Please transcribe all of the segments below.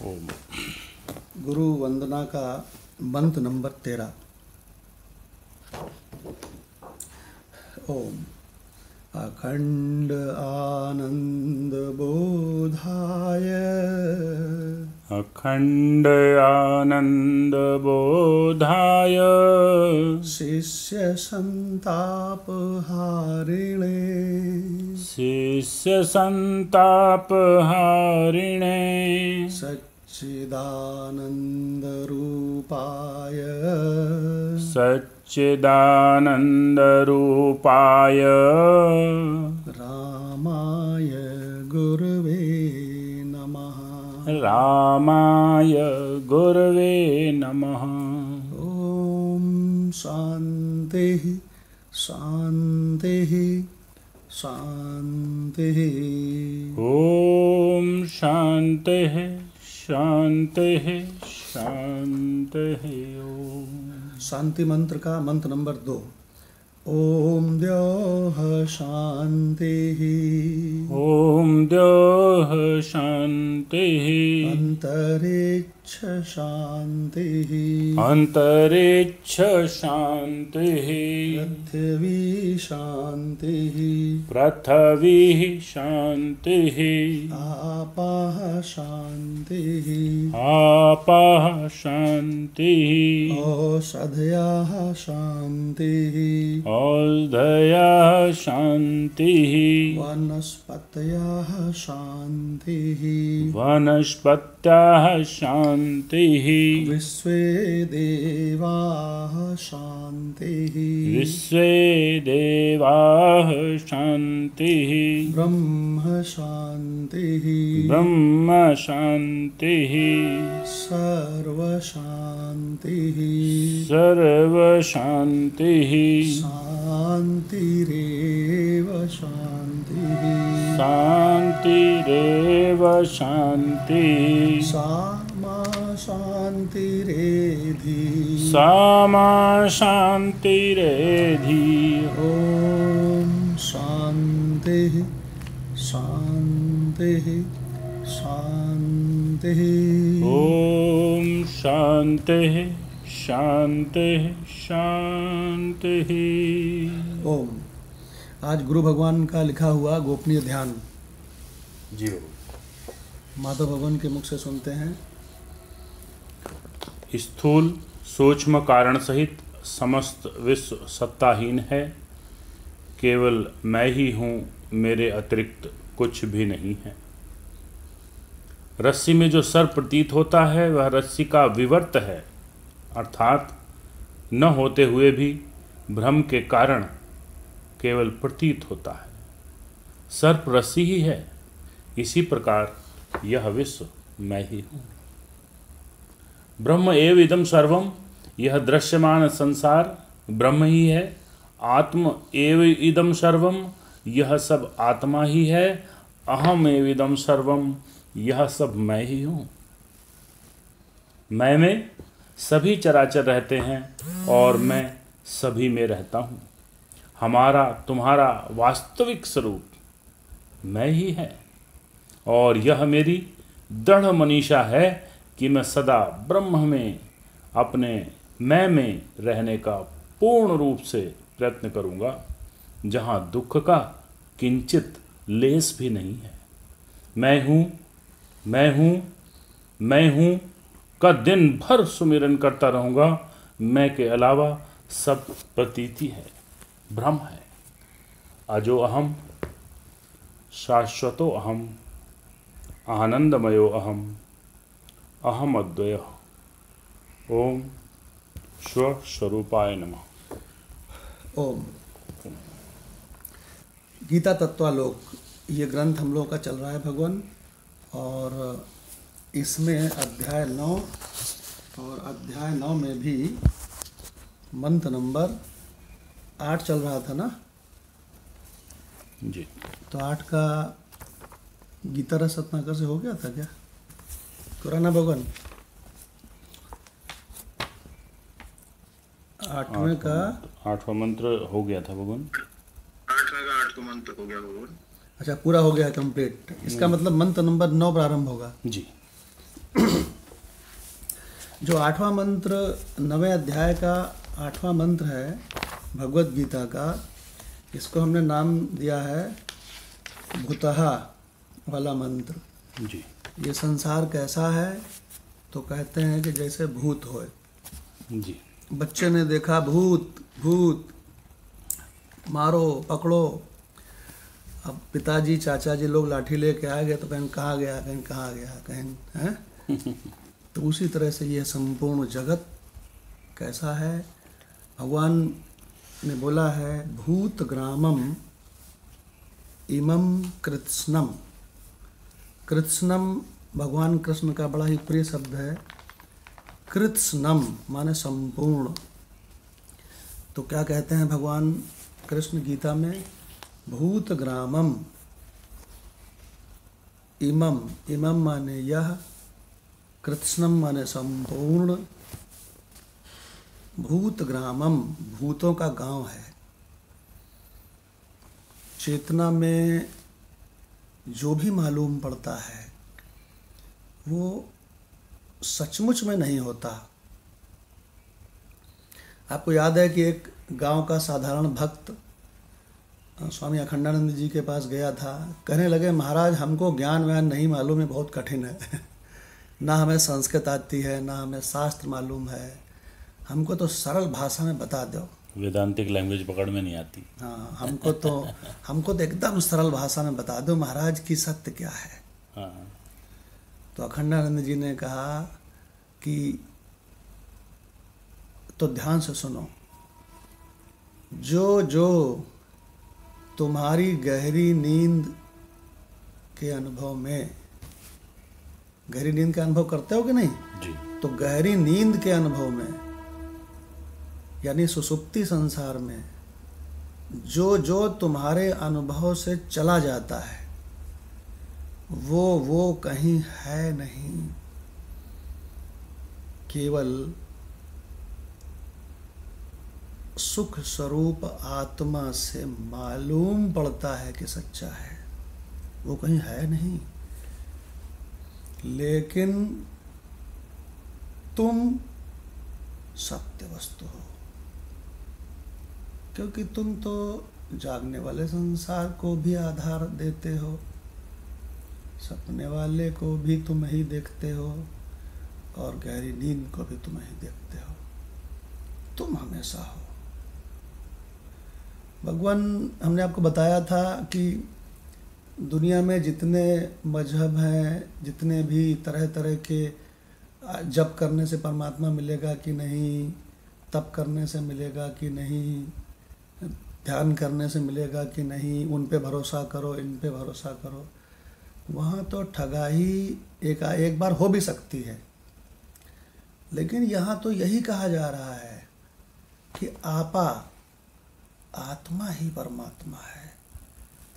ओम। गुरु वंदना का मंत्र नंबर 13। ओम। अखंड आनंद बोधाय अखंड आनंद बोधाय शिष्य संताप हारिणे शिष्य संताप हारिणे सच्चिदानंद रूपाय सच्चिदानंद रूपाय रामाय गुरवे नमः। रामाय गुरवे नमः। ओम शांति शांति शांति। ओम शांति शांति शांति। ओम। शांति मंत्र का मंत्र नंबर 2। ओम द्योः शांतिः ओम द्योः शांतिः अंतरिक्ष शांतिः अंतरिक्ष शांतिः पृथ्वी शांतिः पृथ्वी शांतिः आपः शांतिः आपः शांतिः औषधयः शांतिः औषधयः शांतिः वनस्पतयः शांतिः वनस्पतयः शांतिः विश्वे देवाः शांतिः विश्वे देवाः शांतिः ब्रह्म शांतिः ब्रह्म शांतिः सर्व शांतिः सर्व शांतिः शांतिरेव शांतिः शांतिरेव शांतिः सामा शांतिरेधि सामा शांतिरेधि ओम शांतिः शांतिः शांतिः। ओम शांतिः शांतिः शांतिः। ओम। आज गुरु भगवान का लिखा हुआ गोपनीय ध्यान जी माधव भगवान के मुख से सुनते हैं। स्थूल सूक्ष्म कारण सहित समस्त विश्व सत्ताहीन है। केवल मैं ही हूँ, मेरे अतिरिक्त कुछ भी नहीं है। रस्सी में जो सर प्रतीत होता है वह रस्सी का विवर्त है, अर्थात न होते हुए भी भ्रम के कारण केवल प्रतीत होता है। सर्प रस्सी ही है, इसी प्रकार यह विश्व मैं ही हूँ। ब्रह्म एव इदं सर्वम, यह दृश्यमान संसार ब्रह्म ही है। आत्म एव इदं सर्वम, यह सब आत्मा ही है। अहम एव इदं सर्वम, यह सब मैं ही हूँ। मैं में सभी चराचर रहते हैं और मैं सभी में रहता हूँ। हमारा तुम्हारा वास्तविक स्वरूप मैं ही है और यह मेरी दृढ़ मनीषा है कि मैं सदा ब्रह्म में अपने मैं में रहने का पूर्ण रूप से प्रयत्न करूँगा, जहाँ दुख का किंचित लेस भी नहीं है। मैं हूँ मैं हूँ मैं हूँ का दिन भर सुमिरन करता रहूँगा। मैं के अलावा सब प्रतीति है, भ्रम है। अजो अहम, शाश्वतो अहम, आनंदमयो अहम, अहम अद्वय। ओम स्वस्वरूपाय नमः। ओम। गीता तत्वालोक ये ग्रंथ हम लोगों का चल रहा है भगवान, और इसमें अध्याय 9 और अध्याय 9 में भी मंत्र नंबर 8 चल रहा था ना जी। तो 8 का गीता रस रत्नाकर से हो गया था क्या पुराना भगवान? 8वें का 8वां मंत्र हो गया था भगवान। 8वें का 8वां मंत्र हो गया भगवान। अच्छा पूरा हो गया कंप्लीट। इसका मतलब मंत्र नंबर 9 प्रारंभ होगा। जी। जो 8वां मंत्र 9वें अध्याय का 8वां मंत्र है भगवत गीता का, इसको हमने नाम दिया है भूतहा वाला मंत्र। जी ये संसार कैसा है, तो कहते हैं कि जैसे भूत होए। जी बच्चे ने देखा भूत भूत, मारो पकड़ो। अब पिताजी चाचा जी लोग लाठी लेके आ गए तो कहें कहाँ गया, कहें कहाँ गया, कहें हैं। तो उसी तरह से यह संपूर्ण जगत कैसा है। भगवान ने बोला है भूत ग्रामम इमं कृत्स्नम। कृत्स्नम भगवान कृष्ण का बड़ा ही प्रिय शब्द है। कृत्स्नम माने संपूर्ण। तो क्या कहते हैं भगवान कृष्ण गीता में, भूत ग्रामम इमम, इमम माने यह, कृत्स्नम माने संपूर्ण, भूत ग्रामम भूतों का गांव है। चेतना में जो भी मालूम पड़ता है वो सचमुच में नहीं होता। आपको याद है कि एक गांव का साधारण भक्त स्वामी अखंडानंद जी के पास गया था। कहने लगे महाराज हमको ज्ञान व्यान नहीं मालूम है, बहुत कठिन है। ना हमें संस्कृत आती है, ना हमें शास्त्र मालूम है, हमको तो सरल भाषा में बता दो। वेदांतिक लैंग्वेज पकड़ में नहीं आती। हाँ, हमको तो एकदम सरल भाषा में बता दो महाराज कि सत्य क्या है। हाँ तो अखंडानंद जी ने कहा कि तो ध्यान से सुनो, जो जो तुम्हारी गहरी नींद के अनुभव में, गहरी नींद का अनुभव करते हो कि नहीं जी। तो गहरी नींद के अनुभव में यानी सुसुप्ति संसार में जो जो तुम्हारे अनुभव से चला जाता है वो कहीं है नहीं, केवल सुख स्वरूप आत्मा से मालूम पड़ता है कि सच्चा है, वो कहीं है नहीं। लेकिन तुम सत्य वस्तु हो, क्योंकि तुम तो जागने वाले संसार को भी आधार देते हो, सपने वाले को भी तुम ही देखते हो, और गहरी नींद को भी तुम ही देखते हो। तुम हमेशा हो। भगवान, हमने आपको बताया था कि दुनिया में जितने मजहब हैं, जितने भी तरह तरह के, जप करने से परमात्मा मिलेगा कि नहीं, तप करने से मिलेगा कि नहीं, ध्यान करने से मिलेगा कि नहीं, उन पे भरोसा करो, इन पे भरोसा करो, वहाँ तो ठगाई एक बार हो भी सकती है। लेकिन यहाँ तो यही कहा जा रहा है कि आपा, आत्मा ही परमात्मा है।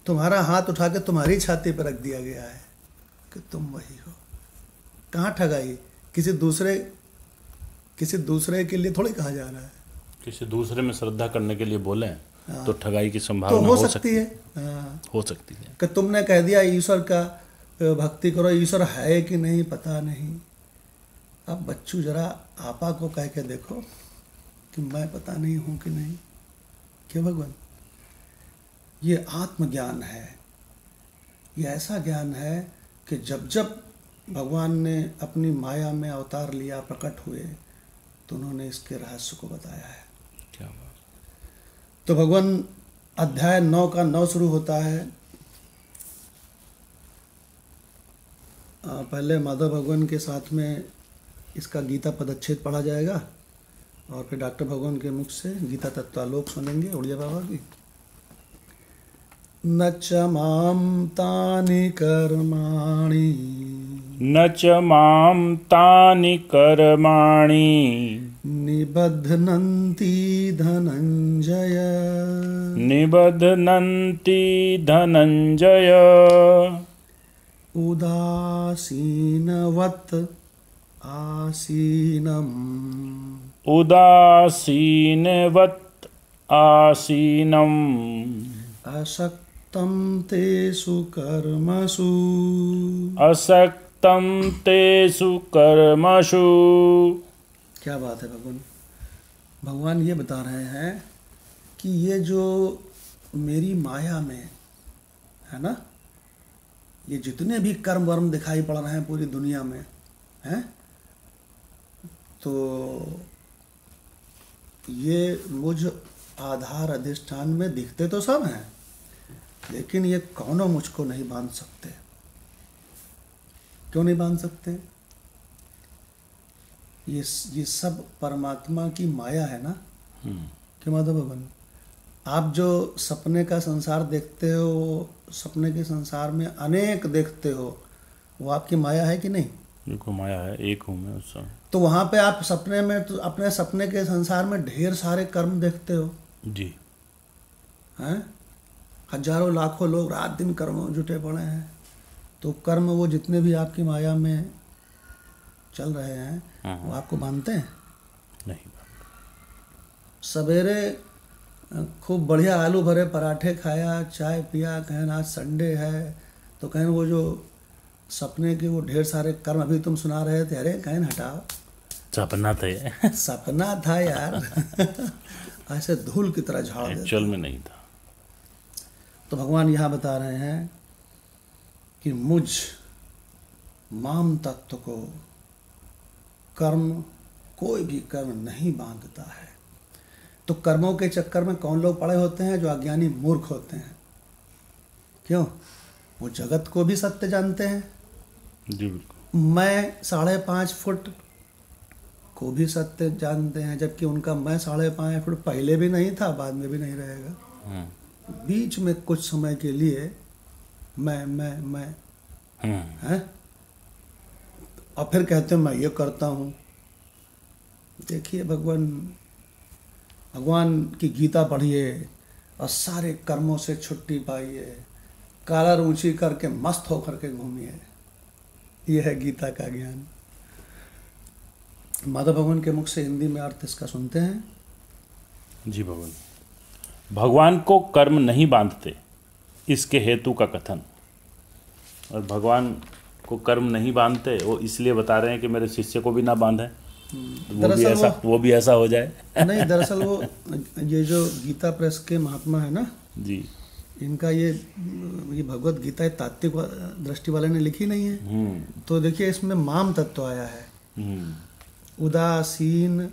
तुम्हारा हाथ उठा के तुम्हारी छाती पर रख दिया गया है कि तुम वही हो। कहाँ ठगाई? किसी दूसरे के लिए थोड़ी कहा जा रहा है। किसी दूसरे में श्रद्धा करने के लिए बोले तो ठगाई की तो संभावना हो सकती है। हाँ, हो सकती है कि तुमने कह दिया ईश्वर का भक्ति करो, ईश्वर है कि नहीं पता नहीं। अब बच्चू जरा आपा को कह के देखो कि मैं पता नहीं हूँ कि नहीं। क्यों भगवान? ये आत्मज्ञान है। ये ऐसा ज्ञान है कि जब जब भगवान ने अपनी माया में अवतार लिया, प्रकट हुए, तो उन्होंने इसके रहस्य को बताया है। क्या बात। तो भगवान अध्याय 9 का 9 शुरू होता है। पहले माधव भगवान के साथ में इसका गीता पदच्छेद पढ़ा जाएगा और फिर डॉक्टर भगवान के मुख से गीता तत्वालोक सुनेंगे उड़िया बाबा की। न च मां तानि कर्माणि, न च मां तानि कर्माणि निबध्नन्ति धनंजय, निबध्नन्ति धनंजय, उदासीनवत् आसीनम्, उदासीनवत् आसीनम्, असक्तं तेषु कर्मसु, असक्तं असक्तं तेषु कर्मसु। क्या बात है भगवान। भगवान ये बता रहे हैं कि ये जो मेरी माया में है ना, ये जितने भी कर्म वर्म दिखाई पड़ रहे हैं पूरी दुनिया में हैं, तो ये मुझ आधार अधिष्ठान में दिखते तो सब हैं, लेकिन ये कौनों मुझको नहीं बांध सकते। क्यों नहीं बांध सकते? ये सब परमात्मा की माया है ना। क्यों माधव भगवान? आप जो सपने का संसार देखते हो, सपने के संसार में अनेक देखते हो, वो आपकी माया है कि नहीं? देखो माया है, एक हूँ मैं उस समय। तो वहाँ पे आप सपने में, तो अपने सपने के संसार में ढेर सारे कर्म देखते हो जी। हैं, हजारों लाखों लोग रात दिन कर्मों जुटे पड़े हैं। तो कर्म वो जितने भी आपकी माया में चल रहे हैं वो आपको बांधते हैं? नहीं। सवेरे खूब बढ़िया आलू भरे पराठे खाया, चाय पिया, कहें आज संडे है, तो कहें वो जो सपने के वो ढेर सारे कर्म अभी तुम सुना रहे थे, अरे कहें हटाओ, सपना था ये। सपना था यार। ऐसे धूल की तरह झाड़ देते। एक्चुअल में नहीं था। तो भगवान यहाँ बता रहे हैं कि मुझ माम तत्व को कर्म, कोई भी कर्म नहीं बांधता है। तो कर्मों के चक्कर में कौन लोग पड़े होते हैं? जो अज्ञानी मूर्ख होते हैं। क्यों? वो जगत को भी सत्य जानते हैं। जी बिल्कुल। मैं 5.5 फुट को भी सत्य जानते हैं, जबकि उनका मैं 5.5 फुट पहले भी नहीं था, बाद में भी नहीं रहेगा। बीच में कुछ समय के लिए मैं हैं, और फिर कहते हैं मैं ये करता हूँ। देखिए भगवान की गीता पढ़िए और सारे कर्मों से छुट्टी पाइए, कालर ऊंची करके मस्त होकर के घूमिए। यह है गीता का ज्ञान। माधव भगवान के मुख से हिंदी में अर्थ इसका सुनते हैं। जी भगवान। भगवान को कर्म नहीं बांधते, इसके हेतु का कथन। और भगवान को कर्म नहीं बांधते, वो इसलिए बता रहे हैं कि मेरे शिष्य को भी ना बांधे, वो भी ऐसा हो जाए। नहीं, दरअसल वो ये जो गीता प्रेस के महात्मा है ना जी, इनका ये भगवत गीता तात्विक दृष्टि वाले ने लिखी नहीं है। तो देखिए इसमें माम तत्व आया है, उदासीन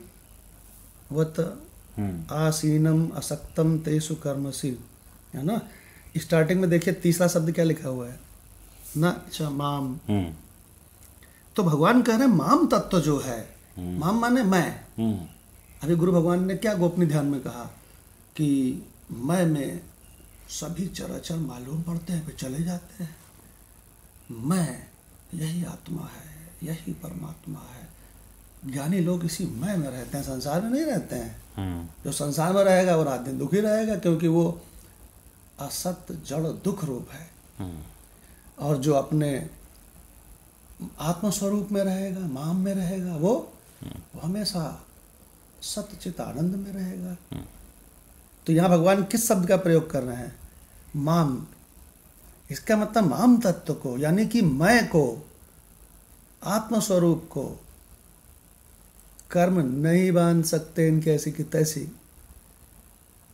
वत आसीनम असक्तम तेषु कर्मसु, है ना। स्टार्टिंग में देखिए तीसरा शब्द क्या लिखा हुआ है ना, अच्छा माम। तो भगवान कह रहे हैं माम तत्व जो है, माम माने मैं। अभी गुरु भगवान ने क्या गोपनीय ध्यान में कहा कि मैं में सभी चराचर मालूम पड़ते हैं, फिर चले जाते हैं। मैं यही आत्मा है, यही परमात्मा है। ज्ञानी लोग इसी मैं में रहते हैं, संसार में नहीं रहते हैं। जो संसार में रहेगा वो रात दिन दुखी रहेगा, क्योंकि वो असत जड़ दुख रूप है। और जो अपने आत्मस्वरूप में रहेगा, माम में रहेगा, वो हमेशा सतचित आनंद में रहेगा। तो यहाँ भगवान किस शब्द का प्रयोग कर रहे हैं? माम। इसका मतलब माम तत्व को, यानी कि मैं को, आत्मस्वरूप को कर्म नहीं बांध सकते इनके ऐसी की तैसी।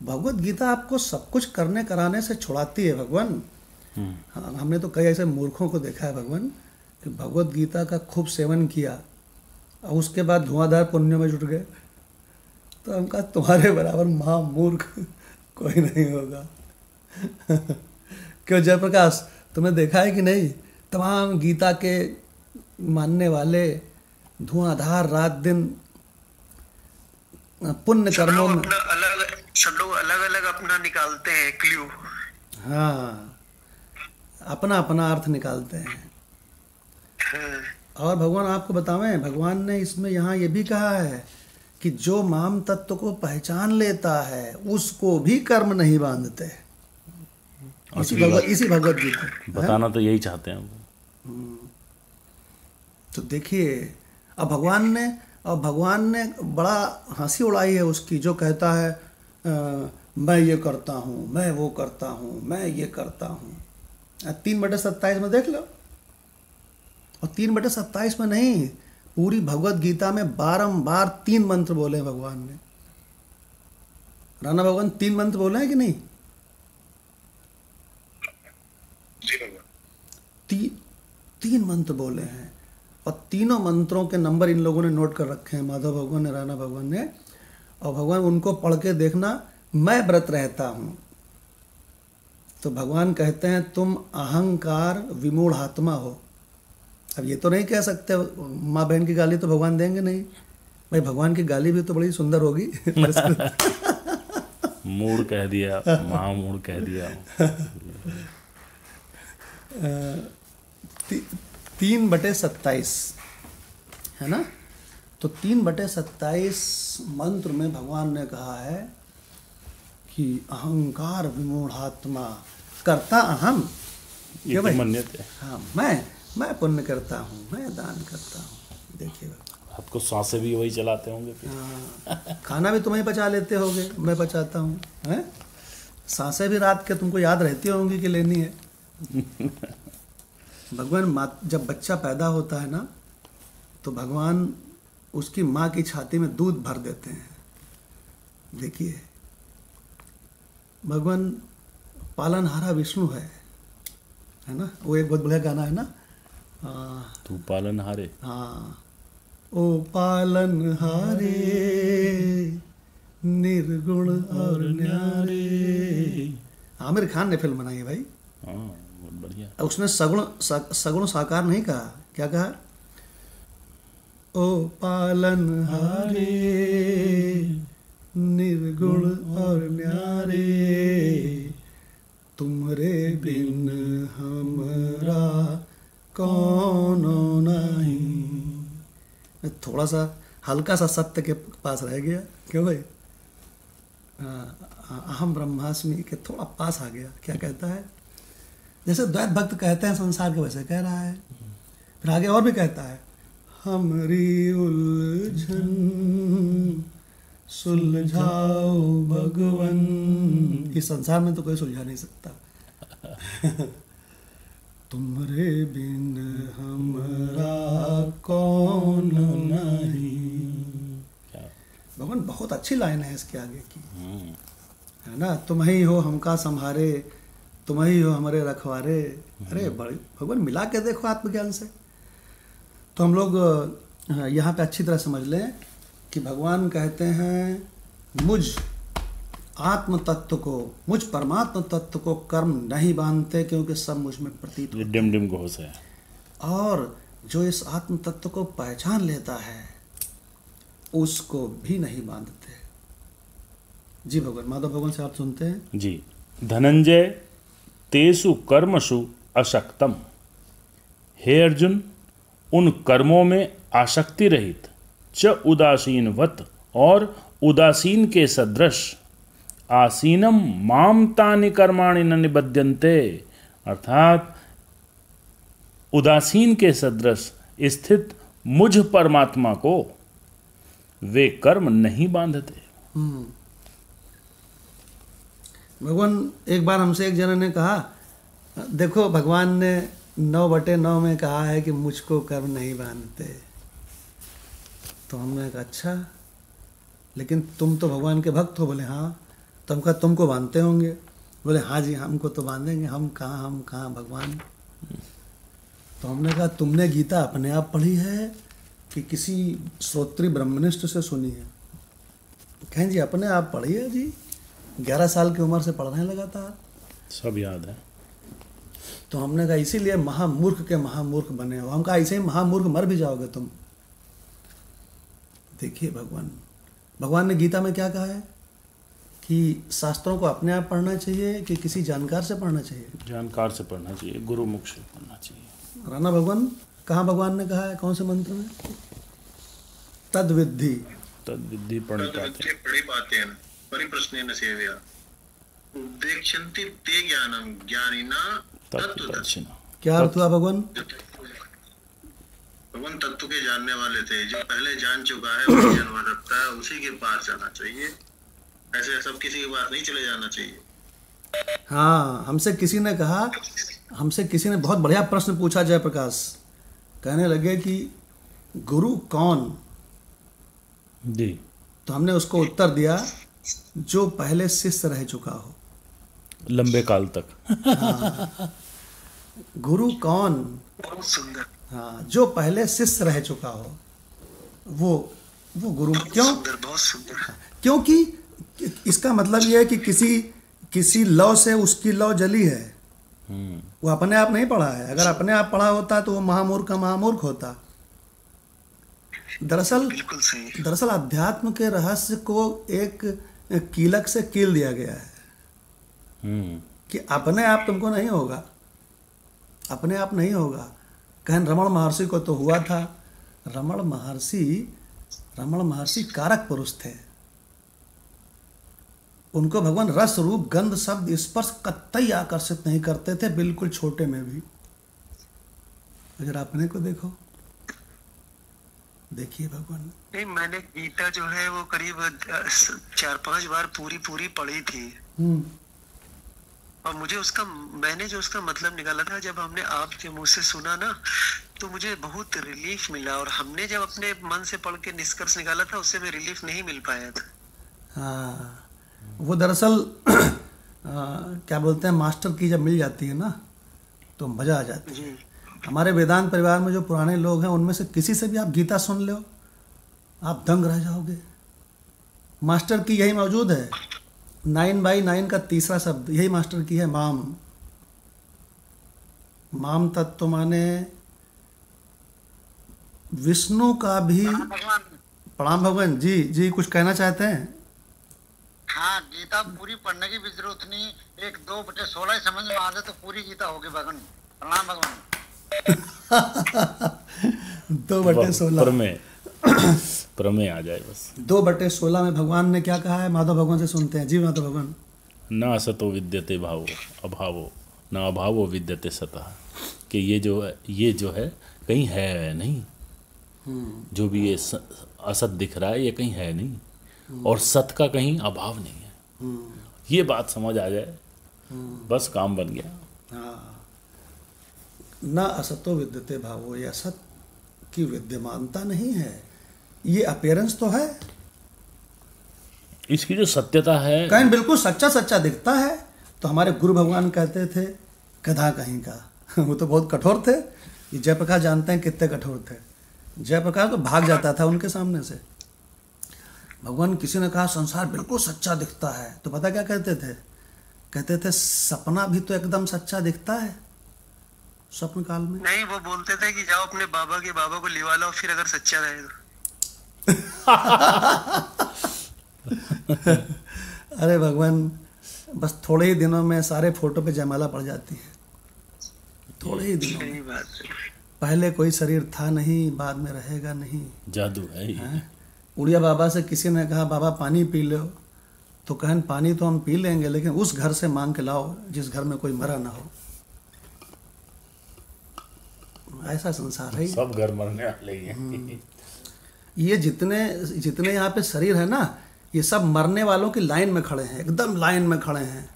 भगवत गीता आपको सब कुछ करने कराने से छुड़ाती है भगवान। हाँ, हमने तो कई ऐसे मूर्खों को देखा है भगवान कि भगवत गीता का खूब सेवन किया और उसके बाद धुआंधार पुण्य में जुट गए। तो हम कहा तुम्हारे बराबर महामूर्ख कोई नहीं होगा। क्यों जयप्रकाश, तुमने देखा है कि नहीं, तमाम गीता के मानने वाले धुआंधार रात दिन पुण्य कर्मों में सब लोग अलग अलग अपना निकालते हैं क्ल्यू। हाँ, अपना अपना अर्थ निकालते हैं। और भगवान आपको बतावें, भगवान ने इसमें यहाँ ये भी कहा है कि जो माम तत्व को पहचान लेता है उसको भी कर्म नहीं बांधते। इसी भगवत गीता बताना तो यही चाहते हैं। तो देखिए, अब भगवान ने बड़ा हंसी उड़ाई है उसकी, जो कहता है मैं ये करता हूँ, मैं वो करता हूँ, मैं ये करता हूँ। 3/27 में देख लो, और 3/27 में नहीं, पूरी भगवत गीता में बारंबार 3 मंत्र बोले हैं भगवान ने। राणा भगवान 3 मंत्र बोले हैं कि नहीं? जी भगवान। 3 मंत्र बोले हैं, और तीनों मंत्रों के नंबर इन लोगों ने नोट कर रखे हैं, माधव भगवान ने, राणा भगवान ने। और भगवान उनको पढ़ के देखना, मैं व्रत रहता हूँ तो भगवान कहते हैं तुम अहंकार विमूढ़ आत्मा हो। अब ये तो नहीं कह सकते माँ बहन की गाली तो भगवान देंगे नहीं भाई, भगवान की गाली भी तो बड़ी सुंदर होगी। मूड कह दिया, महामूड कह दिया। 3/27 है ना, तो 3/27 मंत्र में भगवान ने कहा है कि अहंकार विमूढ़ात्मा करता अहम। ये तो मन्नत है। हाँ, मैं पुण्य करता हूँ, मैं दान करता हूँ। देखिए आपको सांसें भी वही चलाते होंगे फिर। हाँ, खाना भी तुम्हें पचा लेते होगे, मैं पचाता हूँ, हैं? सांसें भी रात के तुमको याद रहती होंगी कि लेनी है। भगवान जब बच्चा पैदा होता है ना, तो भगवान उसकी माँ की छाती में दूध भर देते हैं। देखिए, भगवान पालनहारा विष्णु है ना। वो एक बहुत बढ़िया गाना है ना, तू पालनहारे। हाँ, ओ पालनहारे निर्गुण और न्यारे। आमिर खान ने फिल्म बनाई है भाई। हाँ, बहुत बढ़िया। उसने सगुण साकार नहीं कहा, क्या कहा? ओ पालनहारे निर्गुण और न्यारे, तुम्हारे बिन हमरा कौन नहीं। थोड़ा सा हल्का सा सत्य के पास रह गया, क्यों भाई? अहम ब्रह्मास्मि के थोड़ा पास आ गया। क्या कहता है? जैसे द्वैत भक्त कहते हैं संसार के, वैसे कह रहा है। फिर आगे और भी कहता है, हमरी उलझन सुलझाओ भगवन। इस संसार में तो कोई सुलझा नहीं सकता। तुम्हारे बिन हमरा कौन नहीं। भगवान बहुत अच्छी लाइन है इसके आगे की, है ना। तुम ही हो हमका संहारे, तुम ही हो हमारे रखवारे। अरे बड़ी भगवान, मिला के देखो आत्मज्ञान से। तो हम लोग यहाँ पे अच्छी तरह समझ लें कि भगवान कहते हैं मुझ आत्म तत्व को, मुझ परमात्मा तत्व को कर्म नहीं बांधते, क्योंकि सब मुझ में प्रतीत होते हैं। डिम डिम घोष है। और जो इस आत्म तत्व को पहचान लेता है उसको भी नहीं बांधते। जी भगवान, माधव भगवान से आप सुनते हैं। जी, धनंजय तेसु कर्मसु अशक्तम। हे अर्जुन, उन कर्मों में आसक्ति रहित, च उदासीनवत, और उदासीन के सदृश, आसीनम माम तानि कर्माणि न निबध्यन्ते, अर्थात उदासीन के सदृश स्थित मुझ परमात्मा को वे कर्म नहीं बांधते। भगवान, एक बार हमसे एक जन ने कहा, देखो भगवान ने 9/9 में कहा है कि मुझको कर्म नहीं बांधते। तो हमने कहा अच्छा, लेकिन तुम तो भगवान के भक्त हो। बोले हाँ। तो हम कहा तुमको बांधते होंगे। बोले हाँ जी, हमको तो बांधेंगे। हम कहाँ भगवान। तो हमने कहा तुमने गीता अपने आप पढ़ी है कि किसी श्रोत्रीय ब्रह्मनिष्ठ से सुनी है? कहें जी अपने आप पढ़ी है जी, 11 साल की उम्र से पढ़ रहे हैं लगातार, सब याद है। तो हमने कहा इसीलिए महामूर्ख के महामूर्ख बने हो। हम कहा ऐसे ही महामूर्ख मर भी जाओगे तुम। देखिए भगवान ने गीता में क्या कहा है कि शास्त्रों को अपने आप पढ़ना चाहिए कि किसी जानकार से पढ़ना चाहिए? जानकार से पढ़ना चाहिए, गुरु मुख से पढ़ना चाहिए। राणा भगवान, कहाँ भगवान ने कहा है, कौन से मंत्र में? तद विद्धि प्रणिपातेन परिप्रश्नेन सेवया उद्देश्यन्ति ते ज्ञानम ज्ञानिना तत्त्वदर्शिना। क्या अर्थ हुआ भगवान? भगवान तत्व के जानने वाले थे, जो पहले जान चुका है वही जन्म रखता है, उसी के पास जाना चाहिए। ऐसे सब किसी के पास नहीं चले जाना चाहिए। हाँ, हमसे किसी ने बहुत बढ़िया प्रश्न पूछा जयप्रकाश। कहने लगे कि गुरु कौन? जी। तो हमने उसको उत्तर दिया, जो पहले शिष्य रह चुका हो। लंबे काल तक। गुरु कौन? बहुत सुंदर, हाँ, जो पहले शिष्य रह चुका हो, वो गुरु। क्यों? सुंदर, बहुत सुंदर। क्योंकि इसका मतलब यह है कि किसी लौ से उसकी लौ जली है। वो अपने आप नहीं पढ़ा है। अगर अपने आप पढ़ा होता तो वो महामूर्ख का महामूर्ख होता। बिल्कुल सही। दरअसल अध्यात्म के रहस्य को एक कीलक से कील दिया गया है कि अपने आप तुमको नहीं होगा, अपने आप नहीं होगा। कहन रमण महर्षि को तो हुआ था। रमण महर्षि कारक पुरुष थे। उनको भगवान रस रूप गंध शब्द स्पर्श कतई आकर्षित नहीं करते थे, बिल्कुल छोटे में भी। अगर अपने को देखो, देखिए भगवान। नहीं, मैंने गीता जो है वो करीब 4-5 बार पूरी पढ़ी थी। और मैंने जो उसका मतलब निकाला था, जब हमने आपके मुंह से सुना ना, तो मुझे बहुत रिलीफ मिला। और हमने जब अपने मन से पढ़ के निष्कर्ष निकाला था, उससे में रिलीफ नहीं मिल पाया था। हाँ, वो दरअसल क्या बोलते हैं, मास्टर की जब मिल जाती है ना तो मज़ा आ जाती है। हमारे वेदांत परिवार में जो पुराने लोग हैं, उनमें से किसी से भी आप गीता सुन लो, आप दंग रह जाओगे। मास्टर की यही मौजूद है। 9/9 का तीसरा शब्द यही मास्टर की है, माम तत्व माने विष्णु का भी। प्रणाम भगवान जी। जी कुछ कहना चाहते हैं? हाँ, गीता पूरी पढ़ने की भी जरूरत नहीं, 1/2/16 समझ में आ जाए तो पूरी गीता होगी भगवान। प्रणाम भगवान। 2/16 प्रमेय आ जाए बस। 2/16 में भगवान ने क्या कहा है? माधव भगवान से सुनते हैं। जी माधव भगवान। न असतो विद्यते भावो अभावो न अभावो विद्यते सतः। कि ये जो है कहीं है नहीं। जो भी ये असत दिख रहा है, ये कहीं है नहीं, और सत का कहीं अभाव नहीं है। ये बात समझ आ जाए, बस काम बन गया। हाँ, न असतो विद्यते भावो, ये असत की विद्यमानता नहीं है, ये अपीयरेंस तो है। इसकी जो सत्यता है, कहीं बिल्कुल सच्चा दिखता है। तो हमारे गुरु भगवान कहते थे गधा कहीं का। वो तो बहुत कठोर थे। ये जयप्रकाश जानते हैं कितने कठोर थे। जयप्रकाश तो भाग जाता था उनके सामने से। भगवान किसी ने कहा संसार बिल्कुल सच्चा दिखता है, तो पता क्या कहते थे? कहते थे सपना भी तो एकदम सच्चा दिखता है स्वप्न काल में। नहीं, वो बोलते थे कि जाओ अपने बाबा को लिवा लो, फिर अगर सच्चा रहे तो। अरे भगवान, बस थोड़े ही दिनों में सारे फोटो पे जयमाला पड़ जाती है। थोड़े ही दिनों में। पहले कोई शरीर था नहीं, बाद में रहेगा नहीं। जादू है। उड़िया बाबा से किसी ने कहा बाबा पानी पी लो, तो कहन पानी तो हम पी लेंगे, लेकिन उस घर से मांग के लाओ जिस घर में कोई मरा ना हो। ऐसा संसार है। सब घर मरने वाले ही हैं। ये जितने यहाँ पे शरीर है ना, ये सब मरने वालों की लाइन में खड़े हैं, एकदम लाइन में खड़े हैं।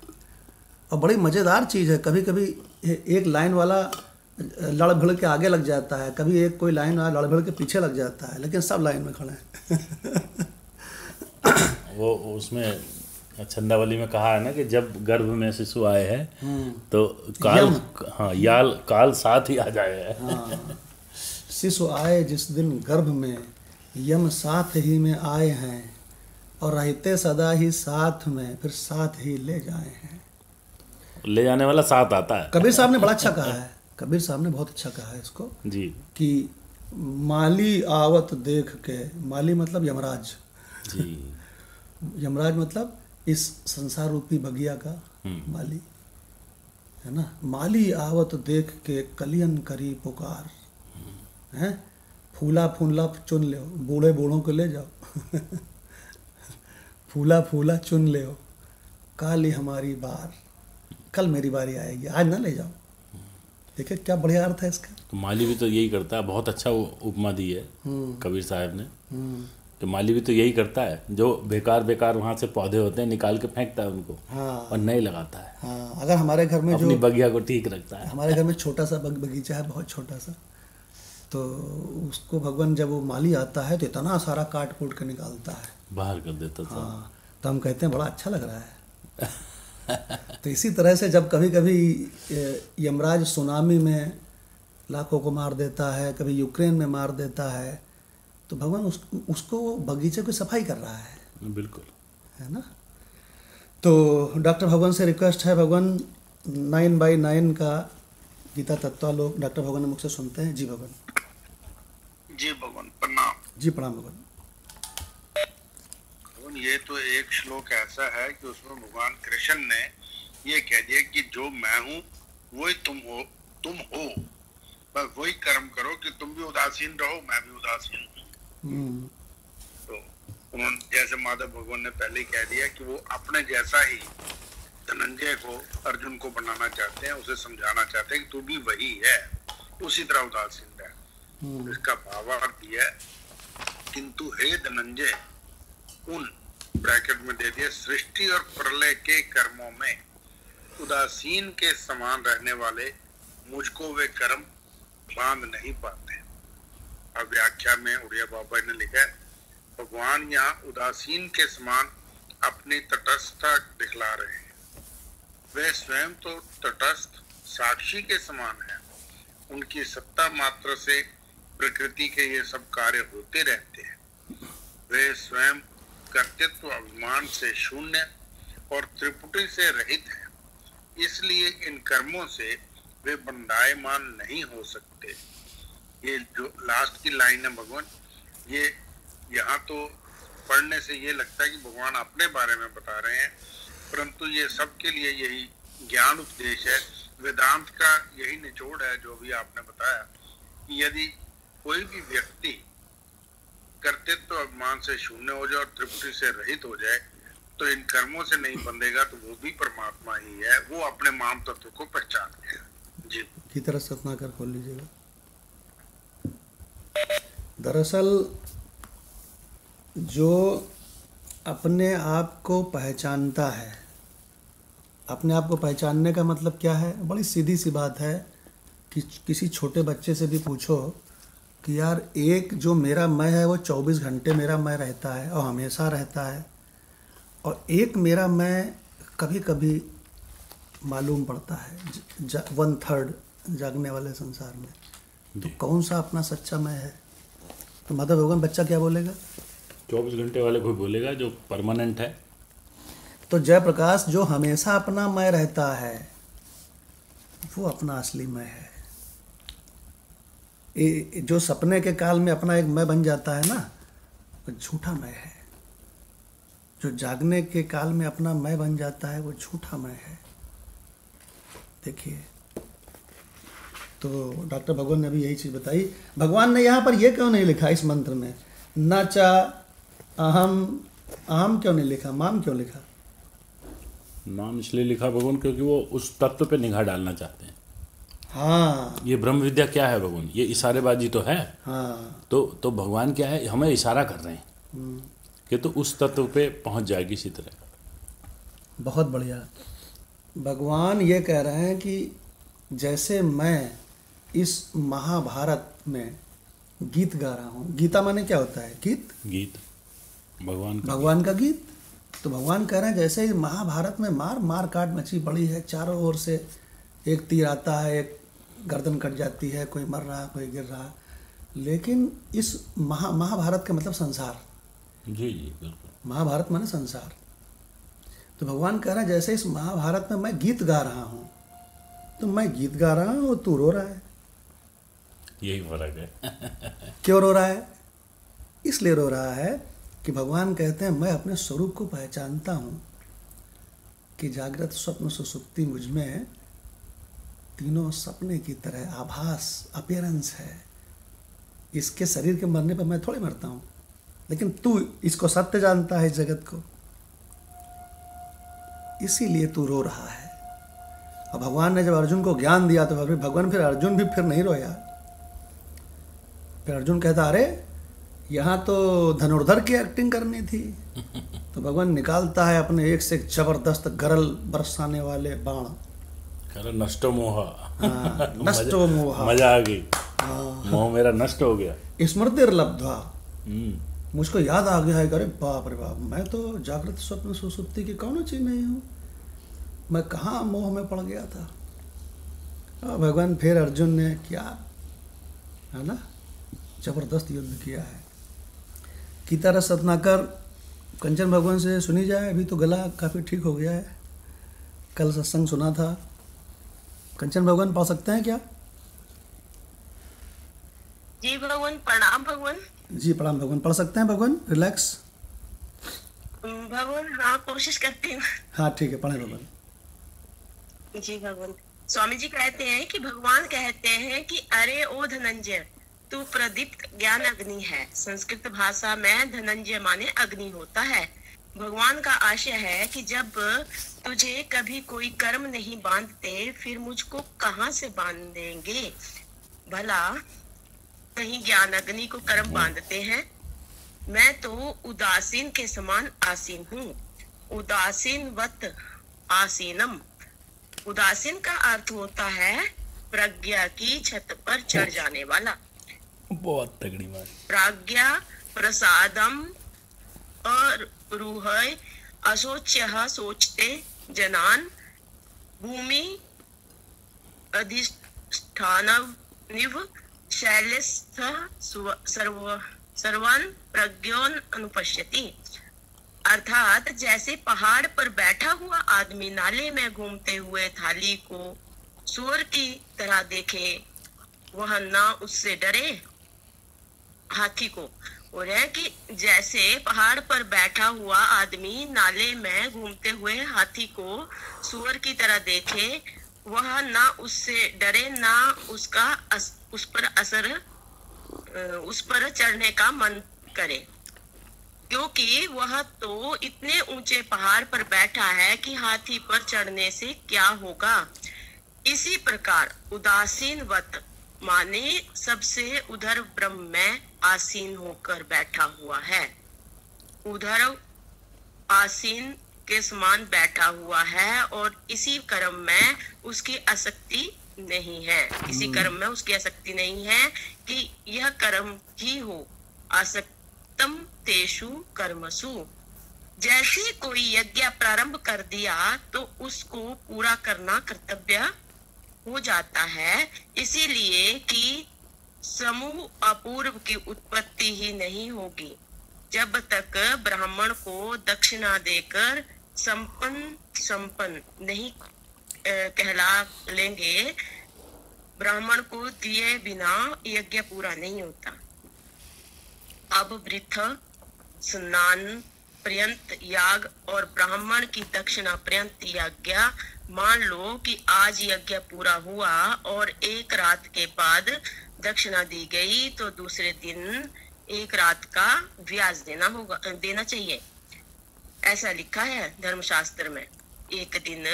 और बड़ी मज़ेदार चीज़ है, कभी कभी एक लाइन वाला लड़ भिड़ के आगे लग जाता है, कभी एक कोई लाइन वाला लड़ भिड़ के पीछे लग जाता है, लेकिन सब लाइन में खड़े हैं। वो उसमें छंदावली में कहा है ना कि जब गर्भ में शिशु आए हैं तो काल साथ ही आ जाए। हाँ, शिशु आए जिस दिन गर्भ में, यम साथ ही में आए हैं, और रहते सदा ही साथ में, फिर साथ ही ले जाए हैं। ले जाने वाला साथ आता है। कबीर साहब ने बड़ा अच्छा कहा है, कबीर साहब ने बहुत अच्छा कहा है इसको जी, कि माली आवत देख के, माली मतलब यमराज जी, यमराज मतलब इस संसार रूपी बगिया का माली है ना। माली आवत देख के कलियन करी पुकार है, फूला फूला चुन ले, बूढ़े बूढ़ों को ले जाओ। फूला फूला चुन ले, काली हमारी बार, कल मेरी बारी आएगी, आज ना ले जाओ। देखिए क्या बढ़िया अर्थ है इसका। तो माली भी तो यही करता है। बहुत अच्छा उपमा दी है कबीर साहब ने कि माली भी तो यही करता है, जो बेकार वहाँ से पौधे होते हैं निकाल के फेंकता है उनको। हाँ, और नए लगाता है। हाँ, अगर हमारे घर में अपनी बगिया को ठीक रखता है। हमारे घर में छोटा सा बगीचा है, बहुत छोटा सा, तो उसको भगवान जब वो माली आता है तो इतना सारा काट कूट के निकालता है, बाहर कर देता था। हाँ, तो हम कहते हैं बड़ा अच्छा लग रहा है। तो इसी तरह से जब कभी कभी यमराज सुनामी में लाखों को मार देता है, कभी यूक्रेन में मार देता है, तो भगवान उसको बगीचे की सफाई कर रहा है। बिल्कुल, है ना। तो डॉक्टर भगवान से रिक्वेस्ट है, भगवान 9/9 का गीता तत्वालोक डॉक्टर भगवान ने मुझसे सुनते हैं। जी भगवान। जी भगवान प्रणाम। जी प्रणाम भगवान। भगवान ये तो एक श्लोक ऐसा है कि उसमें भगवान कृष्ण ने ये कह दिया कि जो मैं हूँ वही तुम हो, बस वही कर्म करो कि तुम भी उदासीन रहो, मैं भी उदासीन हूँ। तो उन्होंने जैसे माधव भगवान ने पहले ही कह दिया कि वो अपने जैसा ही धनंजय को अर्जुन को बनाना चाहते हैं, उसे समझाना चाहते हैं कि तू भी वही है, उसी तरह उदासीन है। इसका भावार्थ यह है, किंतु हे धनंजय, उन ब्रैकेट में दे दिया, सृष्टि और प्रलय के कर्मों में उदासीन के समान रहने वाले मुझको वे कर्म बांध नहीं पाते। अब व्याख्या में उड़िया बाबा ने लिखा है, भगवान यहाँ उदासीन के समान अपनी तटस्थता दिखला रहे हैं। वे स्वयं तो तटस्थ साक्षी के समान है, उनकी सत्ता मात्र से प्रकृति के ये सब कार्य होते रहते हैं। वे स्वयं कर्तृत्व अभिमान से शून्य और त्रिपुटी से रहित है, इसलिए इन कर्मों से वे बंधायमान नहीं हो सकते। ये जो लास्ट की लाइन है भगवान, ये यहाँ तो पढ़ने से ये लगता है कि भगवान अपने बारे में बता रहे हैं, परंतु ये सबके लिए यही ज्ञान उपदेश है। वेदांत का यही निचोड़ है जो भी आपने बताया, कि यदि कोई भी व्यक्ति कर्तृत्व अभिमान से शून्य हो जाए और त्रिपुटी से रहित हो जाए, तो इन कर्मों से नहीं बंधेगा, तो वो भी परमात्मा ही है, वो अपने मान तत्व को पहचान गया। जी की तरह सपना कर खोल लीजिएगा। दरअसल जो अपने आप को पहचानता है, अपने आप को पहचानने का मतलब क्या है, बड़ी सीधी सी बात है कि किसी छोटे बच्चे से भी पूछो कि यार एक जो मेरा मैं है वो 24 घंटे मेरा मैं रहता है और हमेशा रहता है, और एक मेरा मैं कभी कभी मालूम पड़ता है 1/3 जागने वाले संसार में, तो कौन सा अपना सच्चा मैं है। तो माता भगवान बच्चा क्या बोलेगा, 24 घंटे वाले कोई बोलेगा जो परमानेंट है। तो जयप्रकाश जो हमेशा अपना मैं रहता है वो अपना असली मैं है। जो सपने के काल में अपना एक मैं बन जाता है ना, वो झूठा मैं है। जो जागने के काल में अपना मैं बन जाता है वो झूठा मैं है। देखिए, तो डॉक्टर भगवान ने अभी यही चीज़ बताई। भगवान ने यहाँ पर यह क्यों नहीं लिखा इस मंत्र में, न चा अहम क्यों नहीं लिखा, माम क्यों लिखा? नाम इसलिए लिखा भगवान क्योंकि वो उस तत्व पे निगाह डालना चाहते हैं। हाँ, ये ब्रह्म विद्या क्या है भगवान, ये इशारेबाजी तो है। हाँ, तो भगवान क्या है, हमें इशारा कर रहे हैं कि तो उस तत्व पे पहुंच जाएगी इसी तरह। बहुत बढ़िया। भगवान ये कह रहे हैं कि जैसे मैं इस महाभारत में गीत गा रहा हूँ, गीता माने क्या होता है, गीत भगवान का गीत। तो भगवान कह रहे हैं जैसे महाभारत में मार काट मची पड़ी है, चारों ओर से एक तीर आता है, एक गर्दन कट जाती है, कोई मर रहा, कोई गिर रहा, लेकिन इस महाभारत का मतलब संसार। जी बिल्कुल, महाभारत माने संसार। तो भगवान कह रहे हैं जैसे इस महाभारत में मैं गीत गा रहा हूँ, तो मैं गीत गा रहा हूँ और तू रो रहा है। यही फर्क है। क्यों रो रहा है? इसलिए रो रहा है कि भगवान कहते हैं मैं अपने स्वरूप को पहचानता हूँ कि जागृत स्वप्न सुसुप्ति मुझ में तीनों सपने की तरह आभास अपीयरेंस है। इसके शरीर के मरने पर मैं थोड़ी मरता हूँ, लेकिन तू इसको सत्य जानता है, इस जगत को, इसीलिए तू रो रहा है। और भगवान ने जब अर्जुन को ज्ञान दिया तो भगवान फिर अर्जुन भी फिर नहीं रोया। फिर अर्जुन कहता अरे यहाँ तो धनुर्धर की एक्टिंग करनी थी। तो भगवान निकालता है अपने एक से एक जबरदस्त गरल बरसाने वाले बाण। नष्टो मोह। नष्टो मोह, मजा आ गई। मोह मेरा नष्ट हो गया। स्मृतिर्लब्ध्वा, हम्म। मुझको याद आ गया है कि अरे बाप रे बाप, मैं तो जागृत स्वप्न सुसुप्ति की कौन चीज नहीं हूँ, मैं कहाँ मोह में पड़ गया था। और भगवान फिर अर्जुन ने क्या है ना, जबरदस्त युद्ध किया है। गीता रस रत्नाकर कंचन भगवान से सुनी जाए, अभी तो गला काफ़ी ठीक हो गया है, कल सत्संग सुना था। कंचन भगवान पढ़ सकते हैं क्या? जी भगवान, प्रणाम भगवान। जी प्रणाम भगवान, पढ़ सकते हैं भगवान, रिलैक्स। भगवान हाँ, कोशिश करती हूँ। हाँ ठीक है, पढ़े भगवान। जी भगवान, स्वामी जी कहते हैं कि भगवान कहते हैं कि अरे ओ धनंजय, तू प्रदीप्त ज्ञान अग्नि है। संस्कृत भाषा में धनंजय माने अग्नि होता है। भगवान का आशय है कि जब तुझे कभी कोई कर्म नहीं बांधते, फिर मुझको कहाँ से बांधेंगे। भला कहीं ज्ञान अग्नि को कर्म बांधते हैं? मैं तो उदासीन के समान आसीन हूँ। उदासीन वत आसीनम। उदासीन का अर्थ होता है प्रज्ञा की छत पर चढ़ जाने वाला। बहुत तगड़ी बात। प्राज्ञा प्रसादम अरूह अशोच्य सोचते जनान भूमि अधिष्ठाननिव शैलस्थ सर्वान् प्रज्ञोन अनुपश्यति। अर्थात जैसे पहाड़ पर बैठा हुआ आदमी नाले में घूमते हुए थाली को सूअर की तरह देखे, वह ना उससे डरे। हाथी को और है कि जैसे पहाड़ पर बैठा हुआ आदमी नाले में घूमते हुए हाथी को सूअर की तरह देखे, वह ना उससे डरे, ना उसका उस पर चढ़ने का मन करे, क्योंकि वह तो इतने ऊंचे पहाड़ पर बैठा है कि हाथी पर चढ़ने से क्या होगा। इसी प्रकार उदासीन वत माने सबसे उधर ब्रह्म में आसीन होकर बैठा हुआ है। उधर आसीन के समान बैठा हुआ है और इसी कर्म में उसकी आसक्ति नहीं है। इसी कर्म में उसकी आसक्ति नहीं है कि यह कर्म ही हो। आसक्तम तेषु कर्मसु। जैसे कोई यज्ञ प्रारंभ कर दिया तो उसको पूरा करना कर्तव्य हो जाता है, इसीलिए कि समूह अपूर्व की उत्पत्ति ही नहीं होगी। जब तक ब्राह्मण को दक्षिणा देकर संपन्न नहीं कहला लेंगे, ब्राह्मण को दिए बिना यज्ञ पूरा नहीं होता। अब वृथ स्नान पर्यंत याग और ब्राह्मण की दक्षिणा पर्यंत यज्ञ। मान लो कि आज यज्ञ पूरा हुआ और एक रात के बाद दक्षिणा दी गई, तो दूसरे दिन एक रात का ब्याज देना चाहिए। ऐसा लिखा है धर्मशास्त्र में। एक दिन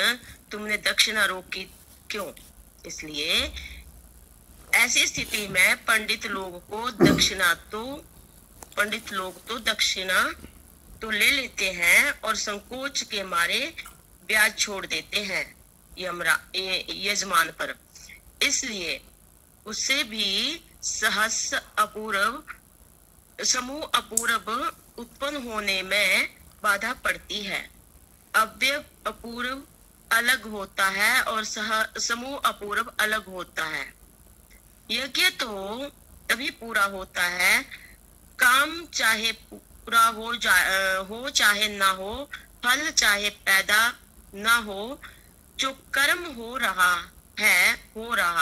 तुमने दक्षिणा रोकी क्यों? इसलिए ऐसी स्थिति में पंडित लोग तो दक्षिणा तो ले लेते हैं और संकोच के मारे ब्याज छोड़ देते हैं यजमान पर। इसलिए उससे भी समूह अपूर्व उत्पन्न होने में बाधा पड़ती है। अव्यय अपूर्व अलग होता है और समूह अपूर्व अलग होता है। यज्ञ तो तभी पूरा होता है, काम चाहे पूरा हो चाहे ना हो, फल चाहे पैदा ना हो, जो कर्म हो रहा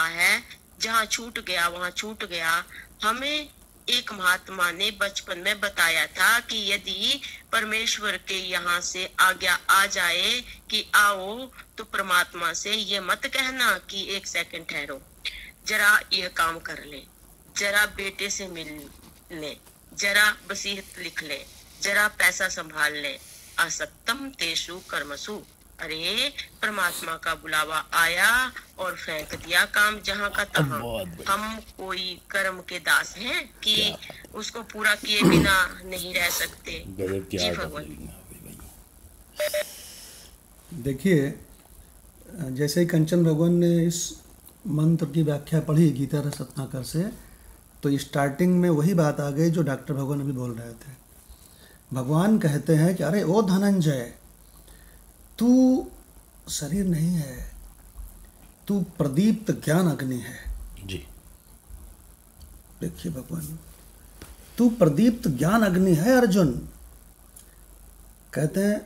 है, जहाँ छूट गया वहाँ छूट गया। हमें एक महात्मा ने बचपन में बताया था कि यदि परमेश्वर के यहाँ से आज्ञा आ जाए कि आओ, तो परमात्मा से ये मत कहना कि एक सेकंड ठहरो, जरा ये काम कर ले, जरा बेटे से मिल ले, जरा वसीयत लिख ले, जरा पैसा संभाल ले। आसक्तम तेषु कर्मसु। अरे परमात्मा का बुलावा आया और फेंक दिया काम जहाँ का तहाँ। हम कोई कर्म के दास हैं कि उसको पूरा किए बिना नहीं रह सकते। जी भगवान। देखिए, जैसे ही कंचन भगवान ने इस मंत्र की व्याख्या पढ़ी गीता रस रत्नाकर से, तो स्टार्टिंग में वही बात आ गई जो डॉक्टर भगवान अभी बोल रहे थे। भगवान कहते हैं कि अरे ओ धनंजय, तू शरीर नहीं है, तू प्रदीप्त ज्ञान अग्नि है। जी। देखिए भगवान, तू प्रदीप्त ज्ञान अग्नि है अर्जुन। कहते हैं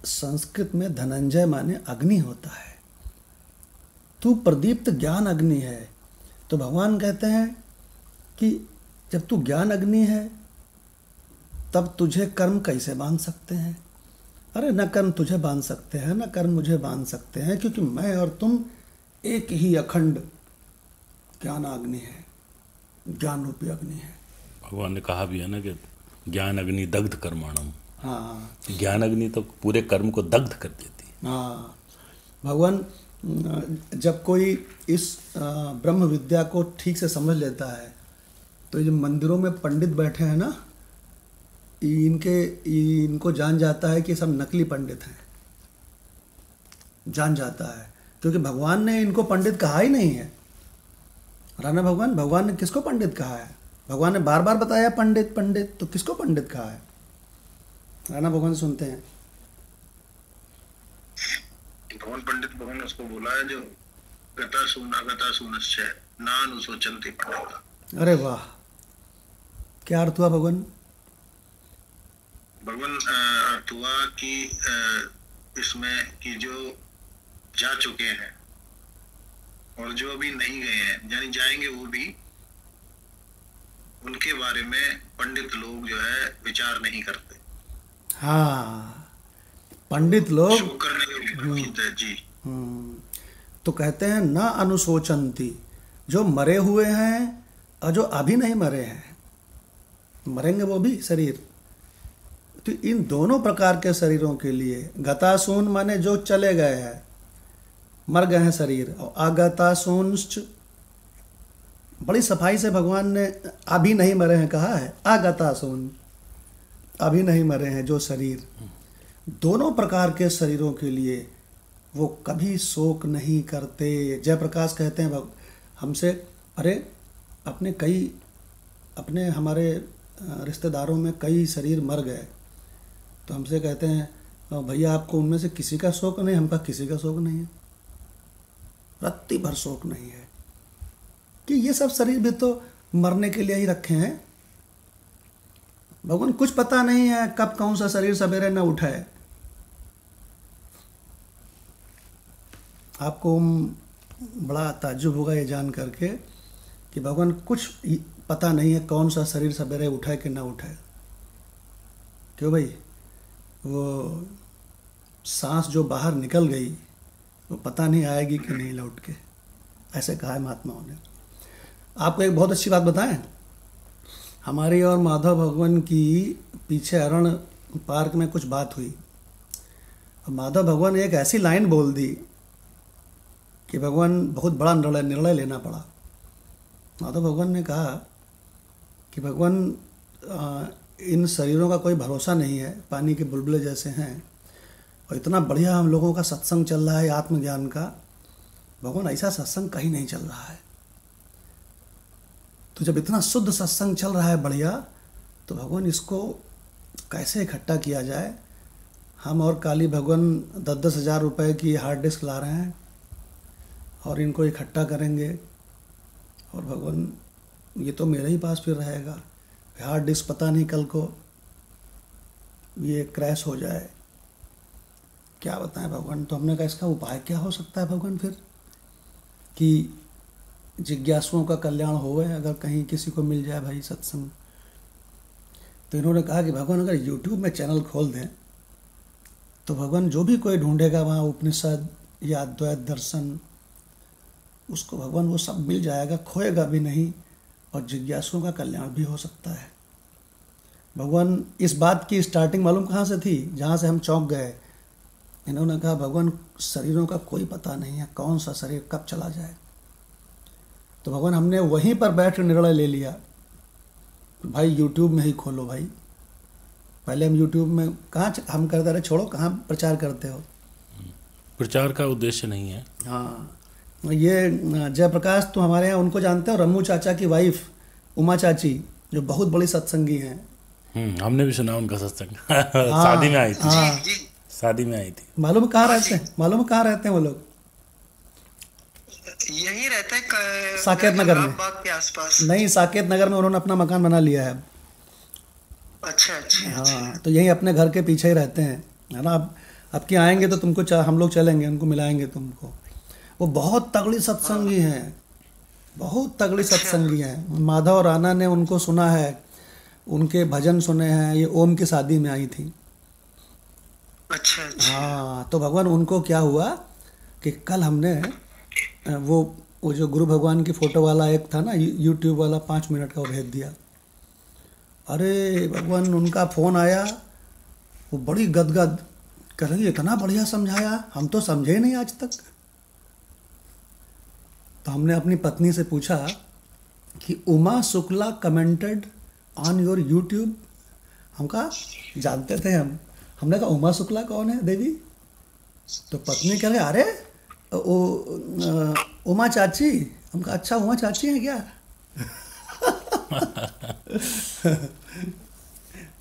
संस्कृत में धनंजय माने अग्नि होता है, तू प्रदीप्त ज्ञान अग्नि है। तो भगवान कहते हैं कि जब तू ज्ञान अग्नि है तब तुझे कर्म कैसे बांध सकते हैं? अरे न कर्म तुझे बांध सकते हैं, न कर्म मुझे बांध सकते हैं, क्योंकि मैं और तुम एक ही अखंड ज्ञान अग्नि है, ज्ञान रूपी अग्नि है। भगवान ने कहा भी है ना कि ज्ञान अग्नि दग्ध कर्माणम। हाँ, ज्ञान अग्नि तो पूरे कर्म को दग्ध कर देती है। हाँ, भगवान जब कोई इस ब्रह्म विद्या को ठीक से समझ लेता है तो ये जो मंदिरों में पंडित बैठे हैं ना, इनको जान जाता है कि सब नकली पंडित हैं, जान जाता है, क्योंकि भगवान ने इनको पंडित कहा ही नहीं है। राणा भगवान ने किसको पंडित कहा है? भगवान ने बार बार बताया पंडित पंडित, तो किसको पंडित कहा है? राणा भगवान सुनते हैं। कौन पंडित? भगवान ने उसको बोला है जो गता सुनश्चय नानुशोचन्ति पंडिता। अरे वाह, क्या अर्थ हुआ भगवान? भगवान अर्थ हुआ कि इसमें कि जो जा चुके हैं और जो अभी नहीं गए हैं, यानी जाएंगे वो भी, उनके बारे में पंडित लोग जो है विचार नहीं करते। हाँ, पंडित लोग शोक करने का जी। तो कहते हैं न अनुशोचंती, जो मरे हुए हैं और जो अभी नहीं मरे हैं, मरेंगे वो भी शरीर। तो इन दोनों प्रकार के शरीरों के लिए गतासून माने जो चले गए हैं, मर गए हैं शरीर, और आगतासूंश्च, बड़ी सफाई से भगवान ने अभी नहीं मरे हैं कहा है, आगतासून, अभी नहीं मरे हैं जो शरीर, दोनों प्रकार के शरीरों के लिए वो कभी शोक नहीं करते। जयप्रकाश कहते हैं हमसे, अरे अपने हमारे रिश्तेदारों में कई शरीर मर गए, तो हमसे कहते हैं भैया आपको उनमें से किसी का शोक नहीं? हमका किसी का शोक नहीं है, रत्ती भर शोक नहीं है, कि ये सब शरीर भी तो मरने के लिए ही रखे हैं। भगवान कुछ पता नहीं है कब कौन सा शरीर सवेरे न उठाए। आपको बड़ा ताज्जुब होगा ये जान करके कि भगवान कुछ पता नहीं है कौन सा शरीर सवेरे उठाए कि ना उठाए। क्यों भाई? वो सांस जो बाहर निकल गई वो पता नहीं आएगी कि नहीं लौट के, ऐसे कहा है महात्माओं ने। आपको एक बहुत अच्छी बात बताएं, हमारी और माधव भगवान की पीछे अरण पार्क में कुछ बात हुई, और माधव भगवान ने एक ऐसी लाइन बोल दी कि भगवान बहुत बड़ा निर्णय लेना पड़ा। माधव भगवान ने कहा कि भगवान इन शरीरों का कोई भरोसा नहीं है, पानी के बुलबुले जैसे हैं, और इतना बढ़िया हम लोगों का सत्संग चल रहा है आत्मज्ञान का, भगवान ऐसा सत्संग कहीं नहीं चल रहा है। तो जब इतना शुद्ध सत्संग चल रहा है बढ़िया, तो भगवान इसको कैसे इकट्ठा किया जाए। हम और काली भगवान 10-10 हज़ार रुपये की हार्ड डिस्क ला रहे हैं और इनको इकट्ठा करेंगे, और भगवान ये तो मेरे ही पास फिर रहेगा, हार्ड डिस्क पता नहीं कल को ये क्रैश हो जाए, क्या बताएं भगवान। तो हमने कहा इसका उपाय क्या हो सकता है भगवान फिर, कि जिज्ञासुओं का कल्याण होवे अगर कहीं किसी को मिल जाए भाई सत्संग। तो इन्होंने कहा कि भगवान अगर यूट्यूब में चैनल खोल दें तो भगवान जो भी कोई ढूंढेगा वहाँ उपनिषद या अद्वैत दर्शन, उसको भगवान वो सब मिल जाएगा, खोएगा भी नहीं, और जिज्ञासुओं का कल्याण भी हो सकता है। भगवान इस बात की स्टार्टिंग मालूम कहाँ से थी, जहाँ से हम चौंक गए। इन्होंने कहा भगवान शरीरों का कोई पता नहीं है, कौन सा शरीर कब चला जाए। तो भगवान हमने वहीं पर बैठ निर्णय ले लिया, भाई यूट्यूब में ही खोलो भाई। पहले हम यूट्यूब में कहाँ हम करते रहे, छोड़ो कहाँ प्रचार करते हो, प्रचार का उद्देश्य नहीं है। हाँ, ये जयप्रकाश तो हमारे यहाँ उनको जानते हो, रम्मू चाचा की वाइफ उमा चाची जो बहुत बड़ी सत्संगी हैं। हमने भी सुना उनका सत्संग। शादी में आई थी। हाँ, जी शादी में आई थी। मालूम है कहाँ रहते हैं? मालूम है कहाँ रहते हैं वो लोग? यही रहता है साकेत नगर में। बाग के आसपास। नहीं, साकेत नगर में उन्होंने अपना मकान बना लिया है। अच्छा अच्छा। हाँ, तो यहीं अपने घर के पीछे ही रहते हैं, है ना। अब की आएंगे तो तुमको हम लोग चलेंगे, उनको मिलाएंगे तुमको। वो बहुत तगड़ी सत्संगी हैं, बहुत तगड़ी सत्संगी हैं। माधव राणा ने उनको सुना है, उनके भजन सुने हैं। ये ओम की शादी में आई थी। अच्छा अच्छा। हाँ, तो भगवान उनको क्या हुआ कि कल हमने वो जो गुरु भगवान की फ़ोटो वाला एक था ना, यूट्यूब वाला 5 मिनट का, वो भेज दिया। अरे भगवान, उनका फ़ोन आया, वो बड़ी गदगद कर रही, इतना बढ़िया समझाया, हम तो समझे ही नहीं आज तक। तो हमने अपनी पत्नी से पूछा कि Uma Shukla commented on your YouTube. हम कहा जानते थे हमने कहा उमा शुक्ला कौन है देवी? तो पत्नी कह रहे अरे उमा चाची। हम कहा अच्छा, उमा चाची हैं क्या?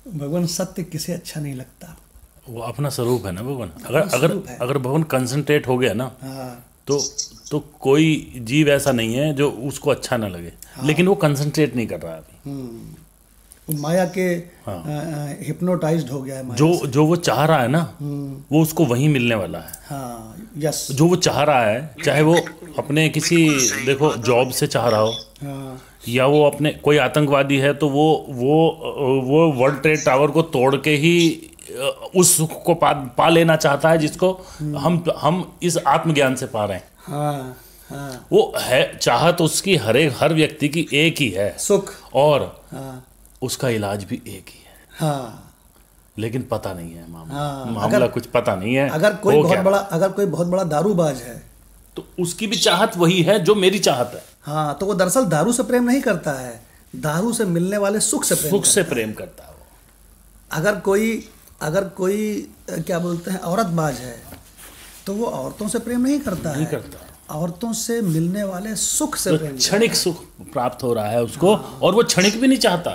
भगवान सत्य किसे अच्छा नहीं लगता। वो अपना स्वरूप है ना भगवान। स्वरूप है। अगर भगवान कंसंट्रेट हो गया ना, हाँ, तो कोई जीव ऐसा नहीं है जो उसको अच्छा ना लगे। लेकिन वो कंसंट्रेट नहीं कर रहा अभी। वो माया के हिप्नोटाइज्ड हो गया है माया जो वो चाह रहा है ना, वो उसको वहीं मिलने वाला है। हाँ, यस। जो वो चाह रहा है, चाहे वो अपने किसी देखो जॉब से चाह रहा हो, हाँ, या वो अपने कोई आतंकवादी है तो वो वर्ल्ड ट्रेड टावर को तोड़ के ही उस सुख को पा लेना चाहता है, जिसको हम इस आत्मज्ञान से पा रहे हैं। हाँ, हाँ, वो है चाहत उसकी हर व्यक्ति की एक ही है, सुख। और हाँ, उसका इलाज भी एक ही है। हाँ, लेकिन पता नहीं है हाँ, मामला कुछ पता नहीं है। अगर कोई बहुत बड़ा दारूबाज है तो उसकी भी चाहत वही है जो मेरी चाहत है। हाँ, तो वो दरअसल दारू से प्रेम नहीं करता है, दारू से मिलने वाले सुख से प्रेम करता है वो। अगर कोई क्या बोलते हैं औरतबाज है, तो वो औरतों से प्रेम नहीं करता औरतों से मिलने वाले सुख से प्रेम। क्षणिक सुख प्राप्त हो रहा है उसको, और वो क्षणिक भी नहीं चाहता।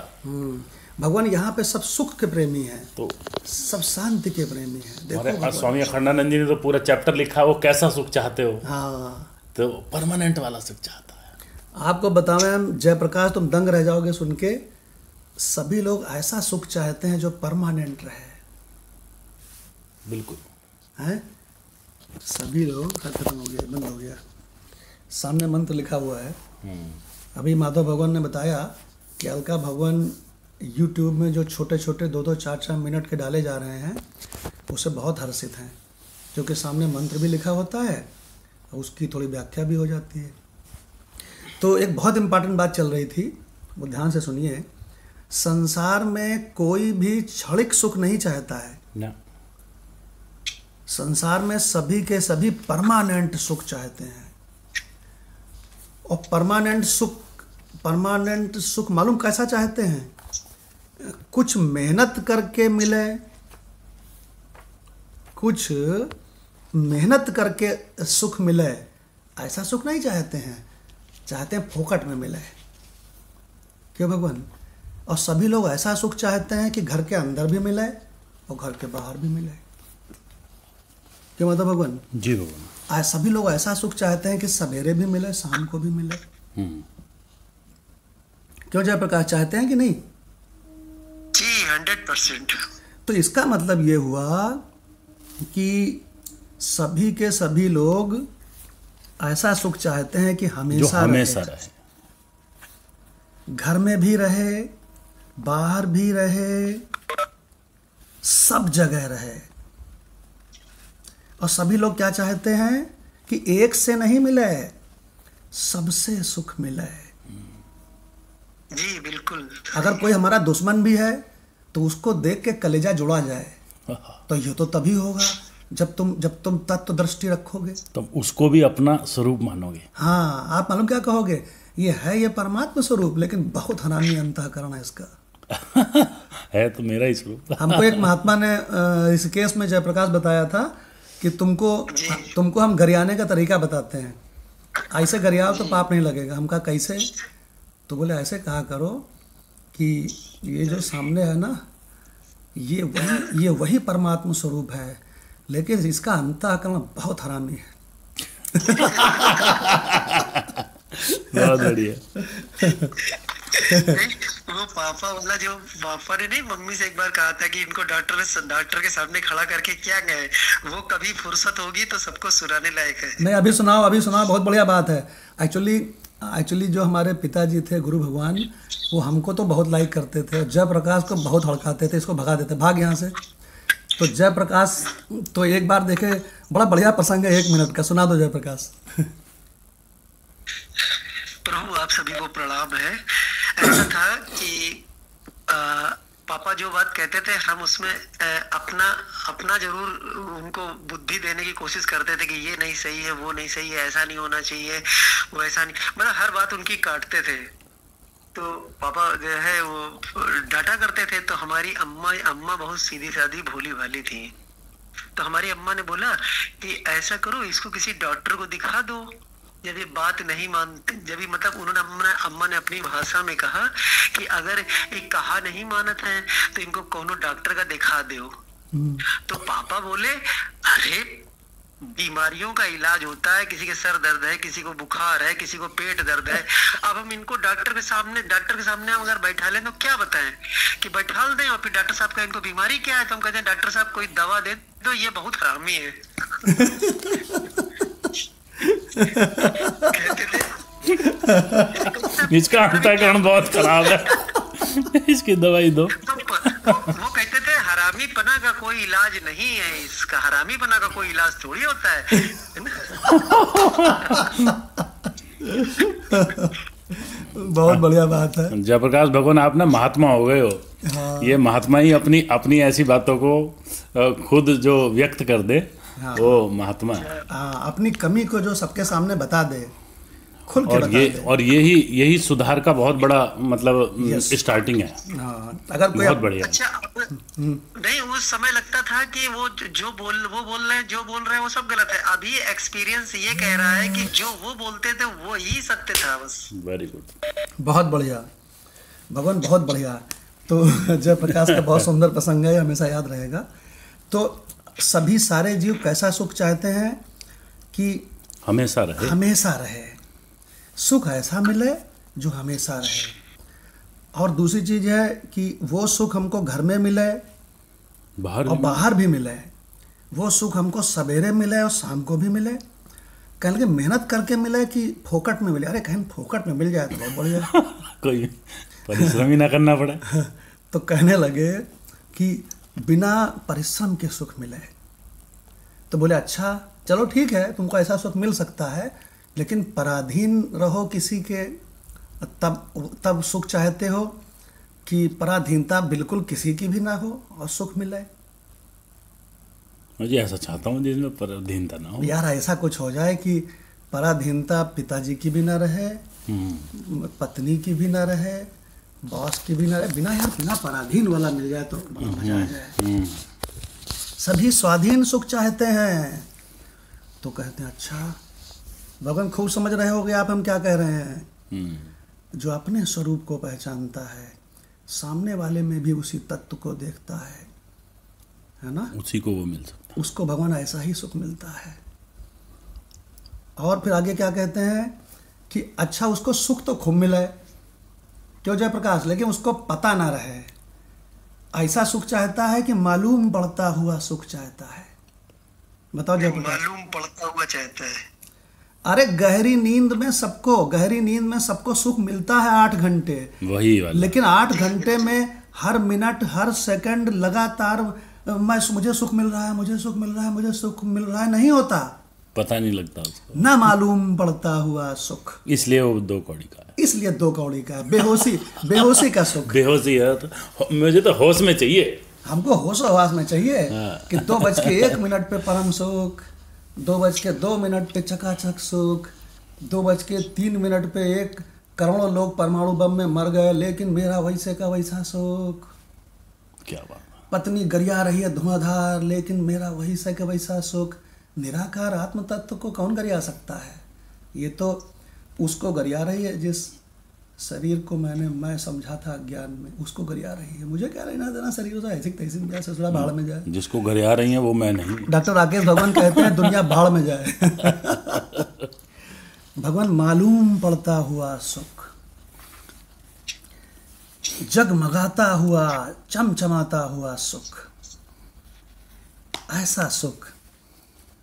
भगवान यहाँ पे सब सुख के प्रेमी हैं, तो सब शांति के प्रेमी हैं। देखो स्वामी अखंडानंद जी ने तो पूरा चैप्टर लिखा, वो कैसा सुख चाहते हो। हाँ, तो परमानेंट वाला सुख चाहता है। आपको बतावें हम, जयप्रकाश, तुम दंग रह जाओगे सुन के। सभी लोग ऐसा सुख चाहते हैं जो परमानेंट रहे। बिल्कुल हैं, सभी लोग। खत्म हो गया, बंद हो गया। सामने मंत्र लिखा हुआ है। अभी माधव भगवान ने बताया कि अलका भगवान यूट्यूब में जो छोटे छोटे 2-2, 4-4 मिनट के डाले जा रहे हैं, उससे बहुत हर्षित हैं, क्योंकि सामने मंत्र भी लिखा होता है और उसकी थोड़ी व्याख्या भी हो जाती है। तो एक बहुत इम्पॉर्टेंट बात चल रही थी, वो ध्यान से सुनिए। संसार में कोई भी क्षणिक सुख नहीं चाहता है ना। संसार में सभी के सभी परमानेंट सुख चाहते हैं। और परमानेंट सुख मालूम कैसा चाहते हैं? कुछ मेहनत करके मिले, कुछ मेहनत करके सुख मिले, ऐसा सुख नहीं चाहते हैं। चाहते हैं फोकट में मिले। क्यों भगवान? और सभी लोग ऐसा सुख चाहते हैं कि घर के अंदर भी मिले और घर के बाहर भी मिले। क्यों मतलब भगवान? जी भगवान। सभी लोग ऐसा सुख चाहते हैं कि सवेरे भी मिले, शाम को भी मिले। क्यों जयप्रकाश, चाहते हैं कि नहीं? जी 100%। तो इसका मतलब ये हुआ कि सभी के सभी लोग ऐसा सुख चाहते हैं कि हमेशा रहे। घर में भी रहे, बाहर भी रहे, सब जगह रहे। और सभी लोग क्या चाहते हैं कि एक से नहीं मिले, सबसे सुख मिले। जी बिल्कुल। अगर कोई हमारा दुश्मन भी है तो उसको देख के कलेजा जुड़ा जाए, तो ये तो तभी होगा जब तुम तत्व दृष्टि रखोगे, तुम उसको भी अपना स्वरूप मानोगे। हाँ, आप मालूम क्या कहोगे? ये परमात्मा स्वरूप, लेकिन बहुत हरामी अंतःकरण है इसका। है तो मेरा ही स्वरूप। हमको एक महात्मा ने इस केस में जयप्रकाश बताया था कि तुमको हम गरियाने का तरीका बताते हैं, ऐसे गरियाओ तो पाप नहीं लगेगा। हम कहा कैसे? तो बोले ऐसे कहा करो कि ये जो सामने है ना, ये वही परमात्मा स्वरूप है, लेकिन इसका अंतःकरण बहुत हरामी है। बहुत बढ़िया। वो पापा वाला, जो पापा ने नहीं मम्मी से एक बार कहा था कि इनको डॉक्टर के सामने खड़ा करके क्या गए, वो कभी फुर्सत होगी तो सबको सुनाने लायक है। नहीं, अभी सुनाओ, बहुत बढ़िया बात है। एक्चुअली जो हमारे पिताजी थे गुरु भगवान, वो हमको तो बहुत लाइक करते थे, जयप्रकाश को बहुत हड़काते थे, इसको भगा देते, भाग यहाँ से। तो जयप्रकाश तो एक बार देखे, बड़ा बढ़िया प्रसंग है, 1 मिनट का, सुना दो जयप्रकाश। प्रभु आप सभी को प्रणाम है। ऐसा था कि पापा जो बात कहते थे, हम उसमें अपना जरूर उनको बुद्धि देने की कोशिश करते थे कि ये नहीं सही है, वो नहीं सही है, ऐसा नहीं होना चाहिए, वो ऐसा नहीं, मतलब हर बात उनकी काटते थे। तो पापा जो है वो डांटा करते थे। तो हमारी अम्मा बहुत सीधी सादी भोली भाली थी। तो हमारी अम्मा ने बोला कि ऐसा करो, इसको किसी डॉक्टर को दिखा दो, जब ये बात नहीं मानते, जब भी मतलब उन्होंने अम्मा ने अपनी भाषा में कहा कि अगर ये कहा नहीं मानत है तो इनको कोनो डॉक्टर का दिखा दो। तो पापा बोले अरे बीमारियों का इलाज होता है, किसी के सर दर्द है, किसी को बुखार है, किसी को पेट दर्द है, अब हम इनको डॉक्टर के सामने हम अगर बैठा लें तो क्या बताएं कि बैठा दें, और फिर डॉक्टर साहब का इनको बीमारी क्या है, तो हम कहते हैं डॉक्टर साहब कोई दवा दे दो, ये बहुत हरामी है। इसका अंतःकरण बहुत खराब है, इसकी दवाई दो। वो कहते थे हरामी पना का कोई इलाज नहीं है, इसका हरामी पना का कोई इलाज थोड़ी होता है। बहुत बढ़िया बात है। जयप्रकाश भगवान, आप ना महात्मा हो गए हो। हाँ। ये महात्मा ही अपनी ऐसी बातों को खुद जो व्यक्त कर दे, हाँ। वो महात्मा है। अपनी कमी को जो सबके सामने बता दे, खुल के बता दे। और यही सुधार का बहुत बड़ा मतलब स्टार्टिंग है। अगर कोई बहुत बढ़िया। अच्छा, नहीं उस समय लगता था कि वो बोल रहे हैं, जो बोल रहे हैं वो सब गलत है। अभी एक्सपीरियंस ये कह रहा है कि जो वो बोलते थे वो ही सत्य था बस। वेरी गुड, बहुत बढ़िया भगवान, बहुत बढ़िया। तो जयप्रकाश का बहुत सुंदर प्रसंग है, हमेशा याद रहेगा। तो सभी सारे जीव कैसा सुख चाहते हैं कि हमेशा रहे, सुख ऐसा मिले जो हमेशा रहे। और दूसरी चीज़ है कि वो सुख हमको घर में मिले और बाहर भी मिले। वो सुख हमको सवेरे मिले और शाम को भी मिले। कहें कि मेहनत करके मिले कि फोकट में मिले। अरे कहीं फोकट में मिल जाए तो बहुत बढ़िया, कोई परिश्रम ही ना करना पड़े। तो कहने लगे कि बिना परिश्रम के सुख मिले। तो बोले अच्छा चलो ठीक है, तुमको ऐसा सुख मिल सकता है, लेकिन पराधीन रहो किसी के, तब सुख चाहते हो कि पराधीनता बिल्कुल किसी की भी ना हो और सुख मिले। मुझे ऐसा चाहता हूँ जिसमें पराधीनता ना हो। यार ऐसा कुछ हो जाए कि पराधीनता पिताजी की भी ना रहे, पत्नी की भी ना रहे, बॉस की भी ना रहे, बिना पराधीन वाला मिल जाए तो मजा आ जाए। सभी स्वाधीन सुख चाहते हैं। तो कहते हैं अच्छा भगवान, खूब समझ रहे होगे आप हम क्या कह रहे हैं। जो अपने स्वरूप को पहचानता है, सामने वाले में भी उसी तत्व को देखता है ना, उसी को वो मिल सकता है, उसको भगवान ऐसा ही सुख मिलता है। और फिर आगे क्या कहते हैं कि अच्छा उसको सुख तो खूब मिले, क्यों जयप्रकाश, लेकिन उसको पता ना रहे। ऐसा सुख चाहता है कि मालूम पड़ता हुआ सुख चाहता है। बताओ जयप्रकाश। मालूम पड़ता हुआ चाहता है। अरे गहरी नींद में सबको सुख मिलता है 8 घंटे, वही वाला। लेकिन 8 घंटे में हर मिनट हर सेकंड लगातार मुझे सुख मिल रहा है, मुझे सुख मिल रहा है, मुझे सुख मिल रहा है, नहीं होता, पता नहीं लगता उसको, ना मालूम पड़ता हुआ सुख। इसलिए वो 2 कौड़ी का है, इसलिए 2 कौड़ी का है। बेहोशी का सुख। बेहोशी है तो मुझे तो होश में चाहिए, हमको होश आवाज में चाहिए। कि 2:01 पे परम सुख, 2:02 पे चकाचक सुख, 2:03 पे 1 करोड़ों लोग परमाणु बम में मर गए, लेकिन मेरा वैसे का वैसा सुख। क्या बात। पत्नी गरिया रही है धुआंधार, लेकिन मेरा वैसे का वैसा सुख। निराकार आत्म तत्व को कौन गरिया सकता है। ये तो उसको गरिया रही है जिस शरीर को मैं समझा था ज्ञान में, उसको गरिया रही है। मुझे क्या लेना देना शरीर से, ऐसे तैसे में जाए, ससुरा भाड़ में जाए। जिसको गरिया रही है वो मैं नहीं। डॉक्टर राकेश भगवान कहते हैं दुनिया भाड़ में जाए। भगवान मालूम पड़ता हुआ सुख, जगमगाता हुआ, चमचमाता हुआ सुख, ऐसा सुख।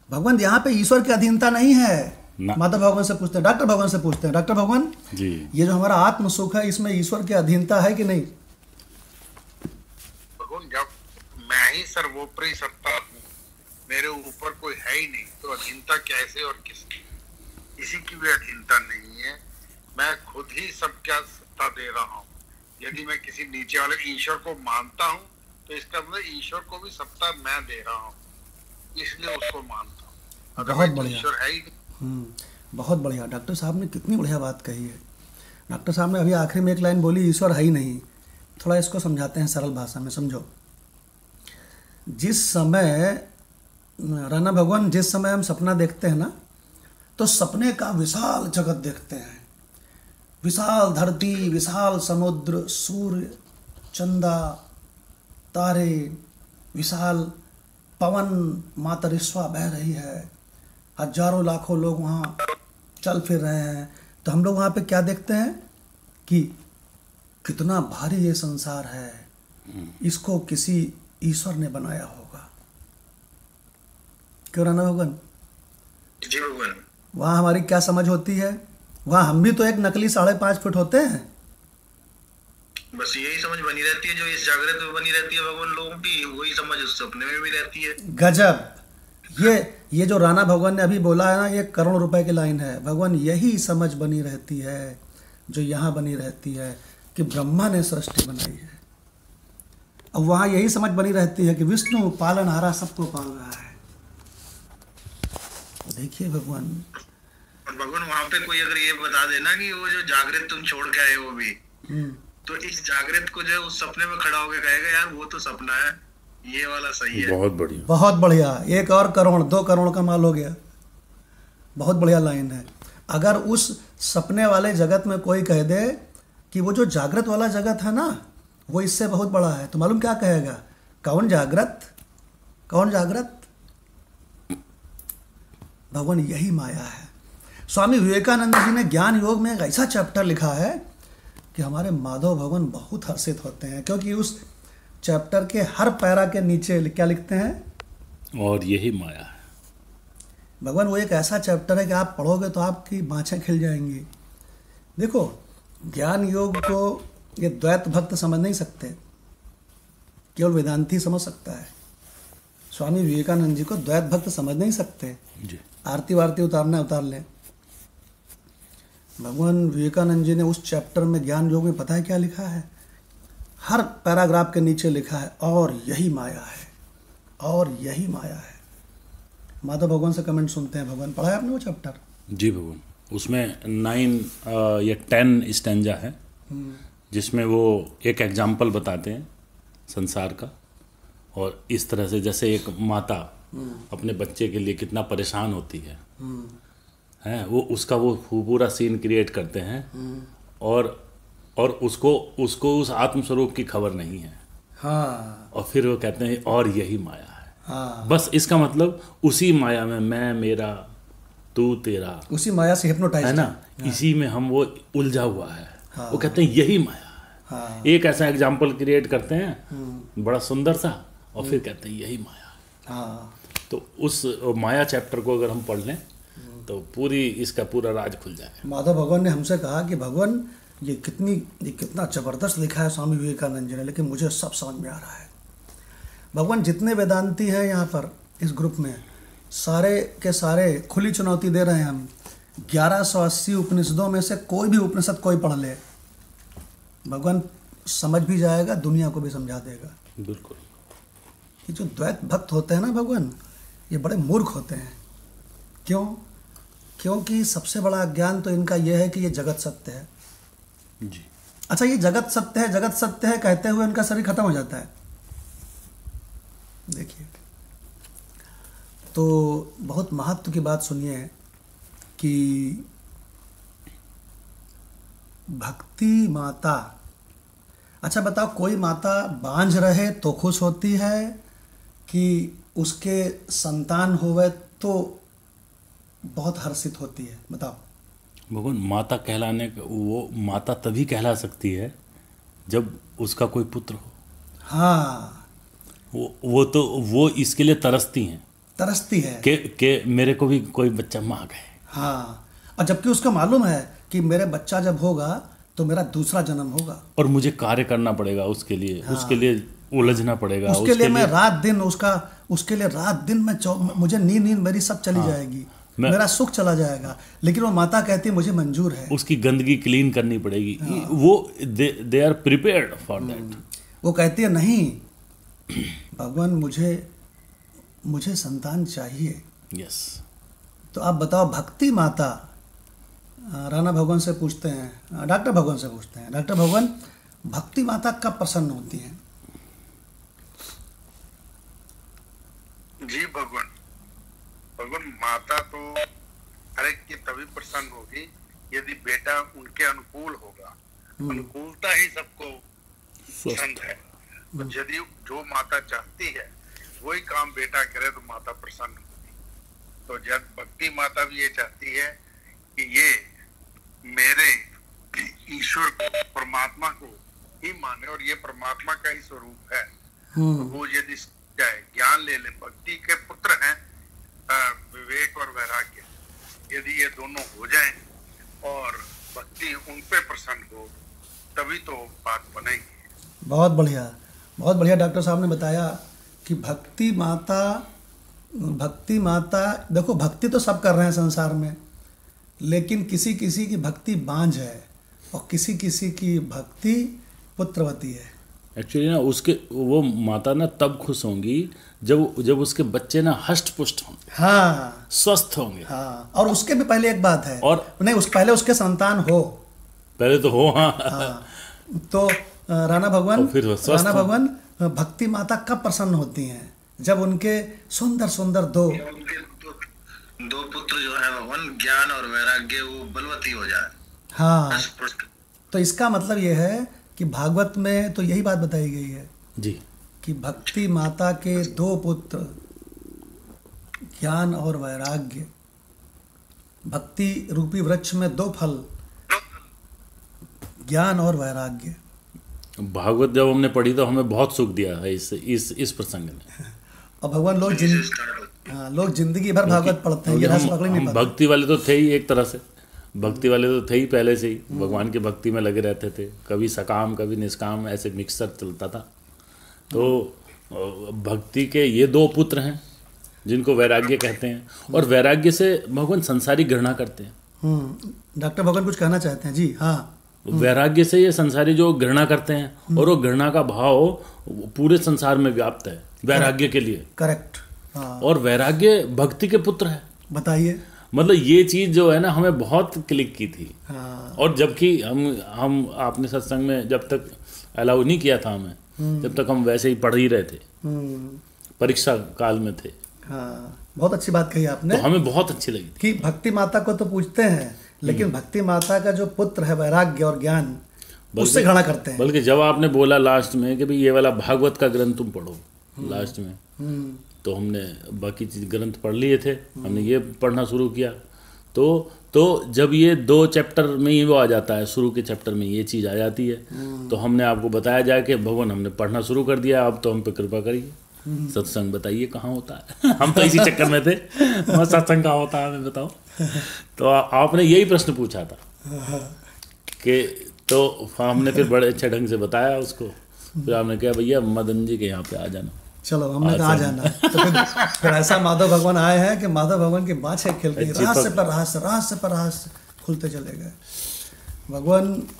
भगवान यहाँ पे ईश्वर की अधीनता नहीं है। माता भगवान से पूछते हैं, डॉक्टर भगवान से पूछते हैं, डॉक्टर भगवान जी, ये जो हमारा आत्म सुख है इसमें ईश्वर की अधीनता है कि नहीं? भगवान जब मैं ही सर्वोपरि सत्ता हूँ, मेरे ऊपर कोई है ही नहीं, तो अधीनता कैसे और किसकी? किसी की भी अधीनता नहीं है। मैं खुद ही सबका सत्ता दे रहा हूँ। यदि मैं किसी नीचे वाले ईश्वर को मानता हूँ तो इसका मतलब ईश्वर को भी सत्ता मैं दे रहा हूँ, इसलिए उसको मानता हूँ। बहुत बढ़िया। ईश्वर है ही नहीं। बहुत बढ़िया। डॉक्टर साहब ने कितनी बढ़िया बात कही है। डॉक्टर साहब ने अभी आखिरी में एक लाइन बोली, ईश्वर है ही नहीं। थोड़ा इसको समझाते हैं सरल भाषा में, समझो। जिस समय राणा भगवान, जिस समय हम सपना देखते हैं ना, तो सपने का विशाल जगत देखते हैं। विशाल धरती, विशाल समुद्र, सूर्य, चंदा, तारे, विशाल पवन, माता रिश्वा बह रही है, हजारों लाखों लोग वहाँ चल फिर रहे हैं। तो हम लोग वहाँ पे क्या देखते हैं कि कितना भारी ये संसार है, इसको किसी ईश्वर ने बनाया होगा। क्यों राणा भगवान? जी भगवान। वहाँ हमारी क्या समझ होती है? वहाँ हम भी तो एक नकली 5.5 फुट होते हैं। बस यही समझ बनी रहती है जो इस जागृत में बनी रहती है भगवान लोगों की, वही समझ उस सपने में भी रहती है। गजब। ये जो राणा भगवान ने अभी बोला है ना, ये करोड़ रुपए की लाइन है। भगवान यही समझ बनी रहती है जो यहाँ बनी रहती है कि ब्रह्मा ने सृष्टि बनाई है, और वहाँ यही समझ बनी रहती है कि विष्णु पालनहारा सबको पाल रहा है। देखिए भगवान, और भगवान वहाँ पे कोई अगर ये बता देना कि वो जो जागृत तुम छोड़ के आए वो भी, तो इस जागृत को जो उस सपने में खड़ा होकर कहेगा यार वो तो सपना है, ये वाला सही है। बहुत बढ़िया, बहुत बढ़िया। 1 और करोड़ 2 करोड़ का माल हो गया। बहुत बढ़िया लाइन है। अगर उस सपने वाले जगत में कोई कह दे कि वो जो जागृत वाला जगत है ना, वो इससे बहुत बड़ा है, तो मालूम क्या कहेगा? कौन जागृत, कौन जागृत? भगवान यही माया है। स्वामी विवेकानंद जी ने ज्ञान योग में एक ऐसा चैप्टर लिखा है कि हमारे माधव भगवान बहुत हर्षित होते हैं, क्योंकि उस चैप्टर के हर पैरा के नीचे क्या लिखते हैं? और यही माया है। भगवान वो एक ऐसा चैप्टर है कि आप पढ़ोगे तो आपकी बाँछें खिल जाएंगी। देखो, ज्ञान योग को ये द्वैत भक्त समझ नहीं सकते, केवल वेदांती समझ सकता है। स्वामी विवेकानंद जी को द्वैत भक्त समझ नहीं सकते जी। आरती वारती उतारना उतार लें। भगवान विवेकानंद जी ने उस चैप्टर में ज्ञान योग में पता है क्या लिखा है? हर पैराग्राफ के नीचे लिखा है और यही माया है, और यही माया है। माता भगवान से कमेंट सुनते हैं। भगवान पढ़ा है आपने वो चैप्टर? जी भगवान, उसमें 9 या 10 स्टैंजा है जिसमें वो एक एग्जाम्पल बताते हैं संसार का, और इस तरह से जैसे एक माता अपने बच्चे के लिए कितना परेशान होती है, वो उसका वो पूरा सीन क्रिएट करते हैं, और उसको उस आत्मस्वरूप की खबर नहीं है। हाँ। और फिर वो कहते हैं और यही माया है। हाँ। बस इसका मतलब उसी माया में मैं मेरा तू तेरा, उसी माया से हिप्नोटाइज है ना। इसी में हम वो उलझा हुआ है। हाँ। वो कहते हैं यही माया है। हाँ। एक ऐसा एग्जाम्पल क्रिएट करते हैं बड़ा सुंदर सा, और फिर कहते हैं यही माया है। हाँ। तो उस माया चैप्टर को अगर हम पढ़ लें तो इसका पूरा राज खुल जाएगा। माधव भगवान ने हमसे कहा कि भगवान ये कितना ज़बरदस्त लिखा है स्वामी विवेकानंद जी ने, लेकिन मुझे सब समझ में आ रहा है। भगवान जितने वेदांती हैं यहाँ पर इस ग्रुप में, सारे के सारे खुली चुनौती दे रहे हैं हम। 1180 उपनिषदों में से कोई भी उपनिषद कोई पढ़ ले, भगवान समझ भी जाएगा, दुनिया को भी समझा देगा। बिल्कुल। ये जो द्वैत भक्त होते हैं ना भगवान, ये बड़े मूर्ख होते हैं। क्यों? क्योंकि सबसे बड़ा अज्ञान तो इनका यह है कि ये जगत सत्य है। जी। अच्छा, ये जगत सत्य है, जगत सत्य है कहते हुए इनका शरीर खत्म हो जाता है। देखिए, तो बहुत महत्व की बात सुनिए कि भक्ति माता। अच्छा बताओ, कोई माता बांझ रहे तो खुश होती है कि उसके संतान होवे तो बहुत हर्षित होती है? बताओ। भगवान, माता कहलाने का वो माता तभी कहला सकती है जब उसका कोई पुत्र हो। हाँ, वो इसके लिए तरसती हैं तरसती है कि मेरे को भी कोई बच्चा मांग है। हाँ, और जबकि उसको मालूम है कि मेरे बच्चा जब होगा तो मेरा दूसरा जन्म होगा और मुझे कार्य करना पड़ेगा उसके लिए। हाँ। उसके लिए उलझना पड़ेगा, उसके लिए मैं रात दिन उसके लिए रात दिन में मुझे नींद मेरी सब चली जाएगी, मेरा सुख चला जाएगा। लेकिन वो माता कहती है मुझे मंजूर है। उसकी गंदगी क्लीन करनी पड़ेगी। हाँ। वो they are prepared for that. वो कहती है नहीं भगवान, मुझे संतान चाहिए। यस। तो आप बताओ, भक्ति माता, राणा भगवान से पूछते हैं, डॉक्टर भगवान से पूछते हैं, डॉक्टर भगवान, भक्ति माता कब प्रसन्न होती है? जी भगवान, माता तो हर एक की तभी प्रसन्न होगी यदि बेटा उनके अनुकूल होगा। अनुकूलता ही सबको पसंद है। तो यदि जो माता चाहती है वही काम बेटा करे तो माता प्रसन्न होगी। तो जब भक्ति माता भी ये चाहती है कि ये मेरे ईश्वर को, परमात्मा को ही माने और ये परमात्मा का ही स्वरूप है, तो वो यदि ज्ञान ले ले। भक्ति के पुत्र हैं विवेक और वैराग्य। यदि ये दोनों हो जाएं और भक्ति उन पे प्रसन्न हो तभी तो बात बनेगी। बहुत बढ़िया, बहुत बढ़िया डॉक्टर साहब ने बताया कि भक्ति माता देखो, भक्ति तो सब कर रहे हैं संसार में, लेकिन किसी किसी की भक्ति बांझ है और किसी किसी की भक्ति पुत्रवती है। एक्चुअली ना वो माता ना तब खुश होंगी जब उसके बच्चे ना हष्ट पुष्ट होंगे। हाँ, स्वस्थ होंगे। हाँ, और उसके भी पहले एक बात है, और नहीं, पहले उसके संतान हो, पहले तो हो। हाँ, हाँ। तो राणा भगवान भक्ति माता कब प्रसन्न होती हैं? जब उनके सुंदर सुंदर दो पुत्र जो है भगवान, ज्ञान और वैराग्य वो बलवती हो जाए। हाँ, तो इसका मतलब ये है कि भागवत में तो यही बात बताई गई है जी कि भक्ति माता के दो पुत्र, ज्ञान और वैराग्य। भक्ति रूपी वृक्ष में दो फल, ज्ञान और वैराग्य। भागवत जब हमने पढ़ी तो हमें बहुत सुख दिया है इस प्रसंग में। और भगवान, लोग जिंदगी भर भागवत पढ़ते हैं, ये रस पकड़ नहीं पाते। भक्ति वाले तो थे ही, एक तरह से भक्ति वाले तो थे ही पहले से ही, भगवान की भक्ति में लगे रहते थे। कभी सकाम कभी निष्काम, ऐसे मिक्सर चलता था। तो भक्ति के ये दो पुत्र हैं जिनको वैराग्य कहते हैं, और वैराग्य से भगवान संसारी घृणा करते हैं। डॉक्टर भगवान कुछ कहना चाहते हैं? जी हाँ। वैराग्य से ये संसारी जो घृणा करते हैं, और वो घृणा का भाव पूरे संसार में व्याप्त है वैराग्य के लिए। करेक्ट। और वैराग्य भक्ति के पुत्र है। बताइए। मतलब ये चीज जो है ना हमें बहुत क्लिक की थी। हाँ। और जबकि हम आपने सत्संग में जब तक अलाउ नहीं किया था हमें, जब तक हम वैसे ही पढ़ ही रहे थे, परीक्षा काल में थे। हाँ, बहुत अच्छी बात कही आपने। तो हमें बहुत अच्छी लगी थी कि भक्ति माता को तो पूछते हैं, लेकिन भक्ति माता का जो पुत्र है वैराग्य और ज्ञान, उससे घृणा करते हैं। बल्कि जब आपने बोला लास्ट में कि भाई ये वाला भागवत का ग्रंथ तुम पढ़ो लास्ट में, तो हमने बाकी चीज ग्रंथ पढ़ लिए थे, हमने ये पढ़ना शुरू किया। तो जब ये 2 चैप्टर में ही वो आ जाता है, शुरू के चैप्टर में ये चीज़ आ जाती है, तो हमने आपको बताया जाए कि भगवान हमने पढ़ना शुरू कर दिया, अब तो हम पे कृपा करिए, सत्संग बताइए कहाँ होता है। हम तो इसी चक्कर में थे, सत्संग कहाँ होता है हमें बताओ। तो आपने यही प्रश्न पूछा था कि, तो हमने फिर बड़े अच्छे ढंग से बताया उसको। फिर आपने कहा भैया मदन जी के यहाँ पे आ जाना। चलो, हमने कहा जाना। तो फिर ऐसा माधव भगवान आए हैं कि माधव भगवान की बातें खिल गई, रहस्य पर रहस्य खुलते चले गए।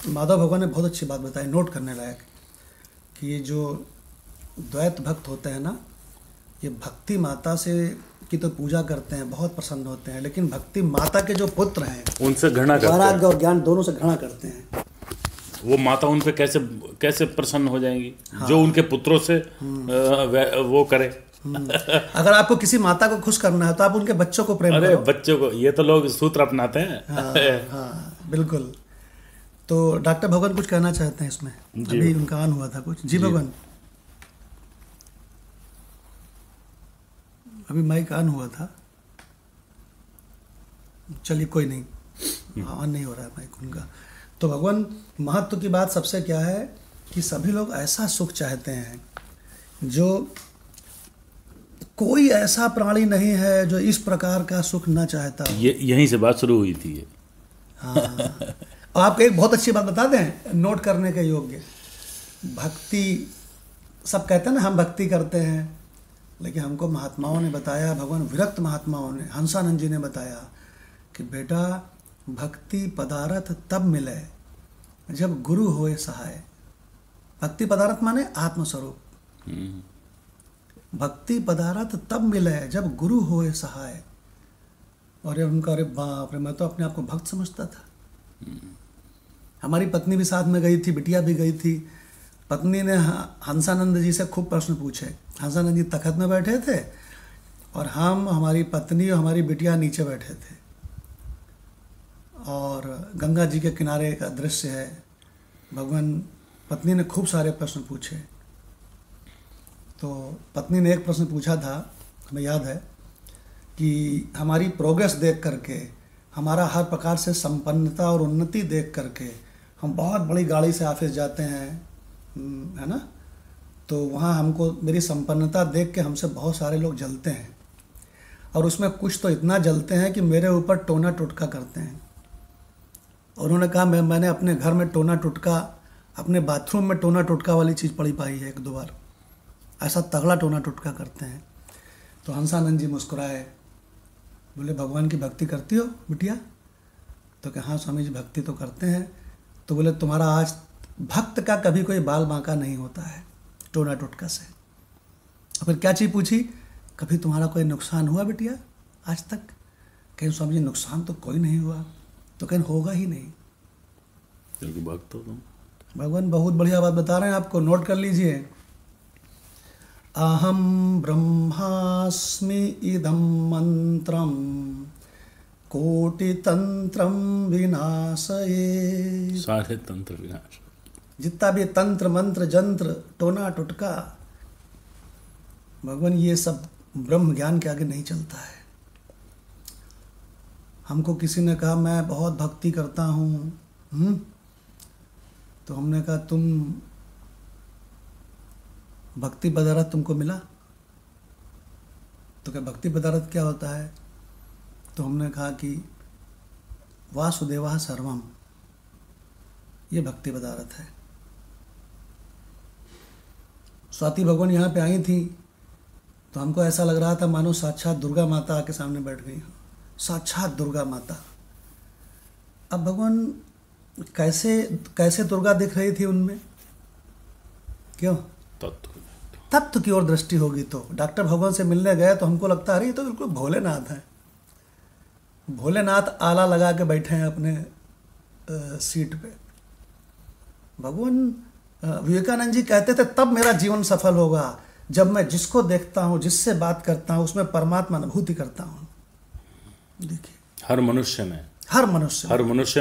माधव भगवान ने बहुत अच्छी बात बताई, नोट करने लायक, कि ये जो द्वैत भक्त होते हैं ना, ये भक्ति माता से की तो पूजा करते हैं, बहुत प्रसन्न होते हैं, लेकिन भक्ति माता के जो पुत्र हैं उनसे घृणा करते हैं, वैराग्य और ज्ञान दोनों से घृणा करते हैं। वो माता उन पे कैसे प्रसन्न हो जाएंगी? हाँ। जो उनके पुत्रों से वो करे। अगर आपको किसी माता को खुश करना है तो आप उनके बच्चों को प्रेम करो। बच्चों को, ये तो लोग सूत्र अपनाते हैं। हाँ, बिल्कुल। तो डॉक्टर भगवान कुछ कहना चाहते हैं इसमें? जी। अभी उनका ऑन हुआ था कुछ। जी भगवान, अभी माइक ऑन हुआ था। चलिए कोई नहीं, ऑन नहीं हो रहा है माइक उनका। तो भगवान, महत्व की बात सबसे क्या है कि सभी लोग ऐसा सुख चाहते हैं जो कोई ऐसा प्राणी नहीं है जो इस प्रकार का सुख न चाहता हो। ये यहीं से बात शुरू हुई थी। हाँ, और आपको एक बहुत अच्छी बात बता दें, नोट करने के योग्य। भक्ति, सब कहते हैं ना हम भक्ति करते हैं, लेकिन हमको महात्माओं ने बताया, भगवान विरक्त महात्माओं ने, हंसानंद जी ने बताया कि बेटा भक्ति पदार्थ तब मिले जब गुरु होए सहाय। भक्ति पदार्थ माने आत्मस्वरूप। भक्ति पदार्थ तब मिले जब गुरु होए सहाय। और ये उनका, अरे बाप रे, मैं तो अपने आप को भक्त समझता था। हमारी पत्नी भी साथ में गई थी, बिटिया भी गई थी। पत्नी ने हंसानंद जी से खूब प्रश्न पूछे। हंसानंद जी तखत में बैठे थे और हम, हमारी पत्नी और हमारी बिटिया नीचे बैठे थे, और गंगा जी के किनारे का दृश्य है। भगवान, पत्नी ने खूब सारे प्रश्न पूछे। तो पत्नी ने एक प्रश्न पूछा था, हमें याद है, कि हमारी प्रोग्रेस देख करके, हमारा हर प्रकार से संपन्नता और उन्नति देख करके, हम बहुत बड़ी गाड़ी से ऑफिस जाते हैं, है ना, तो वहाँ हमको, मेरी संपन्नता देख के हमसे बहुत सारे लोग जलते हैं, और उसमें कुछ तो इतना जलते हैं कि मेरे ऊपर टोना टुटका करते हैं। और उन्होंने कहा, मैंने अपने घर में टोना टुटका, अपने बाथरूम में टोना टुटका वाली चीज़ पड़ी पाई है 1-2 बार। ऐसा तगड़ा टोना टुटका करते हैं। तो हंसानंद जी मुस्कुराए, बोले भगवान की भक्ति करती हो बिटिया? तो कहा हाँ स्वामी जी भक्ति तो करते हैं। तो बोले तुम्हारा आज, भक्त का कभी कोई बाल बांका नहीं होता है टोना टुटका से। और फिर क्या चीज़ पूछी, कभी तुम्हारा कोई नुकसान हुआ बिटिया आज तक? कहीं स्वामी जी नुकसान तो कोई नहीं हुआ। तो कहीं होगा ही नहीं, क्योंकि भक्त हो तुम। भगवान बहुत बढ़िया बात बता रहे हैं आपको, नोट कर लीजिए। अहम ब्रह्मास्मि इदं मंत्रम कोटितंत्रम विनाशये। सारे तंत्र विनाश। जितना भी तंत्र मंत्र जंत्र टोना टुटका, भगवान ये सब ब्रह्म ज्ञान के आगे नहीं चलता है। हमको किसी ने कहा मैं बहुत भक्ति करता हूँ, तो हमने कहा तुम भक्ति पदार्थ तुमको मिला? तो क्या भक्ति पदार्थ क्या होता है? तो हमने कहा कि वासुदेवा सर्वम, ये भक्ति पदार्थ है। स्वाति भगवान यहाँ पे आई थी तो हमको ऐसा लग रहा था मानो साक्षात दुर्गा माता आके सामने बैठ गई हो, साक्षात दुर्गा माता। अब भगवान कैसे कैसे दुर्गा दिख रही थी उनमें? क्यों? तत्व की ओर दृष्टि होगी। तो डॉक्टर भगवान से मिलने गए तो हमको लगता है अरे ये तो बिल्कुल भोलेनाथ है। भोलेनाथ आला लगा के बैठे हैं अपने सीट पे। भगवान विवेकानंद जी कहते थे तब मेरा जीवन सफल होगा जब मैं जिसको देखता हूँ, जिससे बात करता हूँ, उसमें परमात्मा अनुभूति करता हूँ। देखिए, हर मनुष्य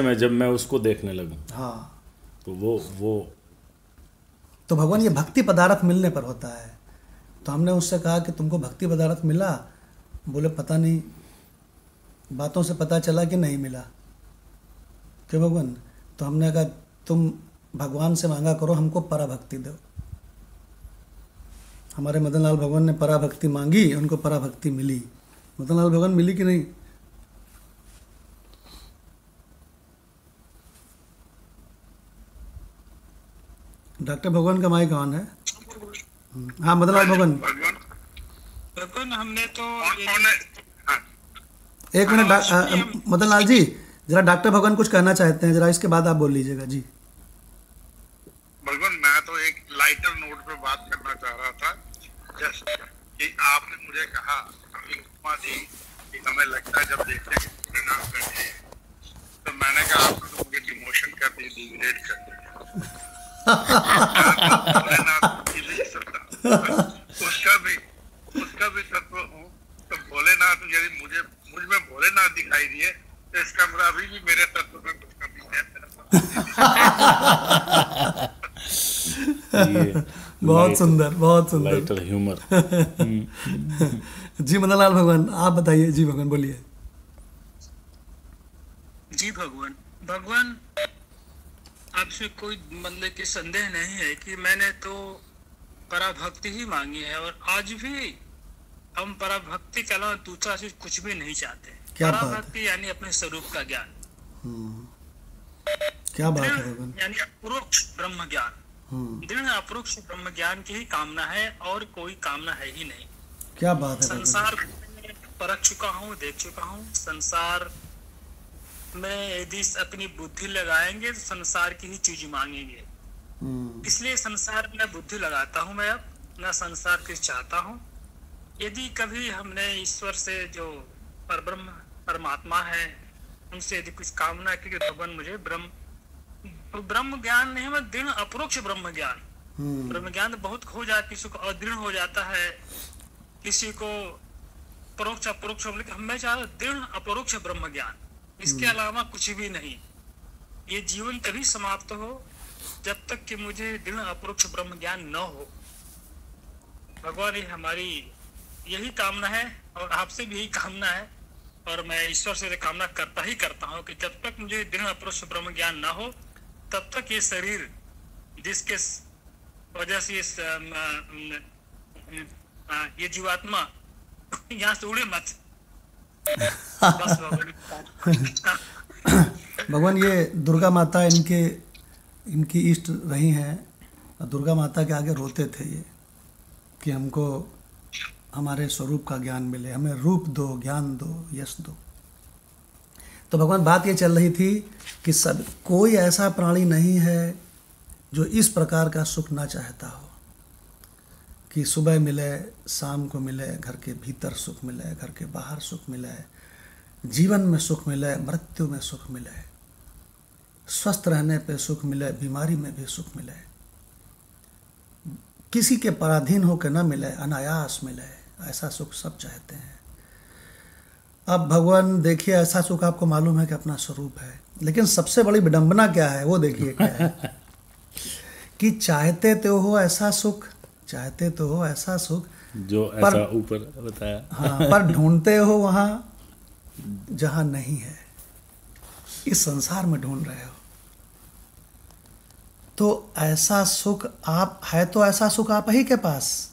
में जब मैं उसको देखने लगूं, हाँ, तो वो तो भगवान ये भक्ति पदार्थ मिलने पर होता है। तो हमने उससे कहा कि तुमको भक्ति पदार्थ मिला? बोले पता नहीं, बातों से पता चला कि नहीं मिला। क्यों भगवान? तो हमने कहा तुम भगवान से मांगा करो हमको पराभक्ति दो। हमारे मदन लाल भगवान ने पराभक्ति मांगी, उनको पराभक्ति मिली। मदन लाल भगवान मिली कि नहीं? डॉक्टर भगवान का माइक ऑन है। हाँ मदन लाल भगवान, हमने तो एक मिनट मदन लाल जी, जरा डॉक्टर भगवान कुछ कहना चाहते हैं, जरा इसके बाद आप बोल लीजिएगा जी। भगवान मैं तो एक लाइटर नोट पे बात करना चाह रहा था, जैसे कि आपने मुझे कहा अभी उपमा दी कि हमें लगता है जब देखते हैं कि परिणाम करते हैं, तो मैंने कहा आपने तो मुझे डिमोशन कर दी, डिग्रेड कर दिया। उसका भी तत्व हूँ, तो भोलेनाथ यदि मुझ में भोलेनाथ दिखाई दिए तो इसका मतलब अभी भी मेरे तत्व में कुछ कमी है। ये बहुत सुंदर, बहुत सुंदर। Lighter humour. जी मदनलाल भगवान, आप बताइए। जी भगवान बोलिए। जी भगवान, भगवान आपसे कोई मतलब कि संदेह नहीं है कि मैंने तो पराभक्ति ही मांगी है, और आज भी हम पराभक्ति के अलावा दूसरा चीज कुछ भी नहीं चाहते। क्या बात है। पराभक्ति यानी अपने स्वरूप का ज्ञान, क्या बात है दृढ़ भगवान। यानी अपरोक्ष ब्रह्म ज्ञान, दृढ़ अपरोक्ष ब्रह्म ज्ञान की ही कामना है, और कोई कामना है ही नहीं। क्या बात है भगवान। संसार में परख चुका हूँ, देख चुका हूँ। संसार में यदि अपनी बुद्धि लगाएंगे तो संसार की ही चीज मांगेंगे, इसलिए संसार में बुद्धि लगाता हूँ मैं, अब न संसार की चाहता हूँ। यदि कभी हमने ईश्वर से जो परब्रह्म परमात्मा है उनसे यदि कुछ कामना की कि भगवान मुझे ब्रह्म ज्ञान नहीं, मैं दृढ़ अपरोक्ष ब्रह्म ज्ञान। ब्रह्म ज्ञान बहुत हो जाता, किसी को अदृढ़ हो जाता है, किसी को परोक्ष अपरोक्ष, हमें चाहे दृढ़ अपरोक्ष ब्रह्म ज्ञान, इसके अलावा कुछ भी नहीं। ये जीवन तभी समाप्त हो जब तक कि मुझे दृढ़ अपरोक्ष ब्रह्म ज्ञान न हो। भगवान ये हमारी यही कामना है, और आपसे भी यही कामना है, और मैं ईश्वर से कामना करता ही करता हूँ कि जब तक मुझे दृढ़ अपरोक्ष ब्रह्म ज्ञान न हो तब तक ये शरीर जिसके वजह से ये जीवात्मा यहाँ से उड़े मत। बस भगवान, ये दुर्गा माता इनकी इष्ट रही हैं, और दुर्गा माता के आगे रोते थे ये कि हमको हमारे स्वरूप का ज्ञान मिले, हमें रूप दो, ज्ञान दो, यश दो। तो भगवान बात ये चल रही थी कि सब कोई ऐसा प्राणी नहीं है जो इस प्रकार का सुख ना चाहता हो कि सुबह मिले, शाम को मिले, घर के भीतर सुख मिले, घर के बाहर सुख मिले, जीवन में सुख मिले, मृत्यु में सुख मिले, स्वस्थ रहने पे सुख मिले, बीमारी में भी सुख मिले, किसी के पराधीन होकर न मिले, अनायास मिले, ऐसा सुख सब चाहते हैं। अब भगवान देखिए, ऐसा सुख आपको मालूम है कि अपना स्वरूप है, लेकिन सबसे बड़ी विडंबना क्या है वो देखिए क्या है कि चाहते तो हो ऐसा सुख, चाहते तो हो ऐसा सुख जो ऐसा ऊपर बताया, हाँ, पर ढूंढते हो वहां जहां नहीं है, इस संसार में ढूंढ रहे हो। तो ऐसा सुख आप है, तो ऐसा सुख आप ही के पास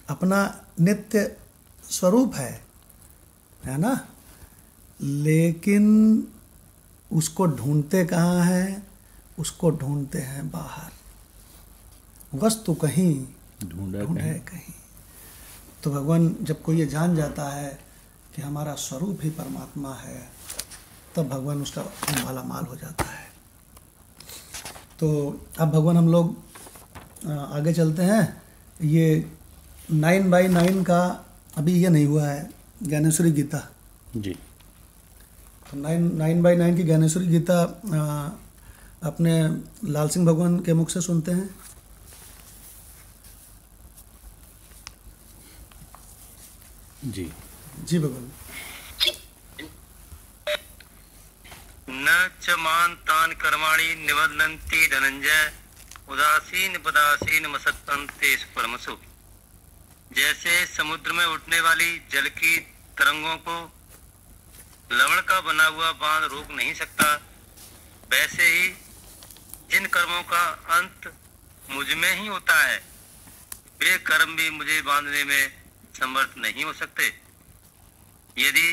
अपना नित्य स्वरूप है ना, लेकिन उसको ढूंढते कहाँ हैं? उसको ढूंढते हैं बाहर। वस्तु कहीं, ढूंढे कहीं। तो भगवान जब कोई ये जान जाता है कि हमारा स्वरूप ही परमात्मा है, तब भगवान उसका माला माल हो जाता है। तो अब भगवान हम लोग आगे चलते हैं। ये 9/9 का अभी ये नहीं हुआ है, ज्ञानेश्वरी गीता जी। तो 9/9 की ज्ञानेश्वरी गीता अपने लाल सिंह भगवान के मुख से सुनते हैं। जी जी भगवान। न च मान तान कर्माणि निबध्नन्ति धनंजय उदासीन पदासीन मसक्तन्ते परमसु। जैसे समुद्र में उठने वाली जल की तरंगों को लवण का बना हुआ बांध रोक नहीं सकता, वैसे ही जिन कर्मों का अंत मुझ में ही होता है, वे कर्म भी मुझे बांधने में समर्थ नहीं हो सकते। यदि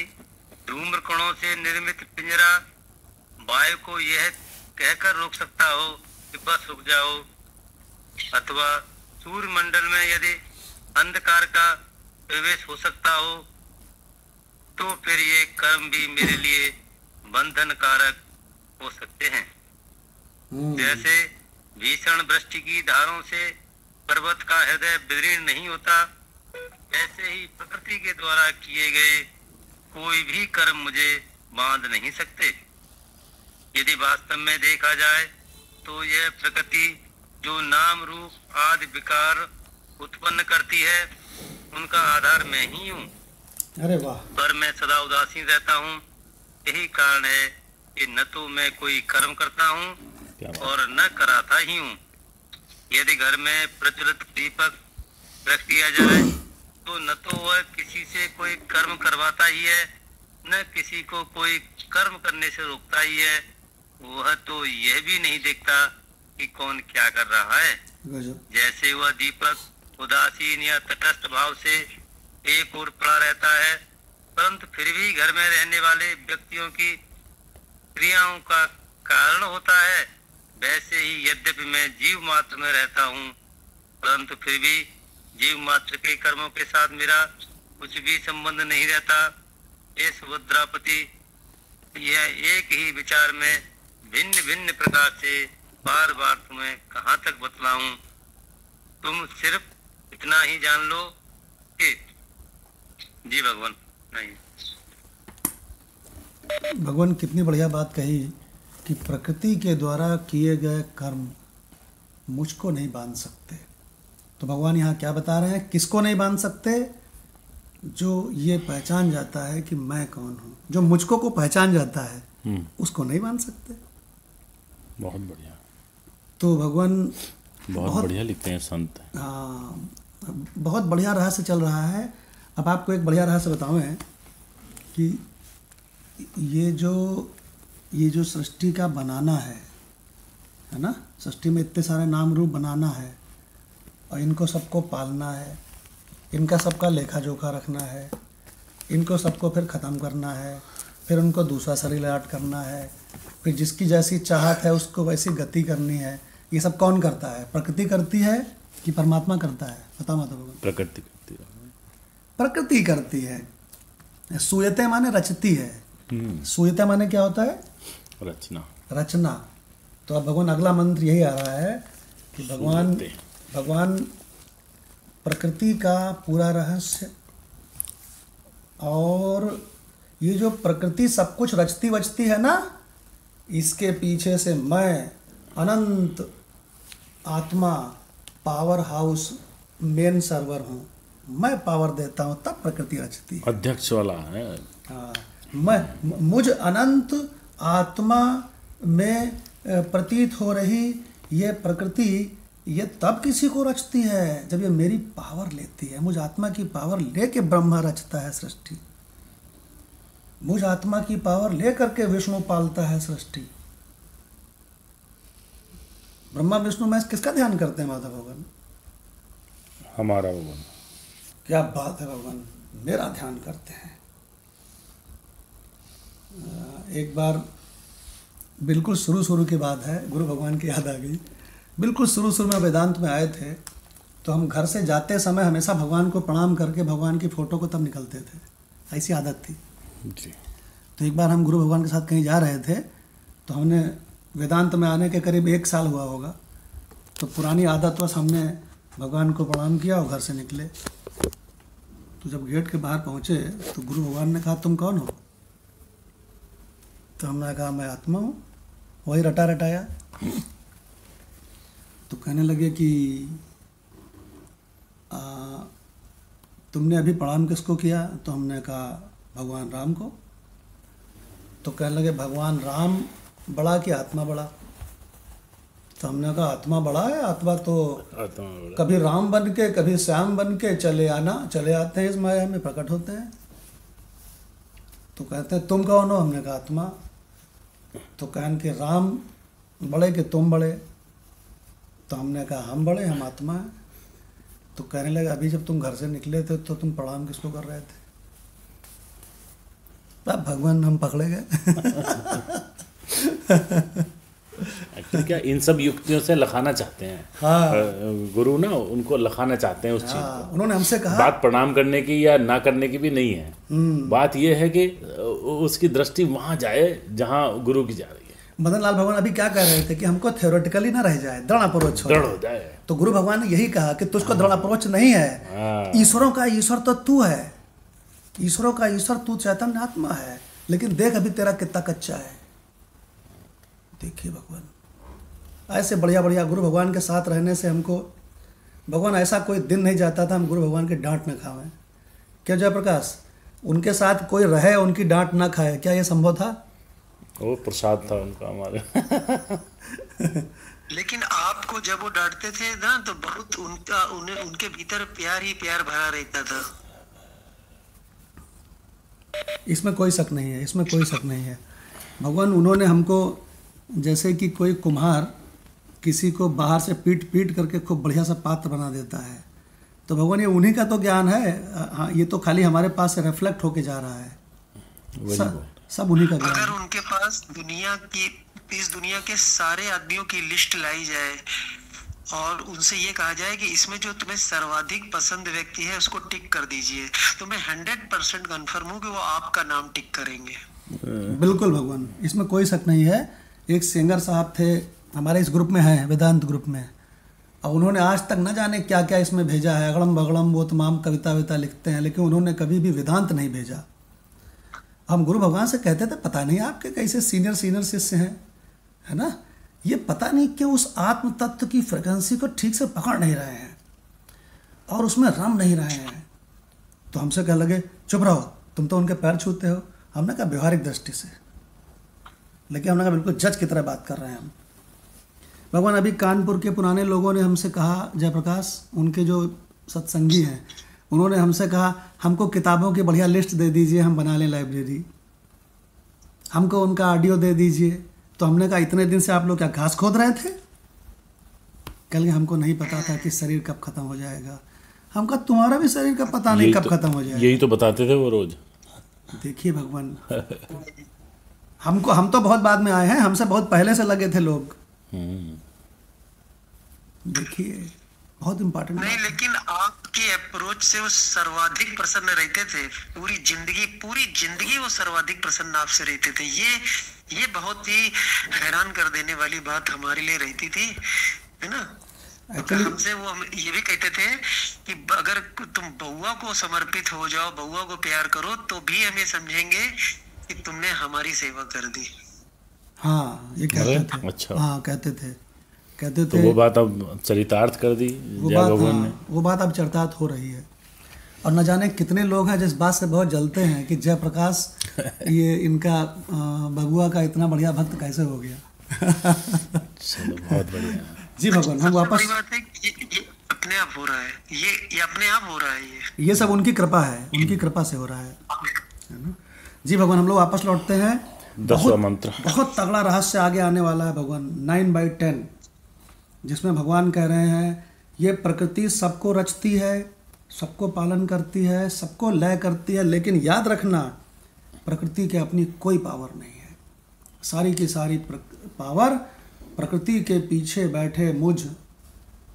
धूम्रकणों से निर्मित पिंजरा वायु को यह कहकर रोक सकता हो कि बस रुक जाओ, अथवा सूर्य मंडल में यदि अंधकार का प्रवेश हो सकता हो, तो फिर ये कर्म भी मेरे लिए बंधन कारक हो सकते हैं। जैसे भीषण वृष्टि की धारों से पर्वत का हृदय विदीर्ण नहीं होता, ऐसे ही प्रकृति के द्वारा किए गए कोई भी कर्म मुझे बांध नहीं सकते। यदि वास्तव में देखा जाए तो यह प्रकृति जो नाम रूप आदि विकार उत्पन्न करती है, उनका आधार मैं ही हूँ। अरे वाह। पर मैं सदा उदासीन रहता हूँ। यही कारण है कि न तो मैं कोई कर्म करता हूँ और न कराता ही हूँ। यदि घर में प्रज्वलित दीपक रख दिया जाए तो न तो वह किसी से कोई कर्म करवाता ही है, न किसी को कोई कर्म करने से रोकता ही है। वह तो यह भी नहीं देखता कि कौन क्या कर रहा है। जैसे वह दीपक उदासीन या तटस्थ भाव से एक ओर पड़ा रहता है, परंतु फिर भी घर में रहने वाले व्यक्तियों की क्रियाओं का कारण होता है, वैसे ही यद्यपि मैं जीव मात्र में रहता हूँ, परंतु फिर भी जीव मात्र के कर्मों के साथ मेरा कुछ भी संबंध नहीं रहता। ये सुभद्रापति, यह एक ही विचार में भिन्न भिन्न प्रकार से बार बार तुम्हें कहाँ तक बतलाऊं। तुम सिर्फ इतना ही जान लो कि जी भगवान नहीं। भगवान कितनी बढ़िया बात कही कि प्रकृति के द्वारा किए गए कर्म मुझको नहीं बांध सकते। तो भगवान यहाँ क्या बता रहे हैं, किसको नहीं बांध सकते? जो ये पहचान जाता है कि मैं कौन हूँ, जो मुझको को पहचान जाता है उसको नहीं बांध सकते। बहुत बढ़िया। तो भगवान बहुत बढ़िया लिखते हैं संत। हाँ, बहुत बढ़िया रहस्य चल रहा है। अब आपको एक बढ़िया रहस्य बताऊँ कि ये जो सृष्टि का बनाना है ना, सृष्टि में इतने सारे नाम रूप बनाना है और इनको सबको पालना है, इनका सबका लेखा जोखा रखना है, इनको सबको फिर ख़त्म करना है, फिर उनको दूसरा शरीर ऐड करना है, फिर जिसकी जैसी चाहत है उसको वैसी गति करनी है। ये सब कौन करता है? प्रकृति करती है कि परमात्मा करता है? बताओ माता भगवान। प्रकृति करती है। प्रकृति करती है। सूयते माने रचती है। सूयते माने क्या होता है? रचना। तो अब भगवान अगला मंत्र यही आ रहा है कि भगवान प्रकृति का पूरा रहस्य, और ये जो प्रकृति सब कुछ रचती वचती है ना, इसके पीछे से मैं अनंत आत्मा पावर हाउस मेन सर्वर हूँ। मैं पावर देता हूँ तब प्रकृति रचती है। अध्यक्ष वाला है। हाँ, मुझ अनंत आत्मा में प्रतीत हो रही ये प्रकृति, ये तब किसी को रचती है जब ये मेरी पावर लेती है। मुझ आत्मा की पावर लेके ब्रह्मा रचता है सृष्टि। मुझ आत्मा की पावर लेकर के विष्णु पालता है सृष्टि। ब्रह्मा विष्णु में किसका ध्यान करते हैं माता भगवान? हमारा भगवान। क्या बात है भगवान, मेरा ध्यान करते हैं। एक बार बिल्कुल शुरू की बात है, गुरु भगवान की याद आ गई। बिल्कुल शुरू में वेदांत में आए थे, तो हम घर से जाते समय हमेशा भगवान को प्रणाम करके भगवान की फ़ोटो को तब निकलते थे, ऐसी आदत थी जी। तो एक बार हम गुरु भगवान के साथ कहीं जा रहे थे, तो हमने वेदांत में आने के करीब 1 साल हुआ होगा, तो पुरानी आदतवश हमने भगवान को प्रणाम किया और घर से निकले। तो जब गेट के बाहर पहुँचे तो गुरु भगवान ने कहा, तुम कौन हो? तो हमने कहा, मैं आत्मा हूँ, वही रटा रटाया। तो कहने लगे कि तुमने अभी प्रणाम किसको किया? तो हमने कहा, भगवान राम को। तो कहने लगे, भगवान राम बड़ा कि आत्मा बड़ा? तो हमने कहा, आत्मा बड़ा है, आत्मा तो कभी राम बन के कभी श्याम बन के चले आते हैं, इस माया में प्रकट होते हैं। तो कहते हैं, तुम कौन हो? हमने कहा, आत्मा। तो कहन के, राम बड़े कि तुम बड़े? तो हमने कहा, हम बड़े, हम आत्मा हैं। तो कहने लगे, अभी जब तुम घर से निकले थे तो तुम प्रणाम किसको कर रहे थे? तब भगवान हम पकड़े गए। एक्चुअली क्या इन सब युक्तियों से लखाना चाहते हैं। हाँ। गुरु ना उनको लखाना चाहते हैं उस चीज को। उन्होंने हमसे कहा, बात प्रणाम करने की या ना करने की भी नहीं है, बात यह है कि उसकी दृष्टि वहां जाए जहां गुरु की जा रही है। मदन लाल भगवान अभी क्या कह रहे थे कि हमको थ्योरेटिकली ना रह जाए, दृढ़ अप्रोच हो जाए। तो गुरु भगवान ने यही कहा कि तुझको दृढ़ अप्रोच नहीं है। ईश्वरों का ईश्वर तो तू है, ईश्वरों का ईश्वर तू चैतन्य आत्मा है, लेकिन देख अभी तेरा कितना कच्चा है। देखिए भगवान, ऐसे बढ़िया बढ़िया गुरु भगवान के साथ रहने से हमको भगवान, ऐसा कोई दिन नहीं जाता था हम गुरु भगवान की डांट न खावें। क्या जयप्रकाश, उनके साथ कोई रहे उनकी डांट ना खाए, क्या ये संभव था? वो प्रसाद था उनका हमारे। लेकिन आपको जब वो डांटते थे ना तो बहुत उनके भीतर प्यार ही प्यार भरा रहता था। इसमें कोई शक नहीं है, इसमें कोई शक नहीं है। भगवान उन्होंने हमको, जैसे कि कोई कुम्हार किसी को बाहर से पीट पीट करके खूब बढ़िया सा पात्र बना देता है, तो भगवान ये उन्हीं का तो ज्ञान है। हाँ, ये तो खाली हमारे पास से रिफ्लेक्ट होके जा रहा है, सब उन्हीं का ज्ञान। अगर उनके पास इस दुनिया के सारे आदमियों की लिस्ट लाई जाए और उनसे ये कहा जाए कि इसमें जो तुम्हें सर्वाधिक पसंद व्यक्ति है उसको टिक कर दीजिए, तो मैं 100% कन्फर्म हूँ कि वो आपका नाम टिक करेंगे। बिल्कुल भगवान, इसमें कोई शक नहीं है। एक सिंगर साहब थे हमारे इस ग्रुप में, हैं वेदांत ग्रुप में, और उन्होंने आज तक न जाने क्या क्या इसमें भेजा है, अगड़म बगड़म वो तमाम कविता विता लिखते हैं, लेकिन उन्होंने कभी भी वेदांत नहीं भेजा। हम गुरु भगवान से कहते थे पता नहीं आपके कैसे सीनियर शिष्य हैं, है ना, ये पता नहीं क्यों उस आत्म तत्व की फ्रिक्वेंसी को ठीक से पकड़ नहीं रहे हैं और उसमें रम नहीं रहे हैं। तो हमसे कह लगे चुप रहो, तुम तो उनके पैर छूते हो। हमने कहा व्यवहारिक दृष्टि से, लेकिन हमने कहा बिल्कुल जज की तरह बात कर रहे हैं हम। भगवान अभी कानपुर के पुराने लोगों ने हमसे कहा, जयप्रकाश उनके जो सत्संगी हैं, उन्होंने हमसे कहा हमको किताबों की बढ़िया लिस्ट दे दीजिए, हम बना लें लाइब्रेरी, हमको उनका ऑडियो दे दीजिए। तो हमने कहा इतने दिन से आप लोग क्या घास खोद रहे थे? कल हमको नहीं पता था कि शरीर कब खत्म हो जाएगा। हम कहा तुम्हारा भी शरीर का पता नहीं कब खत्म हो जाएगा। यही तो बताते थे वो रोज। देखिए भगवान, हम तो बहुत बाद में आए हैं, हमसे बहुत पहले से लगे थे लोग। देखिए बहुत इम्पोर्टेंट नहीं, लेकिन आपकी अप्रोच से वो सर्वाधिक प्रसन्न रहते थे। पूरी जिंदगी वो सर्वाधिक प्रसन्न आपसे रहते थे। ये बहुत ही हैरान कर देने वाली बात हमारे लिए रहती थी, है ना। हमसे वो ये भी कहते थे कि अगर तुम बउआ को समर्पित हो जाओ, बउआ को प्यार करो, तो भी हम ये समझेंगे कि तुमने हमारी सेवा कर दी। हाँ, ये कहते थे। अच्छा। हाँ, कहते थे। तो वो बात अब चरितार्थ कर दी भगवान ने। वो बात अब चरितार्थ हो रही है। और न जाने कितने लोग हैं जिस बात से बहुत जलते हैं कि जयप्रकाश ये इनका बबुआ का इतना बढ़िया भक्त कैसे हो गया। चलो बहुत बढ़िया जी भगवान, हम वापस ये अपने आप हो रहा है, ये अपने आप हो रहा है, ये सब उनकी कृपा है, उनकी कृपा से हो रहा है ना। जी भगवान, हम लोग वापस लौटते हैं। 10वां मंत्र बहुत तगड़ा रहस्य आगे आने वाला है भगवान, 9/10, जिसमें भगवान कह रहे हैं ये प्रकृति सबको रचती है, सबको पालन करती है, सबको लय करती है, लेकिन याद रखना प्रकृति के अपनी कोई पावर नहीं है। सारी की सारी पावर प्रकृति के पीछे बैठे मुझ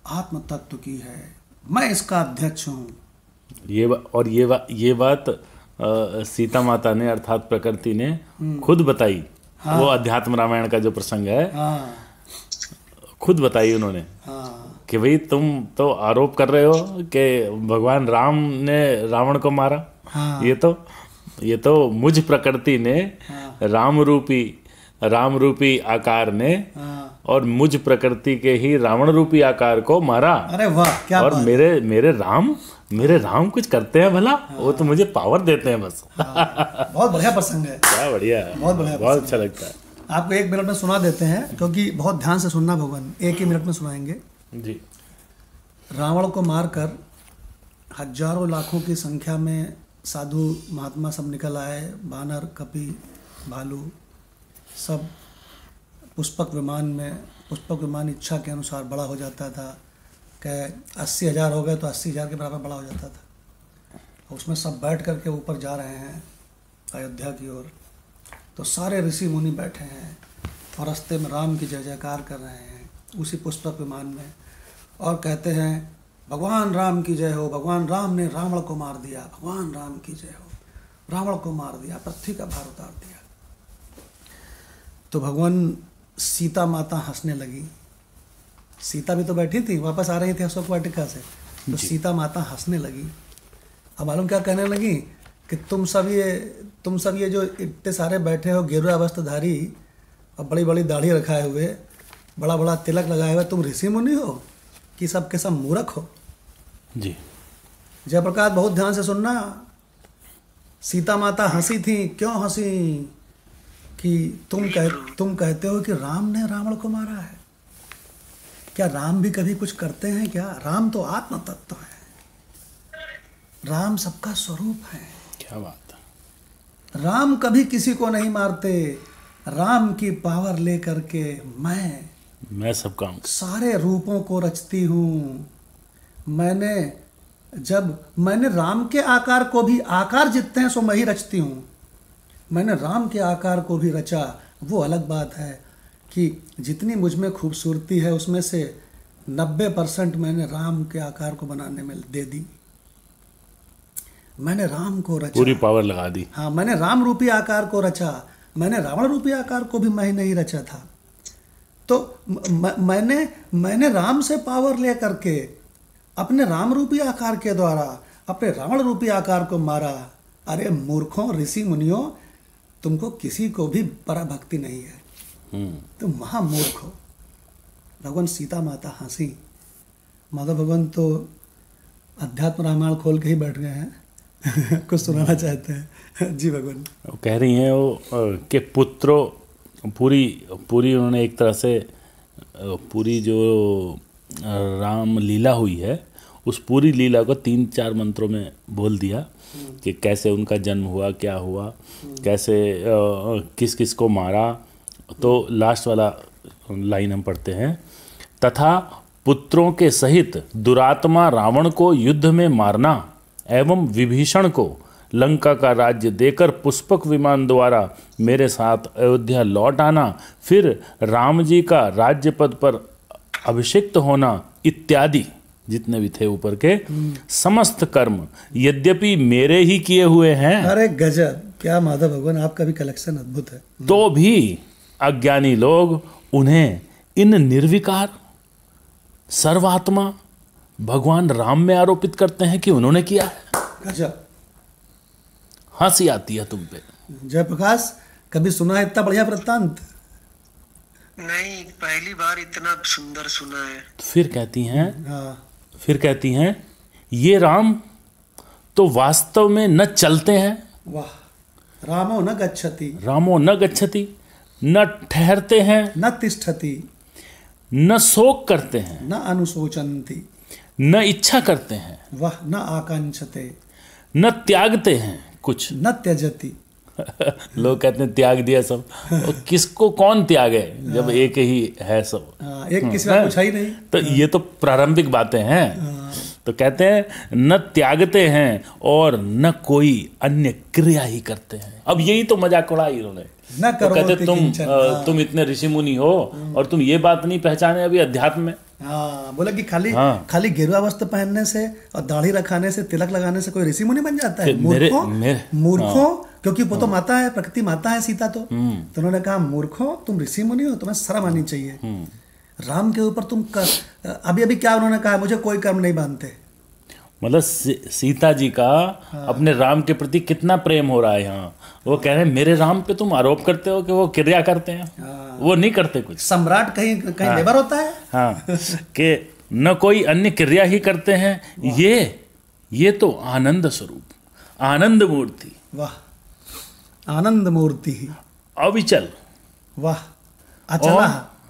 आत्म तत्व की है। मैं इसका अध्यक्ष हूँ। ये बात सीता माता ने अर्थात प्रकृति ने खुद बताई। हाँ। वो अध्यात्म रामायण का जो प्रसंग है, हाँ। खुद बताई उन्होंने, हाँ। कि भाई तुम तो आरोप कर रहे हो कि भगवान राम ने रावण को मारा। हाँ। ये तो मुझ प्रकृति ने, हाँ। राम रूपी आकार ने, हाँ। और मुझ प्रकृति के ही रावण रूपी आकार को मारा। अरे वाह, क्या और मेरे राम कुछ करते हैं भला। हाँ। वो तो मुझे पावर देते हैं बस। हाँ। बहुत बढ़िया प्रसंग है। क्या बढ़िया है, बहुत बढ़िया, बहुत अच्छा लगता है। आपको 1 मिनट में सुना देते हैं, क्योंकि बहुत ध्यान से सुनना भगवान, 1 ही मिनट में सुनाएंगे जी। रावण को मारकर हजारों लाखों की संख्या में साधु महात्मा सब निकल आए, बानर, कपि, भालू, सब पुष्पक विमान इच्छा के अनुसार बड़ा हो जाता था। कह 80,000 हो गए तो 80,000 के बराबर बड़ा हो जाता था। उसमें सब बैठ करके ऊपर जा रहे हैं अयोध्या की ओर। तो सारे ऋषि मुनि बैठे हैं और रास्ते में राम की जय जयकार कर रहे हैं उसी पुष्पक विमान में, और कहते हैं भगवान राम की जय हो, भगवान राम ने रावण को मार दिया, भगवान राम की जय हो, रावण को मार दिया, पृथ्वी का भार उतार दिया। तो भगवान सीता माता हंसने लगी। सीता भी तो बैठी थी, वापस आ रही थी अशोक वाटिका से, तो सीता माता हंसने लगी। अब मालूम क्या कहने लगी कि तुम सब ये जो इतने सारे बैठे हो गेरुआ वस्त्रधारी और बड़ी बड़ी दाढ़ी रखाए हुए, बड़ा बड़ा तिलक लगाए हुए, तुम ऋषि मुनि हो कि सब के सब मूर्ख हो? जी। जयप्रकाश बहुत ध्यान से सुनना। सीता माता हंसी थी, क्यों हंसी? कि तुम कहते हो कि राम ने रावण को मारा है। क्या राम भी कभी कुछ करते हैं क्या? राम तो आत्म तत्व है, राम सबका स्वरूप है। क्या बात है। राम कभी किसी को नहीं मारते, राम की पावर लेकर के मैं सबका हूँ, सारे रूपों को रचती हूँ। मैंने राम के आकार को भी, आकार जितने हैं सो मैं ही रचती हूँ। मैंने राम के आकार को भी रचा। वो अलग बात है कि जितनी मुझ में खूबसूरती है उसमें से 90% मैंने राम के आकार को बनाने में दे दी। मैंने राम को रचा, पूरी पावर लगा दी। हाँ, मैंने राम रूपी आकार को रचा। मैंने रावण रूपी आकार को भी मैं ही नहीं रचा था। तो मैंने राम से पावर ले करके अपने राम रूपी आकार के द्वारा अपने रावण रूपी आकार को मारा। अरे मूर्खों, ऋषि मुनियों, तुमको किसी को भी पराभक्ति नहीं है, तुम महामूर्ख हो। भगवान सीता माता हंसी। माधव भगवान तो अध्यात्म रामायण खोल के ही बैठ गए हैं कुछ सुनाना चाहते हैं। जी भगवान। वो कह रही हैं वो कि पुत्रों, पूरी उन्होंने एक तरह से पूरी जो राम लीला हुई है उस पूरी लीला को 3-4 मंत्रों में बोल दिया कि कैसे उनका जन्म हुआ, क्या हुआ, कैसे किस किस को मारा। तो लास्ट वाला लाइन हम पढ़ते हैं, तथा पुत्रों के सहित दुरात्मा रावण को युद्ध में मारना एवं विभीषण को लंका का राज्य देकर पुष्पक विमान द्वारा मेरे साथ अयोध्या लौट आना, फिर राम जी का राज्य पद पर अभिषिक्त होना इत्यादि जितने भी थे ऊपर के समस्त कर्म यद्यपि मेरे ही किए हुए हैं। अरे गजब, क्या माधव भगवान, आपका भी कलेक्शन अद्भुत है। तो भी अज्ञानी लोग उन्हें इन निर्विकार सर्वात्मा भगवान राम में आरोपित करते हैं कि उन्होंने किया है। गजब, हंसी आती है तुम पे। जयप्रकाश, कभी सुना है इतना बढ़िया वृत्तांत? नहीं, पहली बार इतना सुंदर सुना है। फिर कहती हैं, हाँ, फिर कहती हैं, ये राम तो वास्तव में न चलते हैं। वाह। रामो न गच्छति, रामो न गच्छति, न ठहरते हैं, न तिष्ठति, न शोक करते हैं, न अनुशोचन्ति, न इच्छा करते हैं, वाह, न आकांक्षते, न त्यागते हैं कुछ, न त्यजति। लोग कहते हैं त्याग दिया सब, और किसको कौन त्यागे जब एक ही है सब। एक किसी का कुछ है ही नहीं। तो ये तो प्रारंभिक बातें हैं। तो कहते हैं न त्यागते हैं और न कोई अन्य क्रिया ही करते हैं। अब यही तो मजाक उड़ाई इन्होंने। न तो कहते करो तुम इतने ऋषि मुनि हो और तुम ये बात नहीं पहचाने अभी अध्यात्म में। हाँ, बोला कि खाली गेरुआ वस्त्र पहनने से और दाढ़ी रखाने से, तिलक लगाने से कोई ऋषि मुनि बन जाता है? मूर्खों, क्योंकि वो तो माता है, प्रकृति माता है सीता। तो उन्होंने कहा मूर्खों, तुम ऋषि मुनि हो, तुम्हें शर्म आनी चाहिए। राम के ऊपर तुम अभी क्या उन्होंने कहा, मुझे कोई कर्म नहीं बांधते। मतलब सीता जी का अपने राम के प्रति कितना प्रेम हो रहा है यहाँ। वो कह रहे हैं मेरे राम पे तुम आरोप करते हो कि वो क्रिया करते हैं। वो नहीं करते कुछ। सम्राट कहीं लेबर होता है। हाँ, कि न कोई अन्य क्रिया ही करते हैं। ये तो आनंद स्वरूप, आनंद मूर्ति। वाह, आनंद मूर्ति ही अविचल। वाह, अचला।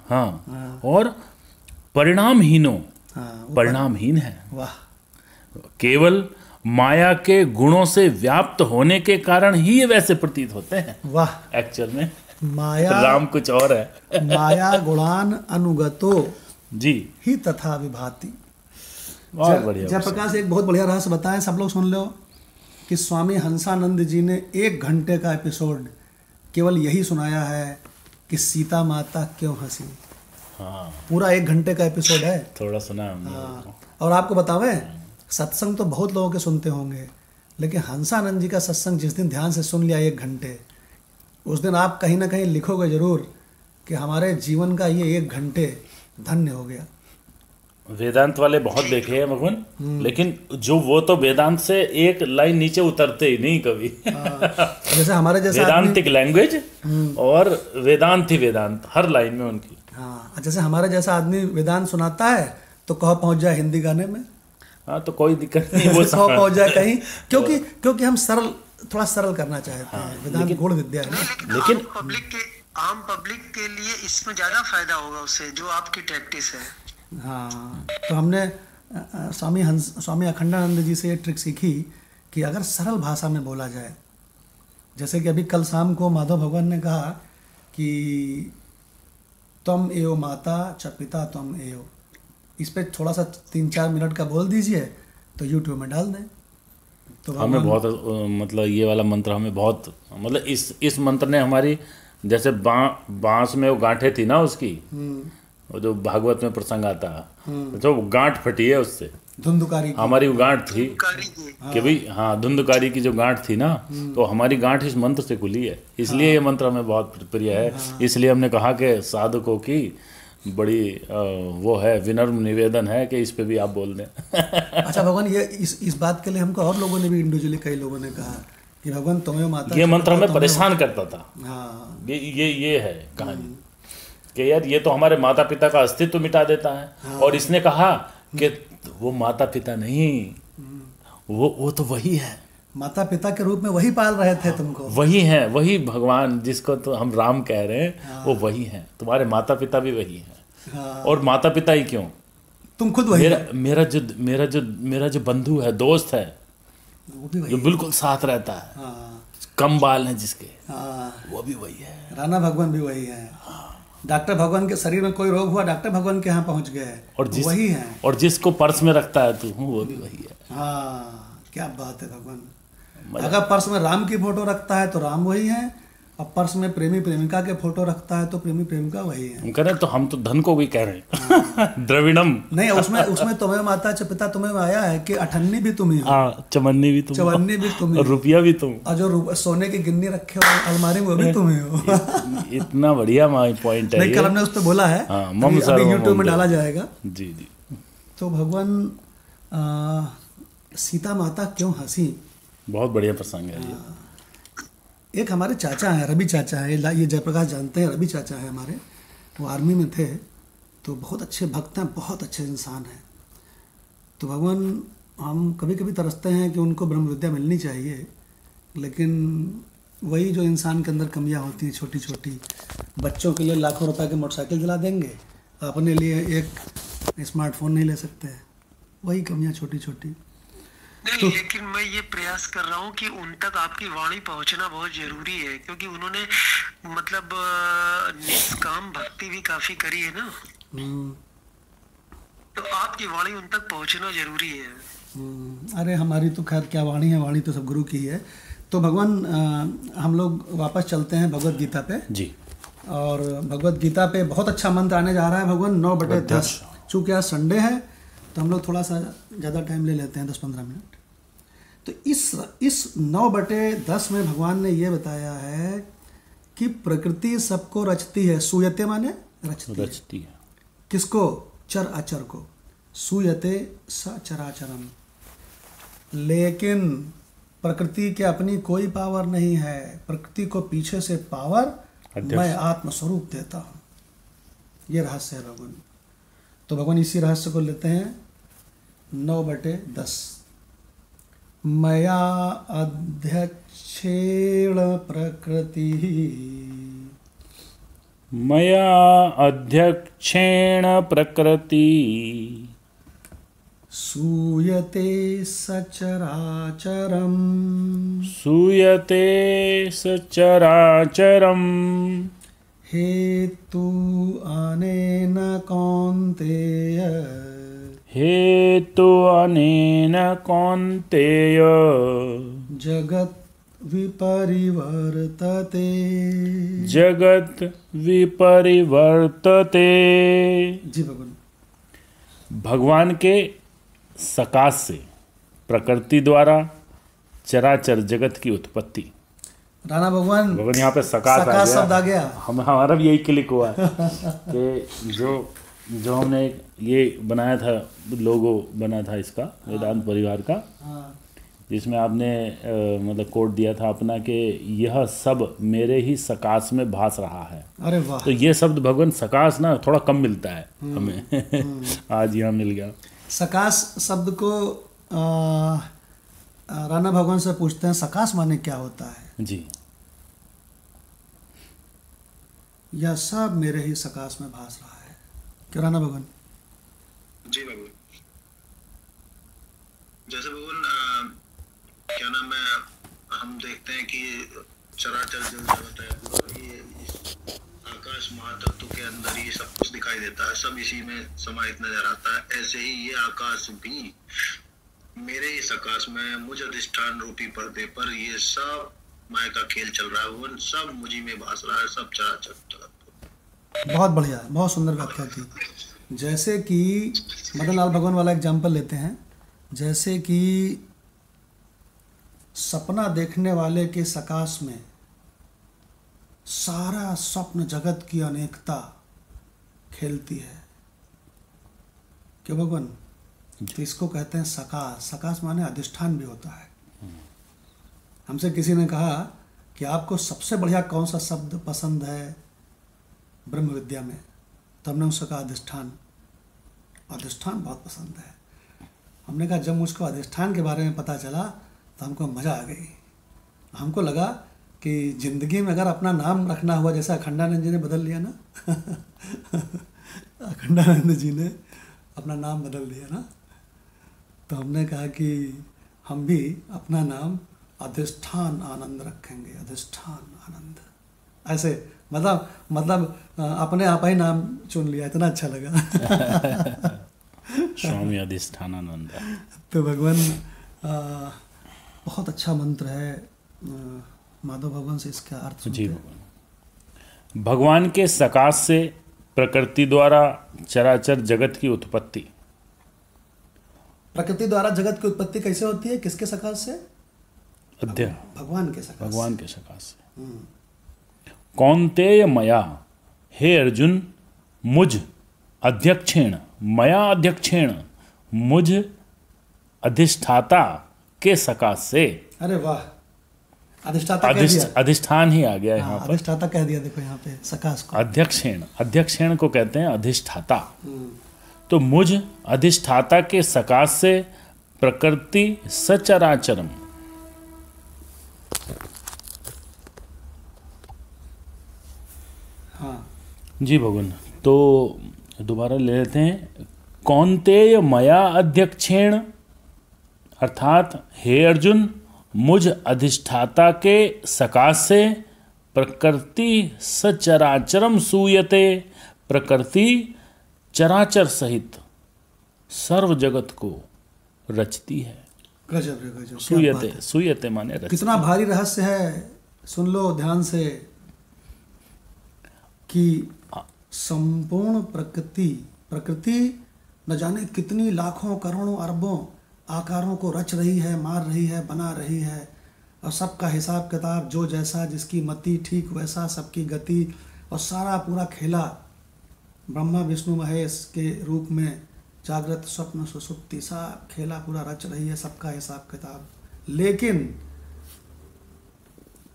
हाँ, और परिणामहीनो, परिणामहीन है। वाह, केवल माया के गुणों से व्याप्त होने के कारण ही ये वैसे प्रतीत होते हैं। वाह, एक्चुअल में माया, राम कुछ और है। माया गुणान अनुगतो जी ही तथा विभाति। बहुत बढ़िया। जयप्रकाश, एक बहुत बढ़िया रहस्य बताएं, सब लोग सुन लो, कि स्वामी हंसानंद जी ने 1 घंटे का एपिसोड केवल यही सुनाया है कि सीता माता क्यों हंसी। हाँ, पूरा 1 घंटे का एपिसोड है। थोड़ा सुना हमने। और आपको बतावें, सत्संग तो बहुत लोगों के सुनते होंगे, लेकिन हंसानंद जी का सत्संग जिस दिन ध्यान से सुन लिया 1 घंटे, उस दिन आप कहीं ना कहीं लिखोगे जरूर कि हमारे जीवन का ये 1 घंटे धन्य हो गया। वेदांत वाले बहुत देखे हैं भगवान, लेकिन जो वो तो वेदांत से एक लाइन नीचे उतरते ही नहीं कभी। जैसे हमारे जैसे वेदांतिक लैंग्वेज और वेदांत ही वेदांत हर लाइन में उनकी। हाँ, जैसे हमारे जैसा आदमी वेदांत सुनाता है तो कहो पहुंच जाए हिंदी गाने में। हाँ, तो कोई दिक्कत नहीं, वो कहो पहुंच जाए कहीं, क्योंकि हम थोड़ा सरल करना चाहते हैं। वेदांत गुण विद्या है ना। लेकिन आम पब्लिक के लिए इसमें ज्यादा फायदा होगा उससे, जो आपकी प्रैक्टिस है। हाँ, तो हमने स्वामी अखंडानंद जी से ये ट्रिक सीखी कि अगर सरल भाषा में बोला जाए, जैसे कि अभी कल शाम को माधव भगवान ने कहा कि त्वम एव माता च पिता त्वम एव, इस पे थोड़ा सा 3-4 मिनट का बोल दीजिए तो यूट्यूब में डाल दें। तो हमें बहुत मतलब ये वाला मंत्र हमें बहुत मतलब इस मंत्र ने हमारी, जैसे बांस में वो गांठें थी ना उसकी, वो जो भागवत में प्रसंग आता है, तो वो गांठ फटी है उससे, धुंधुकारी की हमारी वो गांठ थी कि भाई हाँ धुंधुकारी की जो गांठ थी ना, तो हमारी गांठ इस मंत्र से खुली है, इसलिए ये मंत्र हमें बहुत प्रिय है। इसलिए हमने कहा कि साधकों की बड़ी वो है, विनम्र निवेदन है कि इस पे भी आप बोल दें। अच्छा भगवान, ये इस बात के लिए हमको और लोगों ने भी इंडिविजुअली कई लोगों ने कहा कि भगवान तुम्हें माता, ये मंत्र हमें परेशान करता था। हाँ, ये है कहानी कि यार ये तो हमारे माता पिता का अस्तित्व मिटा देता है। और इसने कहा कि वो माता पिता नहीं, वो तो वही है, माता पिता के रूप में वही पाल रहे थे तुमको, वही है, वही भगवान जिसको तो हम राम कह रहे हैं, वो वही है, तुम्हारे माता पिता भी वही है। और माता पिता ही क्यों, तुम खुद वही, मेरा जो बंधु है, दोस्त है, वो भी वही, जो बिल्कुल साथ रहता है, कम बाल हैं जिसके, वो भी वही है। राणा भगवान भी वही है। डॉक्टर भगवान के शरीर में कोई रोग हुआ, डॉक्टर भगवान के यहाँ पहुँच गए, और वही है। और जिसको पर्स में रखता है तू, वो भी वही है। हाँ, क्या बात है भगवान। अगर पर्स में राम की फोटो रखता है तो राम वही है, और पर्स में प्रेमी प्रेमिका के फोटो रखता है तो प्रेमी प्रेमिका वही है। हम कह रहे हैं तो हम तो धन को भी कह रहे हैं। द्रविड़म नहीं, उसमें तुम्हें माता च पिता तुम्हें आया है कि अठन्नी भी तुम ही हो, चवन्नी भी तुम, चवन्नी भी तुम ही, रुपया भी तुम, और जो सोने की गिन्नी रखे हो अलमारी में वो भी तुम ही हो। इतना बढ़िया पॉइंट है। नहीं, कल हमने उस पर बोला है, अभी यूट्यूब में डाला जाएगा। जी जी। तो भगवान सीता माता क्यों हंसी, बहुत बढ़िया प्रसंग है ये। एक हमारे चाचा हैं, रवि चाचा है, ये जयप्रकाश जानते हैं, रवि चाचा है हमारे, वो आर्मी में थे, तो बहुत अच्छे भक्त हैं, बहुत अच्छे इंसान हैं। तो भगवान, हम कभी कभी तरसते हैं कि उनको ब्रह्म विद्या मिलनी चाहिए, लेकिन वही जो इंसान के अंदर कमियां होती हैं छोटी छोटी, बच्चों के लिए लाखों रुपए की मोटरसाइकिल दिला देंगे, अपने लिए एक स्मार्टफोन नहीं ले सकते हैं, वही कमियां छोटी छोटी। नहीं, लेकिन मैं ये प्रयास कर रहा हूँ कि उन तक आपकी वाणी पहुँचना बहुत जरूरी है, क्योंकि उन्होंने मतलब निष्काम भक्ति भी काफी करी है ना, तो आपकी वाणी उन तक पहुँचना जरूरी है। अरे हमारी तो खैर क्या वाणी है, वाणी तो सब गुरु की है। तो भगवान, हम लोग वापस चलते हैं भगवत गीता पे जी। और भगवत गीता पे बहुत अच्छा मंत्र आने जा रहा है भगवान, 9/10। चूँकि आज संडे है तो हम लोग थोड़ा सा ज़्यादा टाइम ले लेते हैं, 10-15 मिनट। तो इस 9/10 में भगवान ने ये बताया है कि प्रकृति सबको रचती है, सूयते माने रचती है। किसको? चर अचर को। सूयते स चराचरम। लेकिन प्रकृति के अपनी कोई पावर नहीं है, प्रकृति को पीछे से पावर मैं आत्मस्वरूप देता हूँ। ये रहस्य है भगवान। तो भगवान इसी रहस्य को लेते हैं 9/10। मया अध्यक्षेण प्रकृति, मया अध्यक्षेण प्रकृति, सूयते सचराचरम, सूयते सचराचरम, हेतु अनेन कौन्तेय, हेतु अनेन कौन्तेय, जगत् विपरिवर्तते, जगत् विपरिवर्तते। जी भगवान। भगवान के सकाश से प्रकृति द्वारा चराचर जगत की उत्पत्ति। राणा भगवान यहाँ पे सकाश शब्द आ गया। हमारा भी यही क्लिक हुआ कि जो हमने ये बनाया था, लोगो बना था इसका, वेदांत परिवार का, जिसमें आपने मतलब कोड दिया था अपना कि यह सब मेरे ही सकाश में भास रहा है। अरे वाह। तो ये शब्द भगवान सकाश ना थोड़ा कम मिलता है हमें। आज यहाँ मिल गया। सकाश शब्द को राणा भगवान से पूछते हैं, सकाश माने क्या होता है? जी। यह सब मेरे ही सकाश में भास रहा है। क्यों राणा भगवान? जी भगवान। जैसे भगवान क्या नाम है, हम देखते हैं कि चराचर जल जगत है पूरा, ये इस आकाश महातत्व के अंदर ये सब कुछ दिखाई देता है, सब इसी में समाहित नजर आता है। ऐसे ही ये आकाश भी, मेरे इस आकाश में मुझ अधिष्ठान रूपी पर्दे पर ये सब माया का खेल चल रहा है, वो सब मुझी में भास रहा है, सब चराचर जगत। बहुत बढ़िया, बहुत सुंदर व्याख्या की। जैसे कि मदन लाल भगवान वाला एग्जाम्पल लेते हैं, जैसे कि सपना देखने वाले के सकाश में सारा स्वप्न जगत की अनेकता खेलती है, क्यों भगवान? तो इसको कहते हैं सकाश। सकाश माने अधिष्ठान भी होता है। हमसे किसी ने कहा कि आपको सबसे बढ़िया कौन सा शब्द पसंद है ब्रह्म विद्या में, तो हमने उससे कहा अधिष्ठान। अधिष्ठान बहुत पसंद है। हमने कहा जब मुझको अधिष्ठान के बारे में पता चला तो हमको मज़ा आ गई। हमको लगा कि ज़िंदगी में अगर अपना नाम रखना हुआ, जैसे अखंडानंद जी ने बदल लिया ना अखंडानंद जी ने अपना नाम बदल दिया ना, तो हमने कहा कि हम भी अपना नाम अधिष्ठान आनंद रखेंगे। अधिष्ठान आनंद, ऐसे मतलब अपने आप ही नाम चुन लिया, इतना अच्छा लगा स्वामी अधिष्ठानानंद। तो भगवान बहुत अच्छा मंत्र है। माधव भगवान से इसका अर्थ सुनते जी भगवान। भगवान के सकाश से प्रकृति द्वारा चराचर जगत की उत्पत्ति। प्रकृति द्वारा जगत की उत्पत्ति कैसे होती है? किसके सकाश से? भगवान के सकाश से। कौन्तेय मया, हे अर्जुन, मुझ अध्यक्षेण, मया अध्यक्षेण, मुझ अधिष्ठाता के सकाश से। अरे वाह, अधिष्ठाता कह दिया। अधिष्ठान ही आ गया यहाँ पर, अधिष्ठाता कह दिया। देखो यहाँ पे सकाश को अध्यक्षेण, अध्यक्षेण को कहते हैं अधिष्ठाता। तो मुझ अधिष्ठाता के सकाश से प्रकृति सचराचरम। हाँ जी भगवान। तो दोबारा ले लेते हैं। कौन्तेय मया अध्यक्षेण, अर्थात हे अर्जुन, मुझ अधिष्ठाता के सकाश से प्रकृति सचराचरम सूयते। प्रकृति चराचर सहित सर्व जगत को रचती है। गजब रे गजब। सूयते, सूयते माने रचती। कितना भारी रहस्य है, सुन लो ध्यान से, कि संपूर्ण प्रकृति न जाने कितनी लाखों करोड़ों अरबों आकारों को रच रही है, मार रही है, बना रही है, और सबका हिसाब किताब जो जैसा, जिसकी मति ठीक वैसा सबकी गति, और सारा पूरा खेला ब्रह्मा विष्णु महेश के रूप में जागृत स्वप्न सुसुप्ति सा खेला पूरा रच रही है, सबका हिसाब किताब। लेकिन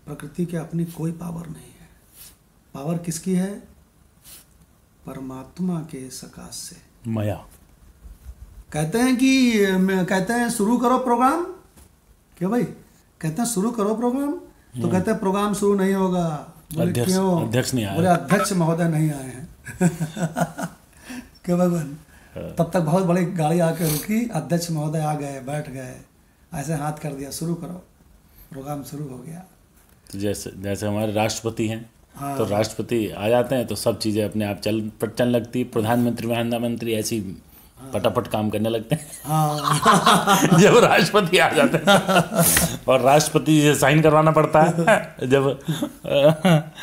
प्रकृति के अपनी कोई पावर नहीं है। पावर किसकी है? परमात्मा के सकाश से, माया। कहते हैं शुरू करो प्रोग्राम। क्यों भाई? कहते हैं शुरू करो प्रोग्राम, तो कहते हैं प्रोग्राम शुरू नहीं होगा। बोले क्यों? अध्यक्ष नहीं आए। बोले अध्यक्ष महोदय नहीं आए हैं क्यों भगवान? तब तक बहुत बड़ी गाड़ी आके रुकी, अध्यक्ष महोदय आ गए, बैठ गए, ऐसे हाथ कर दिया, शुरू करो, प्रोग्राम शुरू हो गया। तो जैसे हमारे राष्ट्रपति हैं, हाँ। तो राष्ट्रपति आ जाते हैं तो सब चीज़ें अपने आप चलने लगती। प्रधानमंत्री प्रधानमंत्री ऐसी फटाफट काम करने लगते हैं। हाँ। जब राष्ट्रपति आ जाते हैं और राष्ट्रपति से साइन करवाना पड़ता है जब,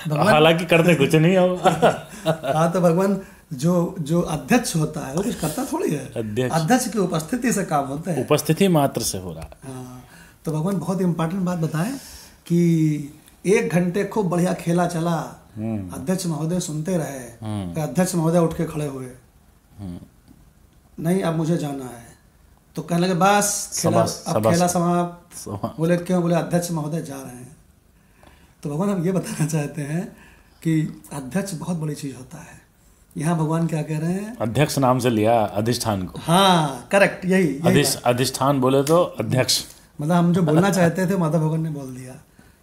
हालांकि करते कुछ नहीं हो। हाँ, तो भगवान जो अध्यक्ष होता है वो कुछ करता थोड़ी है। अध्यक्ष की उपस्थिति से काम होता है, उपस्थिति मात्र से हो रहा है। हाँ, तो भगवान बहुत इम्पोर्टेंट बात बताएं कि 1 घंटे खूब बढ़िया खेला चला, अध्यक्ष महोदय सुनते रहे, फिर अध्यक्ष महोदय उठ के खड़े हुए, नहीं अब मुझे जाना है, तो कहने लगे बस खेला समाप्त। बोले क्यों? बोले अध्यक्ष महोदय जा रहे हैं। तो भगवान हम ये बताना चाहते हैं कि अध्यक्ष बहुत बड़ी चीज होता है। यहाँ भगवान क्या कह रहे हैं? अध्यक्ष नाम से लिया अधिष्ठान को। हाँ करेक्ट, यही अधिष्ठान बोले तो अध्यक्ष, मतलब हम जो बोलना चाहते थे माता भगवान ने बोल दिया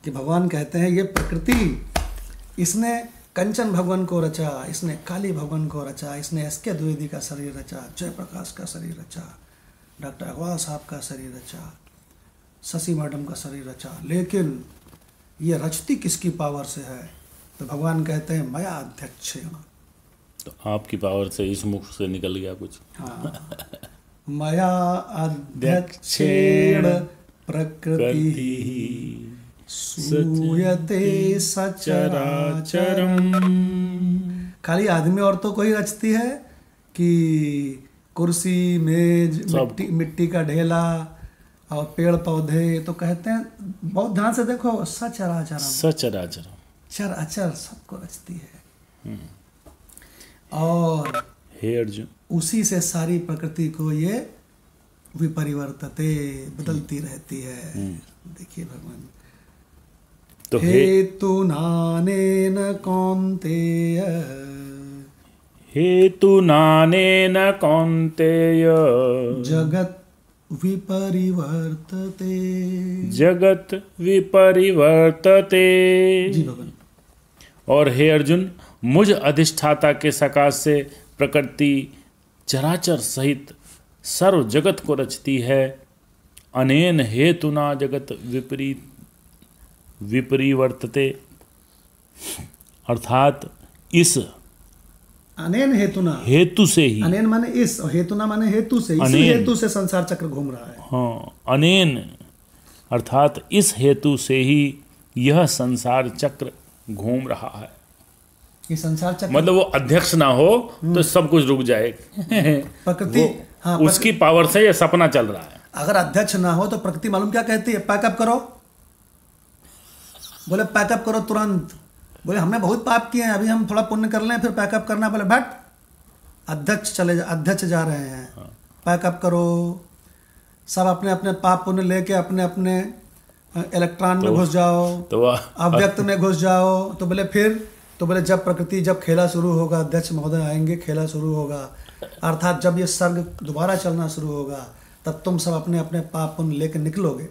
कि भगवान कहते हैं ये प्रकृति, इसने कंचन भगवान को रचा, इसने काली भगवान को रचा, इसने एस.के. द्विवेदी का शरीर रचा, जयप्रकाश का शरीर रचा, डॉक्टर अग्रवाल साहब का शरीर रचा, शशि मैडम का शरीर रचा। लेकिन ये रचती किसकी पावर से है? तो भगवान कहते हैं मया अध्यक्षेण। तो आपकी पावर से इस मुख से निकल गया कुछ। हाँ, मया अध्यक्षेण प्रकृति सूयते सचराचरम। खाली आदमी औरतों को ही रचती है कि कुर्सी, मेज, मिट्टी का ढेला और पेड़ पौधे? तो कहते हैं बहुत ध्यान से देखो, सचराचरम, सचराचरम, चर अचर सबको रचती है। और हे अर्जुन, उसी से सारी प्रकृति को ये विपरिवर्तते, बदलती रहती है। देखिए भगवान, तो हेतु नानेन कौन्तेय, हेतु नानेन कौन्तेय जगत विपरिवर्तते, जगत विपरिवर्तते। जी भगवान। और हे अर्जुन, मुझ अधिष्ठाता के सकाश से प्रकृति चराचर सहित सर्व जगत को रचती है। अनेन हेतुना जगत विपरिवर्तते, अर्थात इस अनेन हेतुना, हेतु से ही, अनेन माने इस, और हेतुना माने हेतु से, इसी हेतु से संसार चक्र घूम रहा है। हाँ, अनेन अर्थात इस हेतु से ही यह संसार चक्र घूम रहा है। ये संसार चक्र मतलब वो अध्यक्ष ना हो तो सब कुछ रुक जाए। प्रकृति, हाँ, उसकी पावर से ये सपना चल रहा है। अगर अध्यक्ष ना हो तो प्रकृति मालूम क्या कहती है? पैकअप करो। बोले पैकअप करो तुरंत। बोले हमने बहुत पाप किए हैं, अभी हम थोड़ा पुण्य कर लें फिर पैकअप करना। बोले बट अध्यक्ष जा रहे हैं, पैकअप करो। सब अपने अपने पाप पुण्य लेके अपने अपने इलेक्ट्रॉन में घुस जाओ, तो अव्यक्त में घुस जाओ। तो बोले फिर, तो बोले जब प्रकृति, जब खेला शुरू होगा, अध्यक्ष महोदय आएंगे, खेला शुरू होगा, अर्थात जब ये सर्ग दोबारा चलना शुरू होगा, तब तुम सब अपने अपने पाप पुण्य लेके निकलोगे।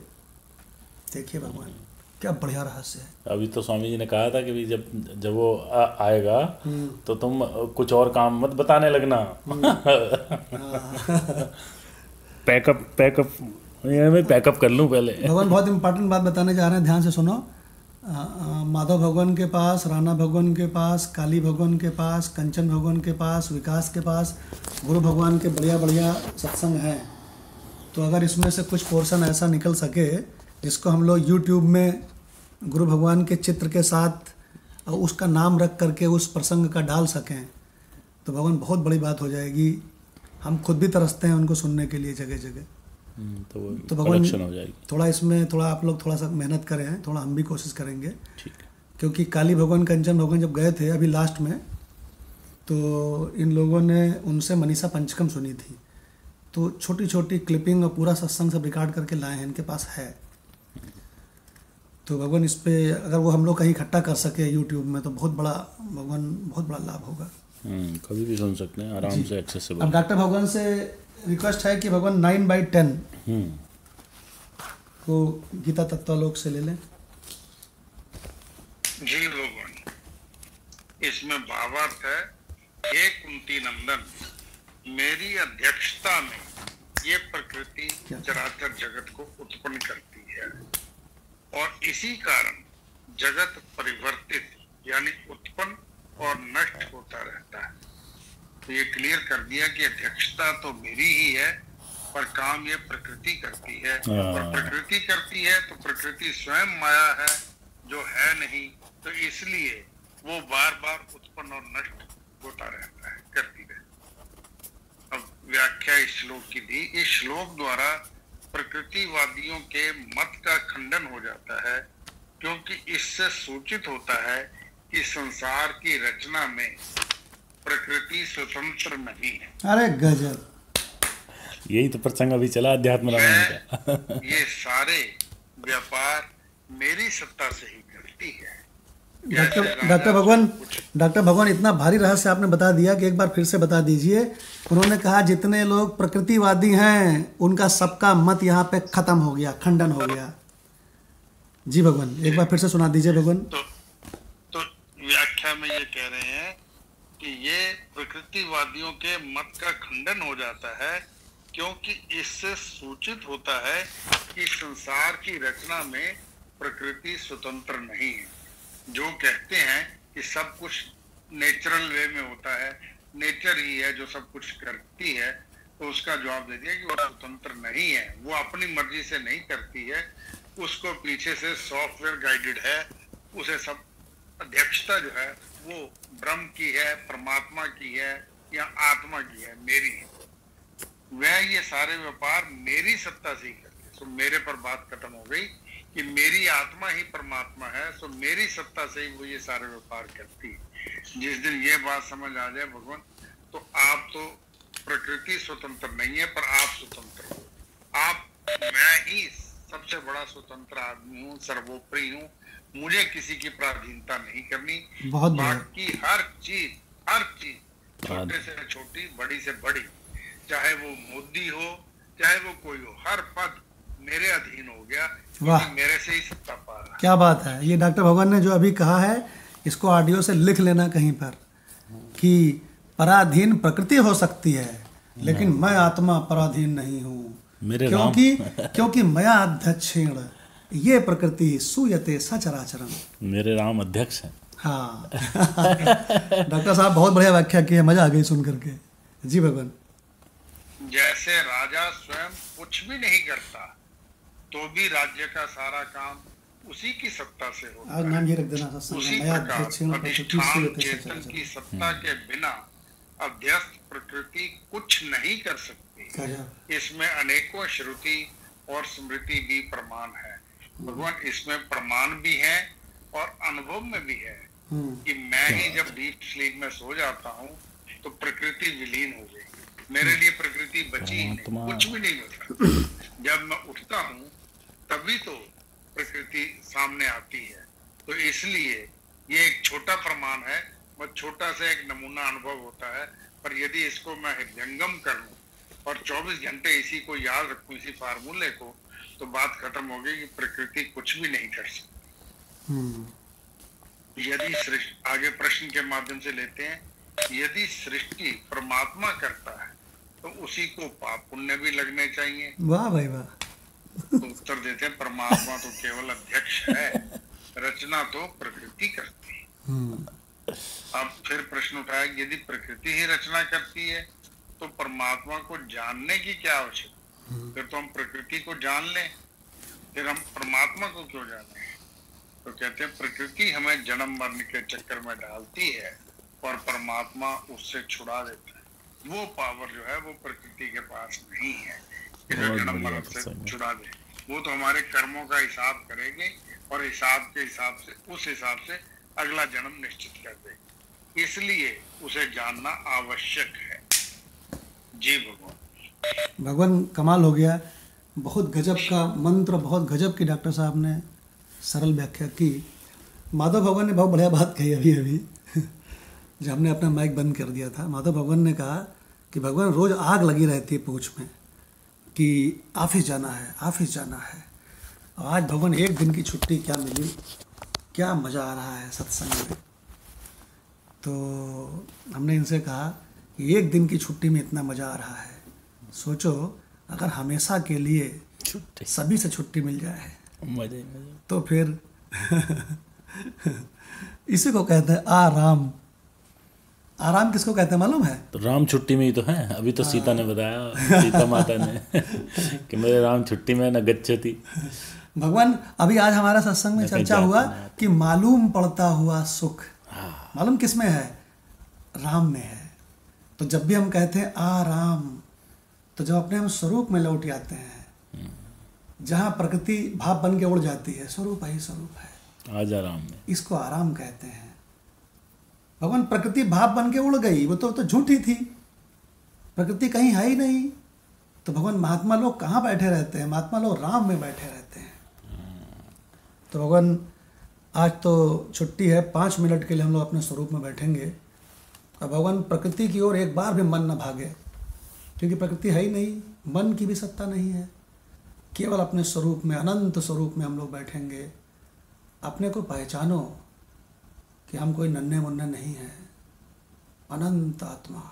देखिए भगवान, क्या बढ़िया रहस्य है। अभी तो स्वामी जी ने कहा था कि भी जब वो आएगा तो तुम कुछ और काम मत बताने लगना। पैकअप मैं पैकअप कर लूँ पहले। भगवान बहुत इंपॉर्टेंट बात बताने जा रहे हैं, ध्यान से सुनो। माधव भगवान के पास, राणा भगवान के पास, काली भगवान के पास, कंचन भगवान के पास, विकास के पास, गुरु भगवान के बढ़िया बढ़िया सत्संग हैं। तो अगर इसमें से कुछ पोर्शन ऐसा निकल सके जिसको हम लोग यूट्यूब में गुरु भगवान के चित्र के साथ उसका नाम रख करके उस प्रसंग का डाल सकें, तो भगवान बहुत बड़ी बात हो जाएगी। हम खुद भी तरसते हैं उनको सुनने के लिए जगह जगह। तो भगवान हो जाएगी। थोड़ा इसमें थोड़ा आप लोग थोड़ा सा मेहनत करें, थोड़ा हम भी कोशिश करेंगे। ठीक है। क्योंकि काली भगवान, कंचन भगवान जब गए थे अभी लास्ट में, तो इन लोगों ने उनसे मनीषा पंचकम सुनी थी। तो छोटी छोटी क्लिपिंग और पूरा सत्संग सब रिकॉर्ड करके लाए हैं, इनके पास है। तो भगवान इस पे अगर वो हम लोग कहीं इकट्ठा कर सके यूट्यूब में, तो बहुत बड़ा भगवान, बहुत बड़ा लाभ होगा। कभी भी सुन सकते हैं, आराम से एक्सेसिबल। अब डॉक्टर भगवान से रिक्वेस्ट है कि भगवान 9/10 को गीता तत्वालोक से ले लें। जी भगवान, इसमें भावार्थ है, हे कुंती नंदन, मेरी अध्यक्षता में ये प्रकृति चराचर जगत को उत्पन्न करती है और इसी कारण जगत परिवर्तित यानी उत्पन्न और नष्ट होता रहता है। तो ये क्लियर कर दिया कि अध्यक्षता तो मेरी ही है, पर काम ये प्रकृति करती है। और प्रकृति करती है तो प्रकृति स्वयं माया है, जो है नहीं, तो इसलिए वो बार बार उत्पन्न और नष्ट होता रहता है, करती रहती है। अब व्याख्या इस श्लोक की दी। इस श्लोक द्वारा प्रकृतिवादियों के मत का खंडन हो जाता है, क्योंकि इससे सूचित होता है कि संसार की रचना में प्रकृति स्वतंत्र नहीं है। अरे गजब, यही तो प्रसंग अभी चला अध्यात्म रामायण का। ये सारे व्यापार मेरी सत्ता से ही करती है। डॉक्टर भगवान इतना भारी रहस्य आपने बता दिया कि एक बार फिर से बता दीजिए। उन्होंने कहा जितने लोग प्रकृतिवादी हैं उनका सबका मत यहाँ पे खत्म हो गया, खंडन हो गया। जी भगवान, एक बार फिर से सुना दीजिए भगवान। तो व्याख्या में ये कह रहे हैं कि ये प्रकृतिवादियों के मत का खंडन हो जाता है, क्योंकि इससे सूचित होता है कि संसार की रचना में प्रकृति स्वतंत्र नहीं है। जो कहते हैं कि सब कुछ नेचुरल वे में होता है, नेचर ही है जो सब कुछ करती है, तो उसका जवाब दे दिया कि वो स्वतंत्र नहीं है, वो अपनी मर्जी से नहीं करती है, उसको पीछे से सॉफ्टवेयर गाइडेड है, उसे सब अध्यक्षता जो है वो ब्रह्म की है, परमात्मा की है या आत्मा की है, मेरी है। वह ये सारे व्यापार मेरी सत्ता से ही करती है। सो मेरे पर बात खत्म हो गई कि मेरी आत्मा ही परमात्मा है, सो मेरी सत्ता से ही वो ये सारे व्यापार करती है। जिस दिन ये बात समझ आ जाए भगवान, तो आप तो प्रकृति स्वतंत्र नहीं है, पर आप स्वतंत्र हो। आप, मैं ही सबसे बड़ा स्वतंत्र आदमी हूँ, सर्वोपरि हूँ, मुझे किसी की पराधीनता नहीं करनी। बाकी हर चीज छोटे से छोटी, बड़ी से बड़ी, चाहे वो मोदी हो, चाहे वो कोई हो, हर पद मेरे अधीन हो गया, क्योंकि मेरे से ही सत्ता पा रहा है। क्या बात है। ये डॉक्टर भगवान ने जो अभी कहा है, इसको ऑडियो से लिख लेना कहीं पर, कि पराधीन प्रकृति हो सकती है, लेकिन मैं आत्मा पराधीन नहीं हूँ, क्योंकि मया अध्यक्षेण ये प्रकृति सूयते सचराचरम। मेरे राम अध्यक्ष हैं। हाँ डॉक्टर साहब बहुत बढ़िया व्याख्या की है, मजा आ गई सुन करके। जी भगवान। जैसे राजा स्वयं कुछ भी नहीं करता, तो भी राज्य का सारा काम उसी की सत्ता से होता है। नाम ये रख देना, उसी प्रकार अधिष्ठान चेतन की सत्ता के बिना अध्यस्त प्रकृति कुछ नहीं कर सकती। इसमें अनेकों श्रुति और स्मृति भी प्रमाण है भगवान। इसमें प्रमाण भी है और अनुभव में भी है कि मैं ही जब डीप स्लीप में सो जाता हूँ तो प्रकृति विलीन हो गई, मेरे लिए प्रकृति बची ही नहीं, कुछ भी नहीं बचा। जब मैं उठता हूँ तभी तो प्रकृति सामने आती है। तो इसलिए ये एक छोटा प्रमाण है, बस छोटा सा एक नमूना अनुभव होता है, पर यदि इसको मैं हृदयंगम कर लूं और 24 घंटे इसी को याद रखूं, इसी फार्मूले को, तो बात खत्म हो गई कि प्रकृति कुछ भी नहीं कर सकती। यदि सृष्टि, आगे प्रश्न के माध्यम से लेते हैं, यदि सृष्टि परमात्मा करता है तो उसी को पाप पुण्य भी लगने चाहिए। वाह भाई वाह। तो उत्तर देते हैं, परमात्मा तो केवल अध्यक्ष है, रचना तो प्रकृति करती है। अब फिर प्रश्न उठाया, यदि प्रकृति ही रचना करती है तो परमात्मा को जानने की क्या आवश्यकता? फिर तो हम प्रकृति को जान लें, फिर हम परमात्मा को क्यों जाने? तो कहते हैं प्रकृति हमें जन्म मरण के चक्कर में डालती है और परमात्मा उससे छुड़ा देता है। वो पावर जो है वो प्रकृति के पास नहीं है कि जो जन्म मरण से छुड़ा दे। वो तो हमारे कर्मों का हिसाब करेंगे और हिसाब के हिसाब से, उस हिसाब से अगला जन्म निश्चित कर देगी। इसलिए उसे जानना आवश्यक है। जी भगवान। भगवान कमाल हो गया, बहुत गजब का मंत्र, बहुत गजब की डॉक्टर साहब ने सरल व्याख्या की। माधव भगवान ने बहुत बढ़िया बात कही अभी जब हमने अपना माइक बंद कर दिया था। माधव भगवान ने कहा कि भगवान रोज़ आग लगी रहती है पूंछ में कि ऑफिस जाना है, ऑफिस जाना है। और आज भगवान एक दिन की छुट्टी क्या मिली, क्या मज़ा आ रहा है सत्संग में। तो हमने इनसे कहा कि एक दिन की छुट्टी में इतना मज़ा आ रहा है, सोचो अगर हमेशा के लिए सभी से छुट्टी मिल जाए मजे तो फिर इसी को कहते हैं आराम। आराम किसको कहते हैं मालूम है? तो राम छुट्टी में ही तो है। अभी तो सीता ने बताया, सीता माता ने कि मेरे राम छुट्टी में न गच्छति। भगवान अभी आज हमारा सत्संग में चर्चा हुआ कि मालूम पड़ता हुआ सुख मालूम किस में है? राम में है। तो जब भी हम कहते हैं आराम, तो जब अपने हम स्वरूप में लौट जाते हैं, जहाँ प्रकृति भाव बन के उड़ जाती है, स्वरूप ही स्वरूप है, आज आराम में, इसको आराम कहते हैं। भगवान प्रकृति भाव बन के उड़ गई, वो तो झूठी थी, प्रकृति कहीं है ही नहीं। तो भगवान महात्मा लोग कहाँ बैठे रहते हैं? महात्मा लोग राम में बैठे रहते हैं। तो भगवान आज तो छुट्टी है, 5 मिनट के लिए हम लोग अपने स्वरूप में बैठेंगे। और भगवान प्रकृति की ओर एक बार भी मन न भागे, क्योंकि प्रकृति है ही नहीं, मन की भी सत्ता नहीं है। केवल अपने स्वरूप में, अनंत स्वरूप में हम लोग बैठेंगे। अपने को पहचानो, कि हम कोई नन्हे मुन्ने नहीं हैं, अनंत आत्मा।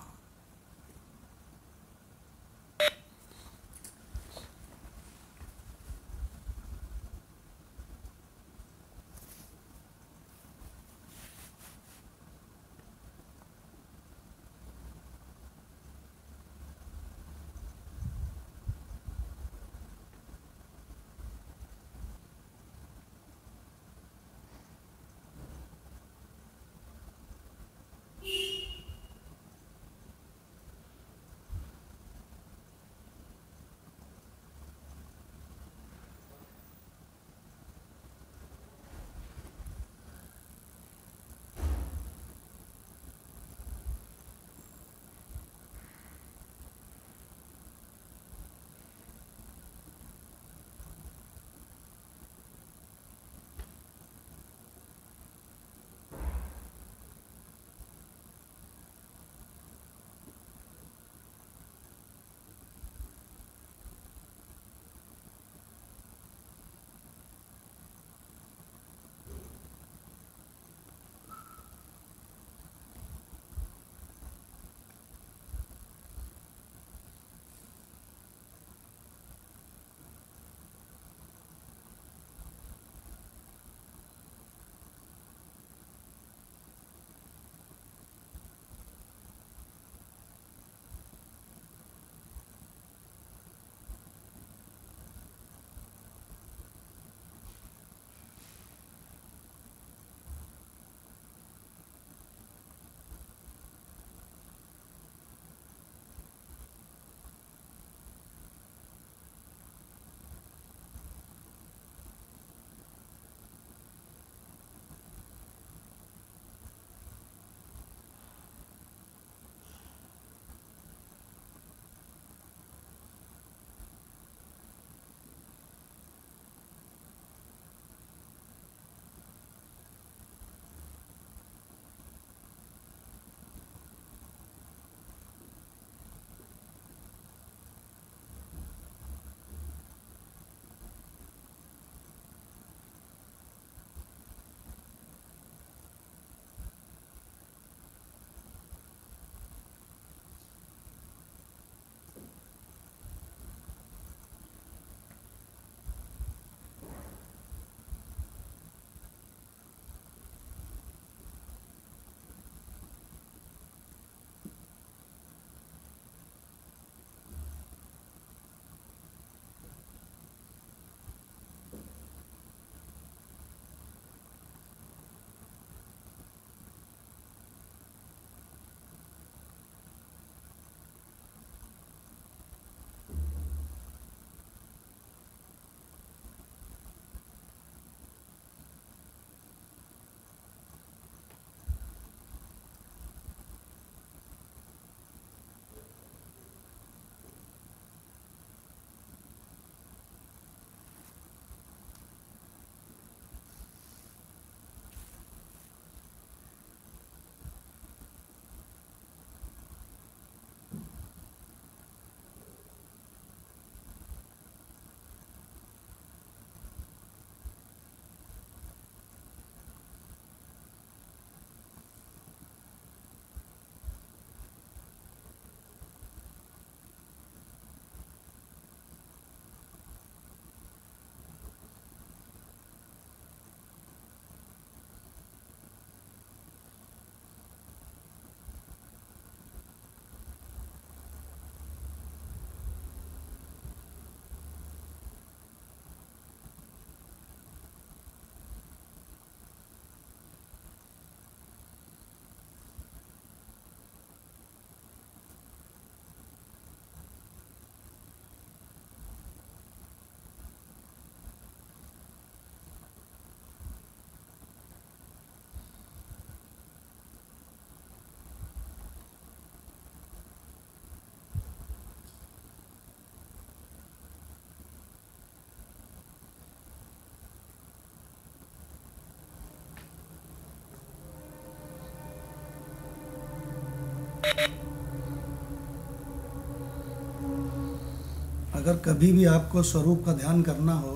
अगर कभी भी आपको स्वरूप का ध्यान करना हो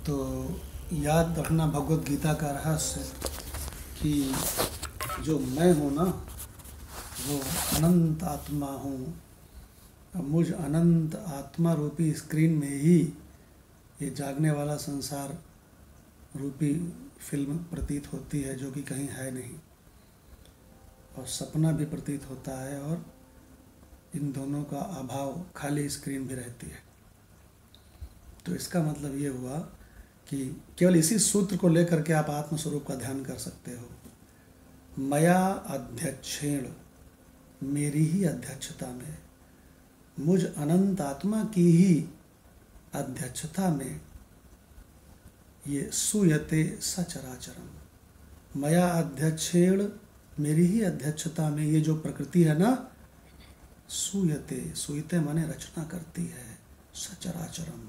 तो याद रखना भगवत गीता का रहस्य कि जो मैं हूँ ना वो अनंत आत्मा हूँ। मुझ अनंत आत्मा रूपी स्क्रीन में ही ये जागने वाला संसार रूपी फिल्म प्रतीत होती है, जो कि कहीं है नहीं, और सपना भी प्रतीत होता है, और इन दोनों का अभाव खाली स्क्रीन भी रहती है। तो इसका मतलब ये हुआ कि केवल इसी सूत्र को लेकर के आप आत्मस्वरूप का ध्यान कर सकते हो। मया अध्यक्षेण, मेरी ही अध्यक्षता में, मुझ अनंत आत्मा की ही अध्यक्षता में ये सूयते सचराचरम। मया अध्यक्षेण, मेरी ही अध्यक्षता में ये जो प्रकृति है ना, सूयते, सूयते माने रचना करती है, सचराचरम,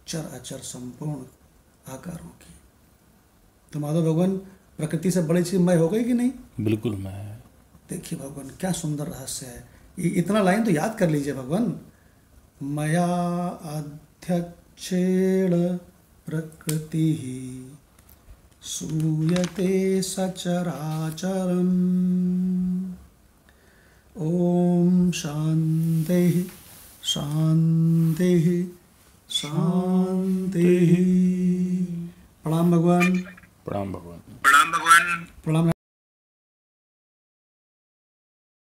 चर अचर संपूर्ण आकारों की। तो माधव भगवान, प्रकृति से बड़ी चीज मैं हो गई कि नहीं? बिल्कुल मैं है। देखिए भगवान क्या सुंदर रहस्य है। इतना लाइन तो याद कर लीजिए भगवान। मया अध्यक्षेण प्रकृति सूयते सचराचरम। ओम शांति शांति शांति। प्रणाम भगवान। प्रणाम भगवान। प्रणाम भगवान। प्रणाम।